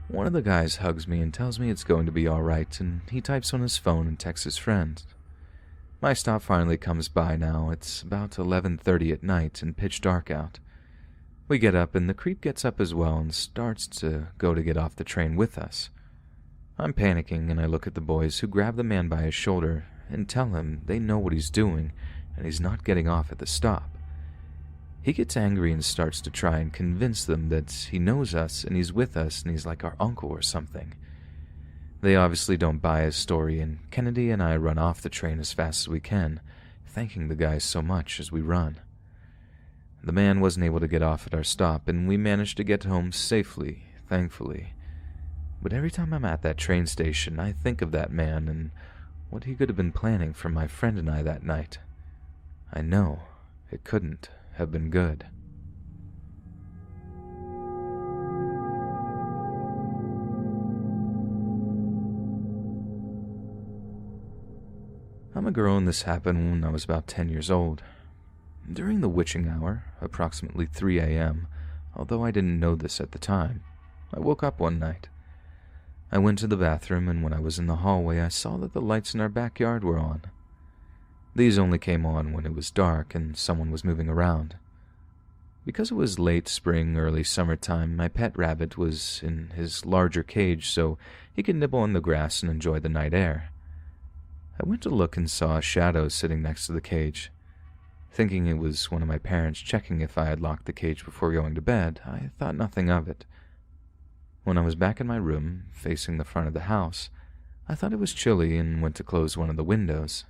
One of the guys hugs me and tells me it's going to be alright, and he types on his phone and texts his friend. My stop finally comes by now. It's about 11:30 at night and pitch dark out. We get up and the creep gets up as well and starts to go to get off the train with us. I'm panicking and I look at the boys who grab the man by his shoulder and tell him they know what he's doing and he's not getting off at the stop. He gets angry and starts to try and convince them that he knows us and he's with us and he's like our uncle or something. They obviously don't buy his story, and Kennedy and I run off the train as fast as we can, thanking the guys so much as we run. The man wasn't able to get off at our stop, and we managed to get home safely, thankfully. But every time I'm at that train station, I think of that man and what he could have been planning for my friend and I that night. I know it couldn't have been good. I'm a girl, and this happened when I was about 10 years old. During the witching hour, approximately 3 a.m., although I didn't know this at the time, I woke up one night. I went to the bathroom, and when I was in the hallway, I saw that the lights in our backyard were on. These only came on when it was dark and someone was moving around. Because it was late spring, early summertime, my pet rabbit was in his larger cage so he could nibble on the grass and enjoy the night air. I went to look and saw a shadow sitting next to the cage. Thinking it was one of my parents checking if I had locked the cage before going to bed, I thought nothing of it. When I was back in my room, facing the front of the house, I thought it was chilly and went to close one of the windows.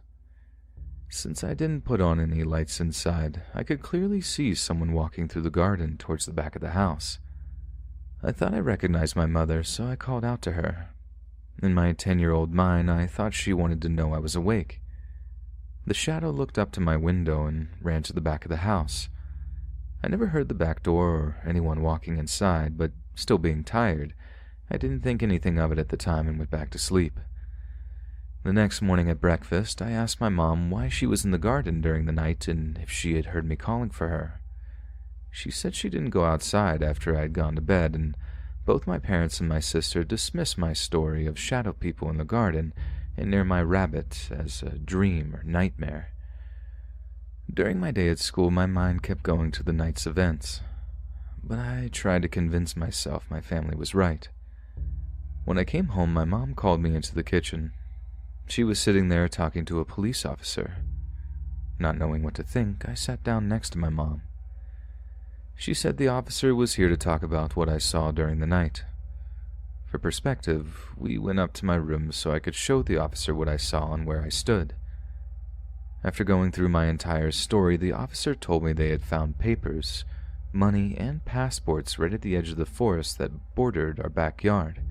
Since I didn't put on any lights inside, I could clearly see someone walking through the garden towards the back of the house. I thought I recognized my mother, so I called out to her. In my 10-year-old mind, I thought she wanted to know I was awake. The shadow looked up to my window and ran to the back of the house. I never heard the back door or anyone walking inside, but still being tired, I didn't think anything of it at the time and went back to sleep. The next morning at breakfast, I asked my mom why she was in the garden during the night and if she had heard me calling for her. She said she didn't go outside after I had gone to bed, and both my parents and my sister dismissed my story of shadow people in the garden and near my rabbit as a dream or nightmare. During my day at school, my mind kept going to the night's events, but I tried to convince myself my family was right. When I came home, my mom called me into the kitchen. She was sitting there talking to a police officer. Not knowing what to think, I sat down next to my mom. She said the officer was here to talk about what I saw during the night. For perspective, we went up to my room so I could show the officer what I saw and where I stood. After going through my entire story, the officer told me they had found papers, money, and passports right at the edge of the forest that bordered our backyard.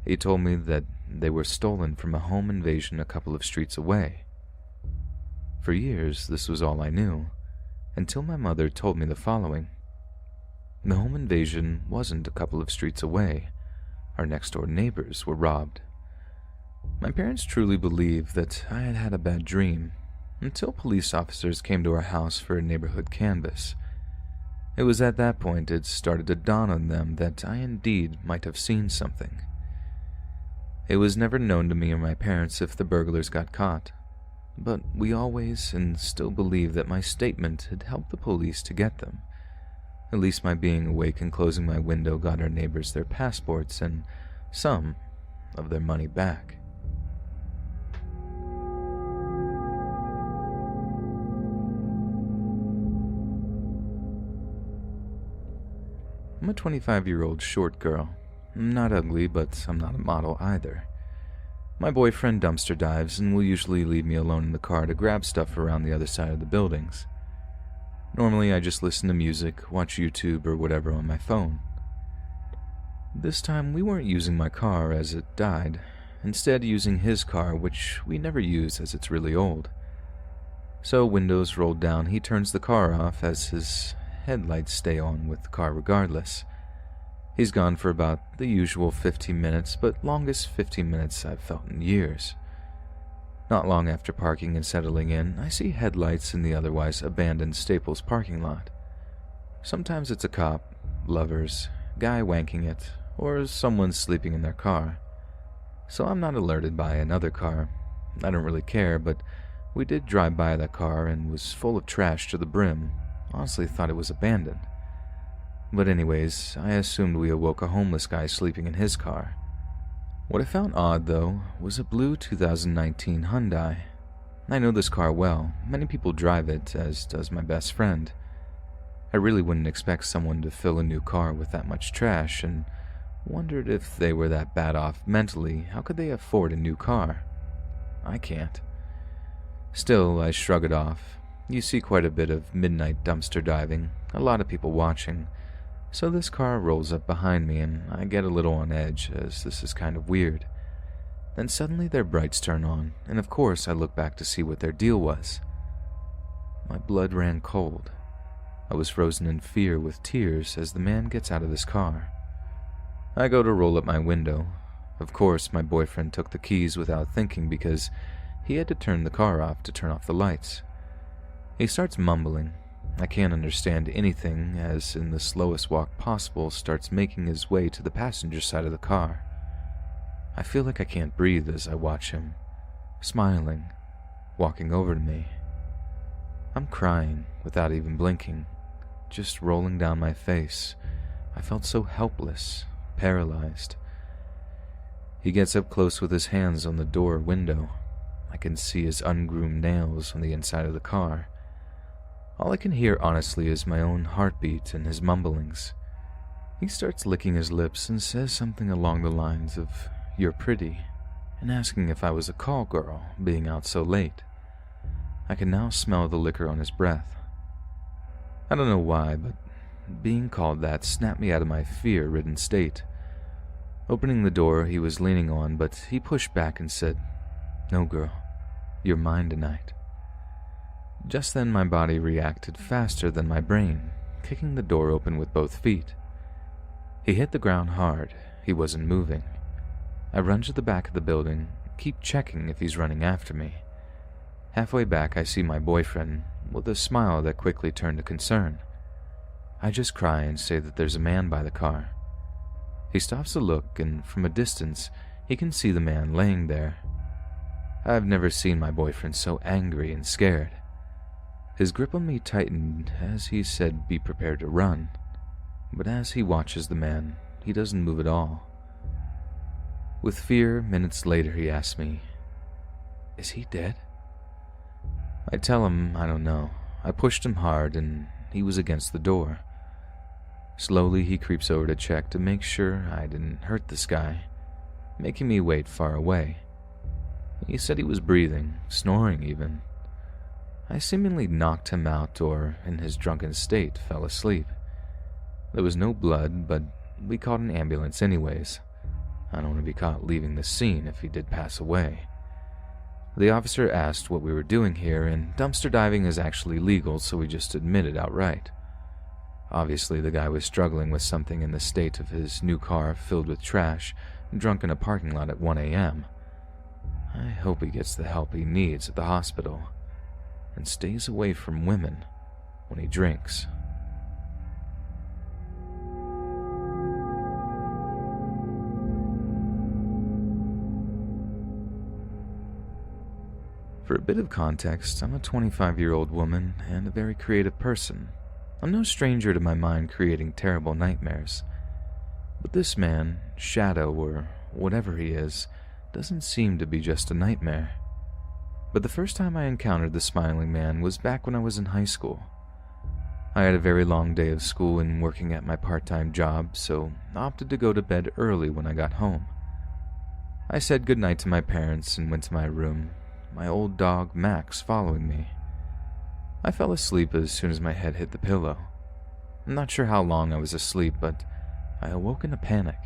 He told me that they were stolen from a home invasion a couple of streets away. For years, this was all I knew, until my mother told me the following. The home invasion wasn't a couple of streets away. Our next-door neighbors were robbed. My parents truly believed that I had had a bad dream, until police officers came to our house for a neighborhood canvass. It was at that point it started to dawn on them that I indeed might have seen something. It was never known to me or my parents if the burglars got caught, but we always and still believe that my statement had helped the police to get them. At least my being awake and closing my window got our neighbors their passports and some of their money back. I'm a 25-year-old short girl. I'm not ugly, but I'm not a model either. My boyfriend dumpster dives and will usually leave me alone in the car to grab stuff around the other side of the buildings. Normally, I just listen to music, watch YouTube, or whatever on my phone. This time, we weren't using my car as it died, instead using his car, which we never use as it's really old. So, windows rolled down, he turns the car off as his headlights stay on with the car regardless. He's gone for about the usual 15 minutes, but longest 15 minutes I've felt in years. Not long after parking and settling in, I see headlights in the otherwise abandoned Staples parking lot. Sometimes it's a cop, lovers, guy wanking it, or someone sleeping in their car. So I'm not alerted by another car. I don't really care, but we did drive by that car and was full of trash to the brim. Honestly thought it was abandoned. But anyways, I assumed we awoke a homeless guy sleeping in his car. What I found odd, though, was a blue 2019 Hyundai. I know this car well. Many people drive it, as does my best friend. I really wouldn't expect someone to fill a new car with that much trash, and wondered if they were that bad off mentally, how could they afford a new car? I can't. Still, I shrug it off. You see quite a bit of midnight dumpster diving, a lot of people watching. So this car rolls up behind me and I get a little on edge, as this is kind of weird. Then suddenly their brights turn on, and of course I look back to see what their deal was. My blood ran cold. I was frozen in fear with tears as the man gets out of his car. I go to roll up my window. Of course, my boyfriend took the keys without thinking because he had to turn the car off to turn off the lights. He starts mumbling. I can't understand anything, as in the slowest walk possible starts making his way to the passenger side of the car. I feel like I can't breathe as I watch him, smiling, walking over to me. I'm crying without even blinking, just rolling down my face. I felt so helpless, paralyzed. He gets up close with his hands on the door window. I can see his ungroomed nails on the inside of the car. All I can hear, honestly, is my own heartbeat and his mumblings. He starts licking his lips and says something along the lines of, "You're pretty," and asking if I was a call girl, being out so late. I can now smell the liquor on his breath. I don't know why, but being called that snapped me out of my fear-ridden state. Opening the door he was leaning on, but he pushed back and said, "No, girl, you're mine tonight." Just then my body reacted faster than my brain, kicking the door open with both feet. He hit the ground hard. He wasn't moving. I run to the back of the building, keep checking if he's running after me. Halfway back I see my boyfriend, with a smile that quickly turned to concern. I just cry and say that there's a man by the car. He stops to look, and from a distance he can see the man laying there. I've never seen my boyfriend so angry and scared. His grip on me tightened as he said be prepared to run, but as he watches the man, he doesn't move at all. With fear, minutes later he asks me, "Is he dead?" I tell him I don't know. I pushed him hard and he was against the door. Slowly he creeps over to check to make sure I didn't hurt this guy, making me wait far away. He said he was breathing, snoring even. I seemingly knocked him out or, in his drunken state, fell asleep. There was no blood, but we called an ambulance anyways. I don't want to be caught leaving the scene if he did pass away. The officer asked what we were doing here, and dumpster diving is actually legal, so we just admitted outright. Obviously, the guy was struggling with something in the state of his new car filled with trash, drunk in a parking lot at 1 a.m. I hope he gets the help he needs at the hospital, and stays away from women when he drinks. For a bit of context, I'm a 25-year-old woman and a very creative person. I'm no stranger to my mind creating terrible nightmares. But this man, Shadow or whatever he is, doesn't seem to be just a nightmare. But the first time I encountered the smiling man was back when I was in high school. I had a very long day of school and working at my part-time job, so I opted to go to bed early when I got home. I said goodnight to my parents and went to my room, my old dog Max following me. I fell asleep as soon as my head hit the pillow. I'm not sure how long I was asleep, but I awoke in a panic.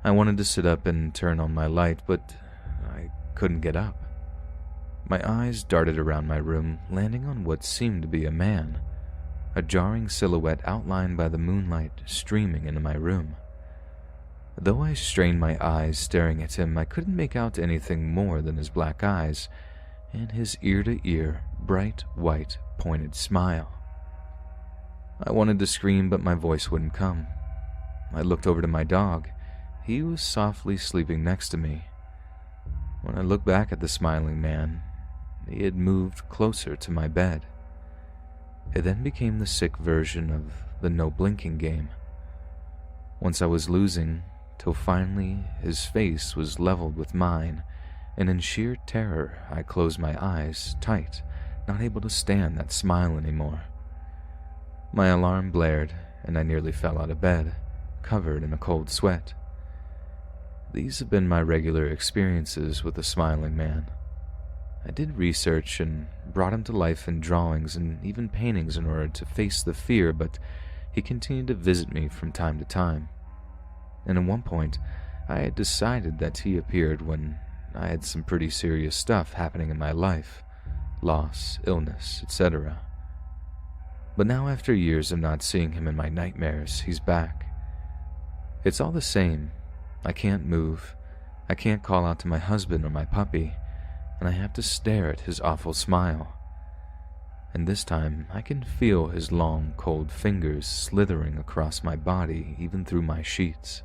I wanted to sit up and turn on my light, but I couldn't get up. My eyes darted around my room, landing on what seemed to be a man, a jarring silhouette outlined by the moonlight streaming into my room. Though I strained my eyes staring at him, I couldn't make out anything more than his black eyes and his ear-to-ear, bright white, pointed smile. I wanted to scream, but my voice wouldn't come. I looked over to my dog. He was softly sleeping next to me. When I looked back at the smiling man, he had moved closer to my bed. It then became the sick version of the no-blinking game. Once I was losing, till finally his face was leveled with mine, and in sheer terror I closed my eyes tight, not able to stand that smile anymore. My alarm blared, and I nearly fell out of bed, covered in a cold sweat. These have been my regular experiences with the smiling man. I did research and brought him to life in drawings and even paintings in order to face the fear, but he continued to visit me from time to time. And at one point, I had decided that he appeared when I had some pretty serious stuff happening in my life, loss, illness, etc. But now, after years of not seeing him in my nightmares, he's back. It's all the same. I can't move. I can't call out to my husband or my puppy, and I have to stare at his awful smile. And this time, I can feel his long, cold fingers slithering across my body, even through my sheets.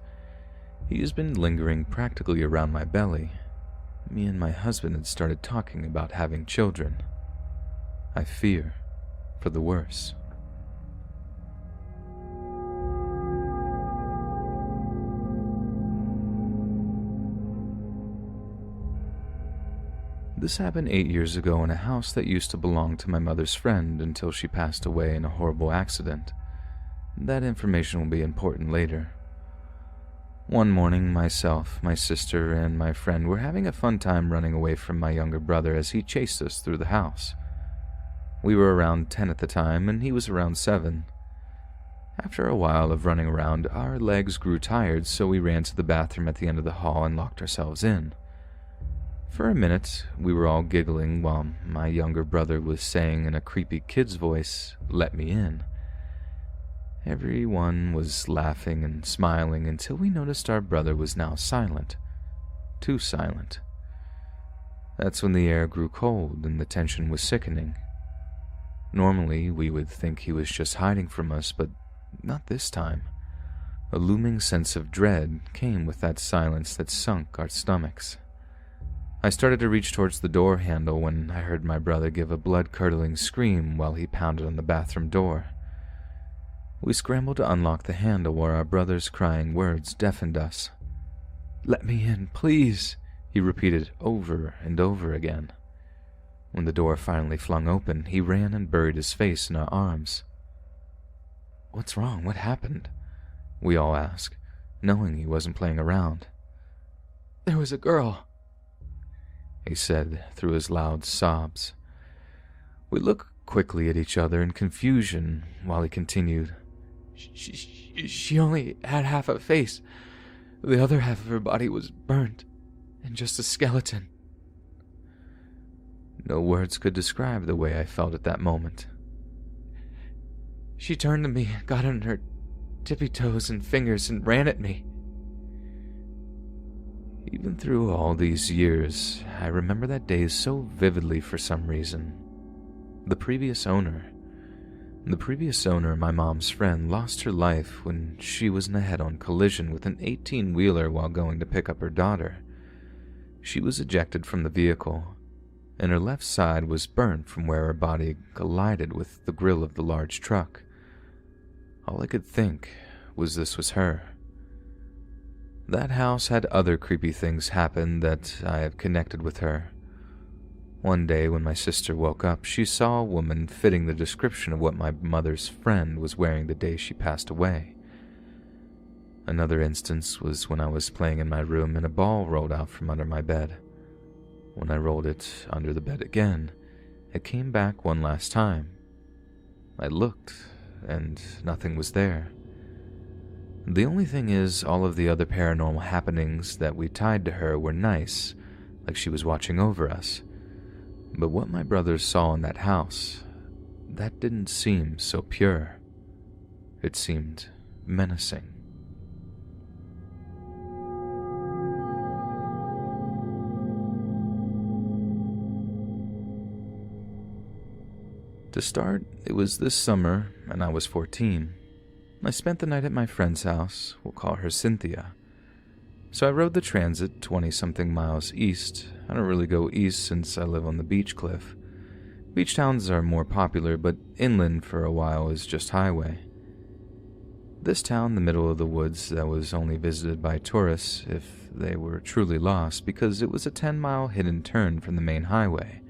He has been lingering practically around my belly. Me and my husband had started talking about having children. I fear for the worst. This happened 8 years ago in a house that used to belong to my mother's friend until she passed away in a horrible accident. That information will be important later. One morning, myself, my sister, and my friend were having a fun time running away from my younger brother as he chased us through the house. We were around 10 at the time, and he was around 7. After a while of running around, our legs grew tired, so we ran to the bathroom at the end of the hall and locked ourselves in. For a minute, we were all giggling while my younger brother was saying in a creepy kid's voice, "Let me in." Everyone was laughing and smiling until we noticed our brother was now silent. Too silent. That's when the air grew cold and the tension was sickening. Normally, we would think he was just hiding from us, but not this time. A looming sense of dread came with that silence that sunk our stomachs. I started to reach towards the door handle when I heard my brother give a blood-curdling scream while he pounded on the bathroom door. We scrambled to unlock the handle where our brother's crying words deafened us. "Let me in, please," he repeated over and over again. When the door finally flung open, he ran and buried his face in our arms. "What's wrong? What happened?" we all asked, knowing he wasn't playing around. "There was a girl," he said through his loud sobs. We looked quickly at each other in confusion while he continued. She only had half a face. The other half of her body was burnt, and just a skeleton." No words could describe the way I felt at that moment. "She turned to me, got on her tippy toes and fingers, and ran at me." Even through all these years, I remember that day so vividly for some reason. The previous owner, my mom's friend, lost her life when she was in a head-on collision with an 18-wheeler while going to pick up her daughter. She was ejected from the vehicle, and her left side was burnt from where her body collided with the grill of the large truck. All I could think was this was her. That house had other creepy things happen that I have connected with her. One day when my sister woke up, she saw a woman fitting the description of what my mother's friend was wearing the day she passed away. Another instance was when I was playing in my room and a ball rolled out from under my bed. When I rolled it under the bed again, it came back one last time. I looked, and nothing was there. The only thing is, all of the other paranormal happenings that we tied to her were nice, like she was watching over us. But what my brothers saw in that house, that didn't seem so pure. It seemed menacing. To start, it was this summer, and I was 14. I spent the night at my friend's house. We'll call her Cynthia. So I rode the transit 20-something miles east. I don't really go east since I live on the beach cliff. Beach towns are more popular, but inland for a while is just highway. This town in the middle of the woods that was only visited by tourists if they were truly lost, because it was a 10-mile hidden turn from the main highway.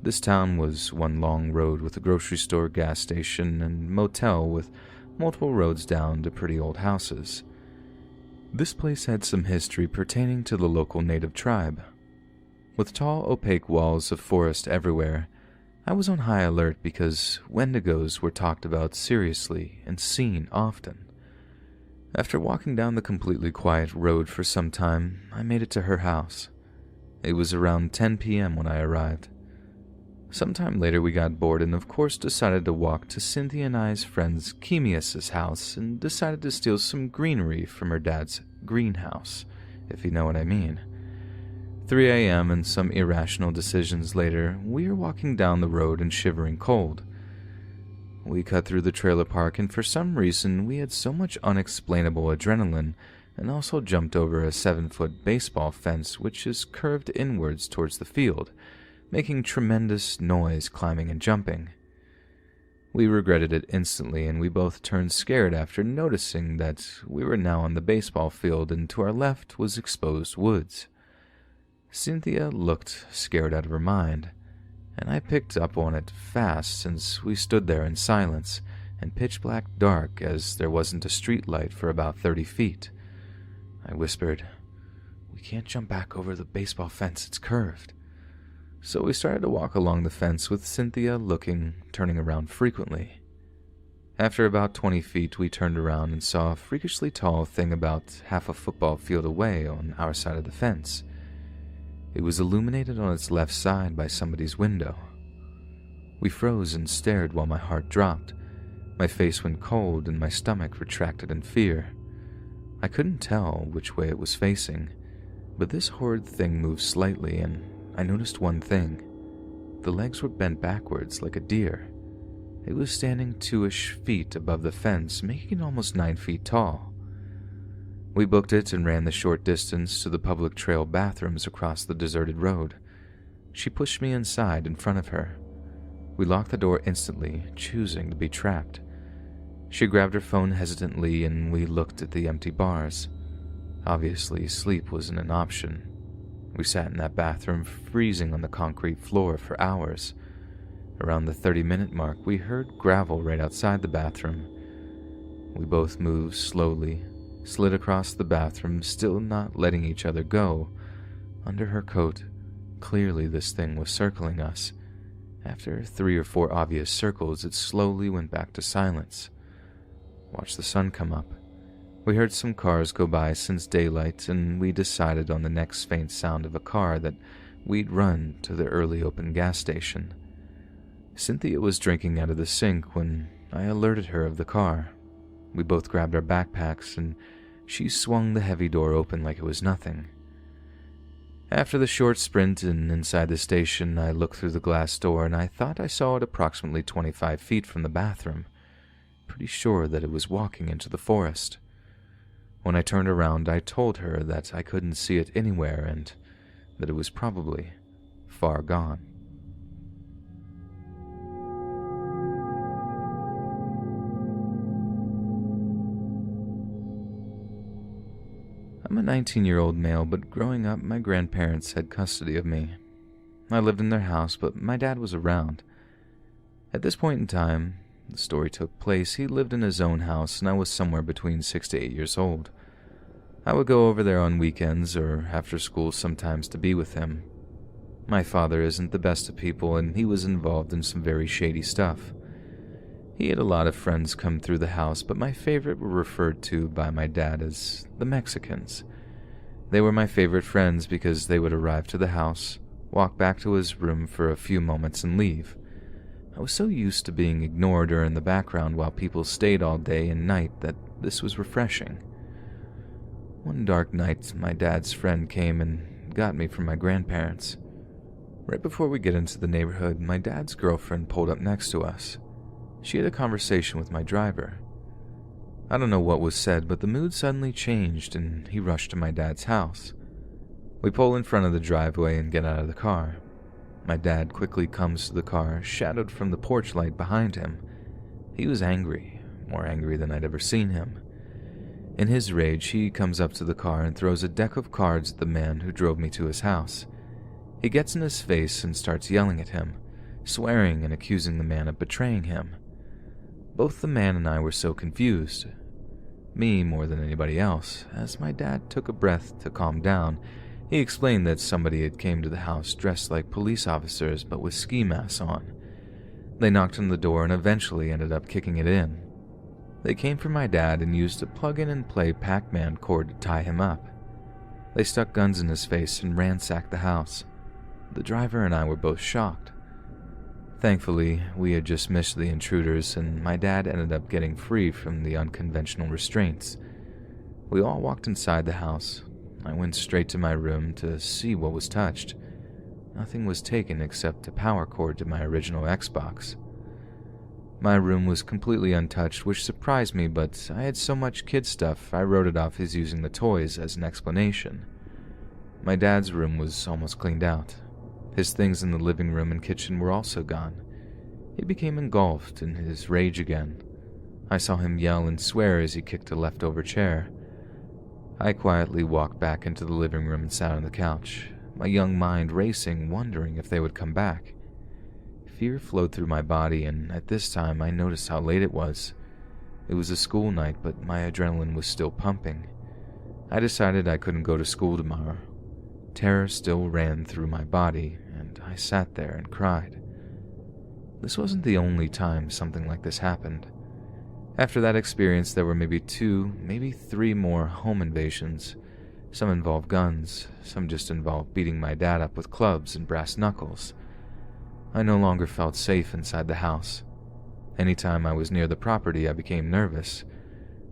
This town was one long road with a grocery store, gas station, and motel with multiple roads down to pretty old houses. This place had some history pertaining to the local native tribe. With tall, opaque walls of forest everywhere, I was on high alert because wendigos were talked about seriously and seen often. After walking down the completely quiet road for some time, I made it to her house. It was around 10 p.m. when I arrived. Sometime later we got bored and of course decided to walk to Cynthia and I's friend's Chemius's house and decided to steal some greenery from her dad's greenhouse, if you know what I mean. 3 a.m. and some irrational decisions later, we are walking down the road and shivering cold. We cut through the trailer park and for some reason we had so much unexplainable adrenaline and also jumped over a 7-foot baseball fence which is curved inwards towards the field, making tremendous noise climbing and jumping. We regretted it instantly, and we both turned scared after noticing that we were now on the baseball field and to our left was exposed woods. Cynthia looked scared out of her mind, and I picked up on it fast since we stood there in silence and pitch-black dark as there wasn't a street light for about 30 feet. I whispered, "We can't jump back over the baseball fence, it's curved." So we started to walk along the fence with Cynthia looking, turning around frequently. After about 20 feet, we turned around and saw a freakishly tall thing about half a football field away on our side of the fence. It was illuminated on its left side by somebody's window. We froze and stared while my heart dropped. My face went cold and my stomach retracted in fear. I couldn't tell which way it was facing, but this horrid thing moved slightly and I noticed one thing. The legs were bent backwards like a deer. It was standing 2-ish feet above the fence, making it almost 9 feet tall. We booked it and ran the short distance to the public trail bathrooms across the deserted road. She pushed me inside in front of her. We locked the door instantly, choosing to be trapped. She grabbed her phone hesitantly and we looked at the empty bars. Obviously, sleep wasn't an option. We sat in that bathroom, freezing on the concrete floor for hours. Around the 30-minute mark, we heard gravel right outside the bathroom. We both moved slowly, slid across the bathroom, still not letting each other go. Under her coat, clearly this thing was circling us. After 3 or 4 obvious circles, it slowly went back to silence. Watched the sun come up. We heard some cars go by since daylight, and we decided on the next faint sound of a car that we'd run to the early open gas station. Cynthia was drinking out of the sink when I alerted her of the car. We both grabbed our backpacks, and she swung the heavy door open like it was nothing. After the short sprint and inside the station, I looked through the glass door, and I thought I saw it approximately 25 feet from the bathroom. Pretty sure that it was walking into the forest. When I turned around, I told her that I couldn't see it anywhere and that it was probably far gone. I'm a 19-year-old male, but growing up, my grandparents had custody of me. I lived in their house, but my dad was around. At this point in time, the story took place, he lived in his own house and I was somewhere between 6 to 8 years old. I would go over there on weekends or after school sometimes to be with him. My father isn't the best of people and he was involved in some very shady stuff. He had a lot of friends come through the house, but my favorite were referred to by my dad as the Mexicans. They were my favorite friends because they would arrive to the house, walk back to his room for a few moments and leave. I was so used to being ignored or in the background while people stayed all day and night that this was refreshing. One dark night, my dad's friend came and got me from my grandparents. Right before we get into the neighborhood, my dad's girlfriend pulled up next to us. She had a conversation with my driver. I don't know what was said, but the mood suddenly changed and he rushed to my dad's house. We pull in front of the driveway and get out of the car. My dad quickly comes to the car, shadowed from the porch light behind him. He was angry, more angry than I'd ever seen him. In his rage, he comes up to the car and throws a deck of cards at the man who drove me to his house. He gets in his face and starts yelling at him, swearing and accusing the man of betraying him. Both the man and I were so confused. Me more than anybody else. As my dad took a breath to calm down, he explained that somebody had came to the house dressed like police officers but with ski masks on. They knocked on the door and eventually ended up kicking it in. They came for my dad and used a plug-in-and-play Pac-Man cord to tie him up. They stuck guns in his face and ransacked the house. The driver and I were both shocked. Thankfully, we had just missed the intruders and my dad ended up getting free from the unconventional restraints. We all walked inside the house. I went straight to my room to see what was touched. Nothing was taken except a power cord to my original Xbox. My room was completely untouched, which surprised me, but I had so much kid stuff I wrote it off as using the toys as an explanation. My dad's room was almost cleaned out. His things in the living room and kitchen were also gone. He became engulfed in his rage again. I saw him yell and swear as he kicked a leftover chair. I quietly walked back into the living room and sat on the couch, my young mind racing, wondering if they would come back. Fear flowed through my body, and at this time I noticed how late it was. It was a school night, but my adrenaline was still pumping. I decided I couldn't go to school tomorrow. Terror still ran through my body, and I sat there and cried. This wasn't the only time something like this happened. After that experience, there were maybe 2, maybe 3 more home invasions. Some involved guns, some just involved beating my dad up with clubs and brass knuckles. I no longer felt safe inside the house. Anytime I was near the property, I became nervous.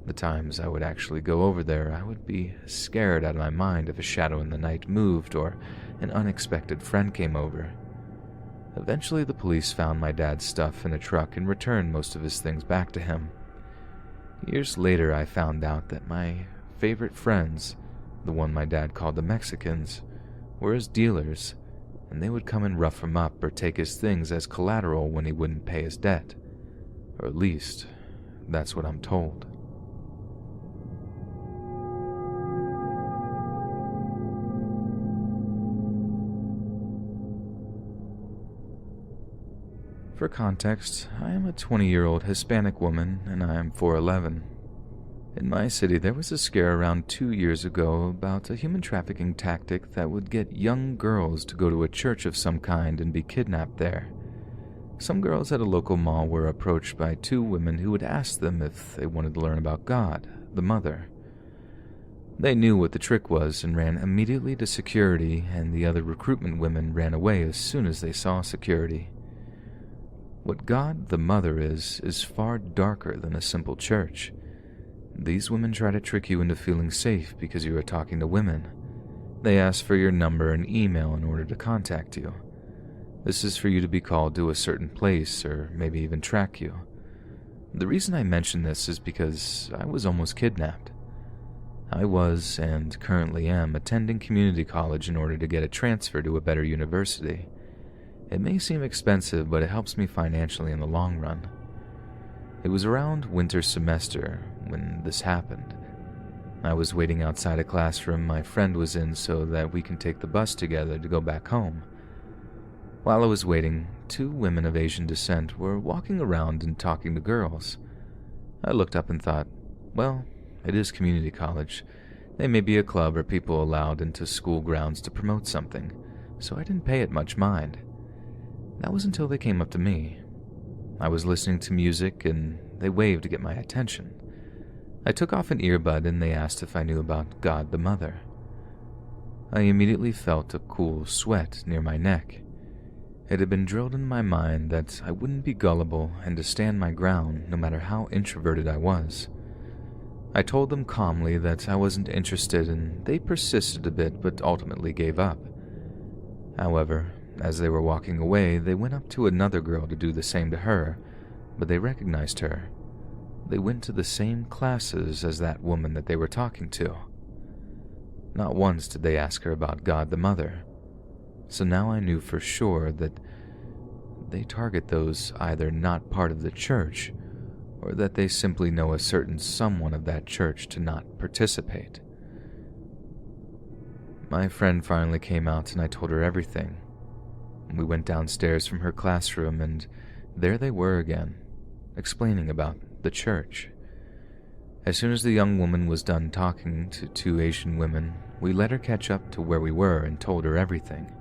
The times I would actually go over there, I would be scared out of my mind if a shadow in the night moved or an unexpected friend came over. Eventually, the police found my dad's stuff in a truck and returned most of his things back to him. Years later, I found out that my favorite friends, the one my dad called the Mexicans, were his dealers, and they would come and rough him up or take his things as collateral when he wouldn't pay his debt. Or at least, that's what I'm told. For context, I am a 20-year-old Hispanic woman and I am 4'11". In my city, there was a scare around 2 years ago about a human trafficking tactic that would get young girls to go to a church of some kind and be kidnapped there. Some girls at a local mall were approached by 2 women who would ask them if they wanted to learn about God, the Mother. They knew what the trick was and ran immediately to security, and the other recruitment women ran away as soon as they saw security. What God, the Mother, is far darker than a simple church. These women try to trick you into feeling safe because you are talking to women. They ask for your number and email in order to contact you. This is for you to be called to a certain place or maybe even track you. The reason I mention this is because I was almost kidnapped. I was, and currently am, attending community college in order to get a transfer to a better university. It may seem expensive, but it helps me financially in the long run. It was around winter semester when this happened. I was waiting outside a classroom my friend was in so that we can take the bus together to go back home. While I was waiting, 2 women of Asian descent were walking around and talking to girls. I looked up and thought, well, it is community college. They may be a club or people allowed into school grounds to promote something, so I didn't pay it much mind. That was until they came up to me. I was listening to music and they waved to get my attention. I took off an earbud and they asked if I knew about God the Mother. I immediately felt a cool sweat near my neck. It had been drilled in my mind that I wouldn't be gullible and to stand my ground no matter how introverted I was. I told them calmly that I wasn't interested and they persisted a bit but ultimately gave up. However, as they were walking away, they went up to another girl to do the same to her, but they recognized her. They went to the same classes as that woman that they were talking to. Not once did they ask her about God the Mother, so now I knew for sure that they target those either not part of the church or that they simply know a certain someone of that church to not participate. My friend finally came out and I told her everything. We went downstairs from her classroom and there they were again, explaining about the church. As soon as the young woman was done talking to 2 Asian women, we let her catch up to where we were and told her everything.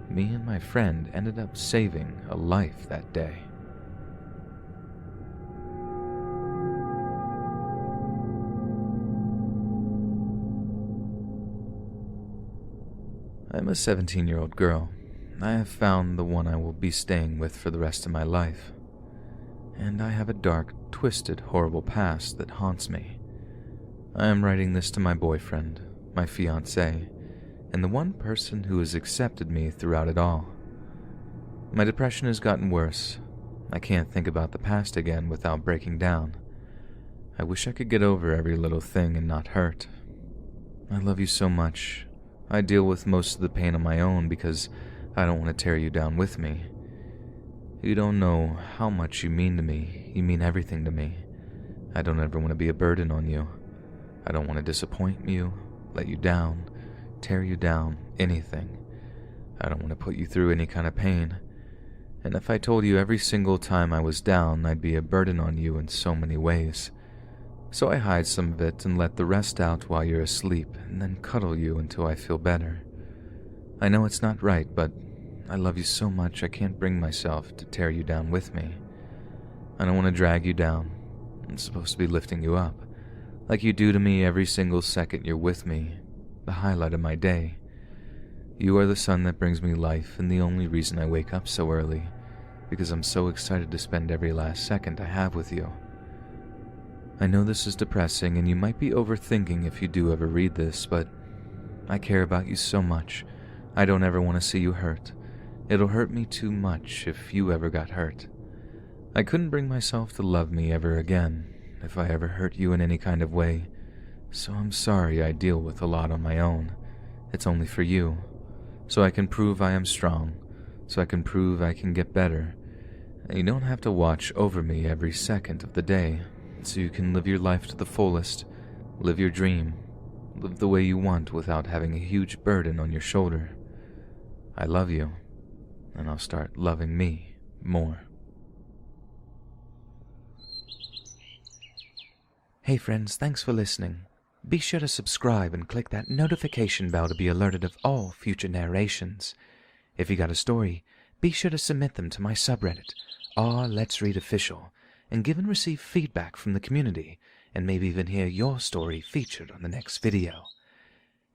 Me and my friend ended up saving a life that day. I'm a 17-year-old girl. I have found the one I will be staying with for the rest of my life. And I have a dark, twisted, horrible past that haunts me. I am writing this to my boyfriend, my fiancé, and the one person who has accepted me throughout it all. My depression has gotten worse. I can't think about the past again without breaking down. I wish I could get over every little thing and not hurt. I love you so much. I deal with most of the pain on my own because I don't want to tear you down with me. You don't know how much you mean to me. You mean everything to me. I don't ever want to be a burden on you. I don't want to disappoint you, let you down, tear you down, anything. I don't want to put you through any kind of pain. And if I told you every single time I was down, I'd be a burden on you in so many ways. So I hide some of it and let the rest out while you're asleep, and then cuddle you until I feel better. I know it's not right, but I love you so much I can't bring myself to tear you down with me. I don't want to drag you down. I'm supposed to be lifting you up, like you do to me every single second you're with me, the highlight of my day. You are the sun that brings me life and the only reason I wake up so early, because I'm so excited to spend every last second I have with you. I know this is depressing and you might be overthinking if you do ever read this, but I care about you so much. I don't ever want to see you hurt. It'll hurt me too much if you ever got hurt. I couldn't bring myself to love me ever again if I ever hurt you in any kind of way, so I'm sorry I deal with a lot on my own. It's only for you, so I can prove I am strong, so I can prove I can get better. And you don't have to watch over me every second of the day, so you can live your life to the fullest, live your dream, live the way you want without having a huge burden on your shoulder. I love you, and I'll start loving me more. Hey friends, thanks for listening. Be sure to subscribe and click that notification bell to be alerted of all future narrations. If you got a story, be sure to submit them to my subreddit, /letsreadofficial, and give and receive feedback from the community, and maybe even hear your story featured on the next video.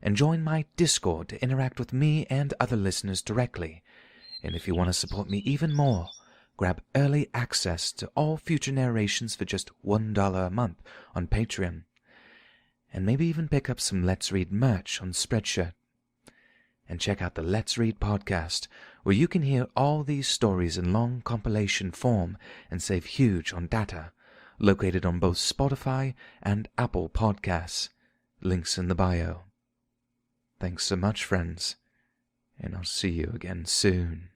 And join my Discord to interact with me and other listeners directly. And if you want to support me even more, grab early access to all future narrations for just $1 a month on Patreon. And maybe even pick up some Let's Read merch on Spreadshirt. And check out the Let's Read podcast, where you can hear all these stories in long compilation form and save huge on data, located on both Spotify and Apple Podcasts. Links in the bio. Thanks so much, friends, and I'll see you again soon.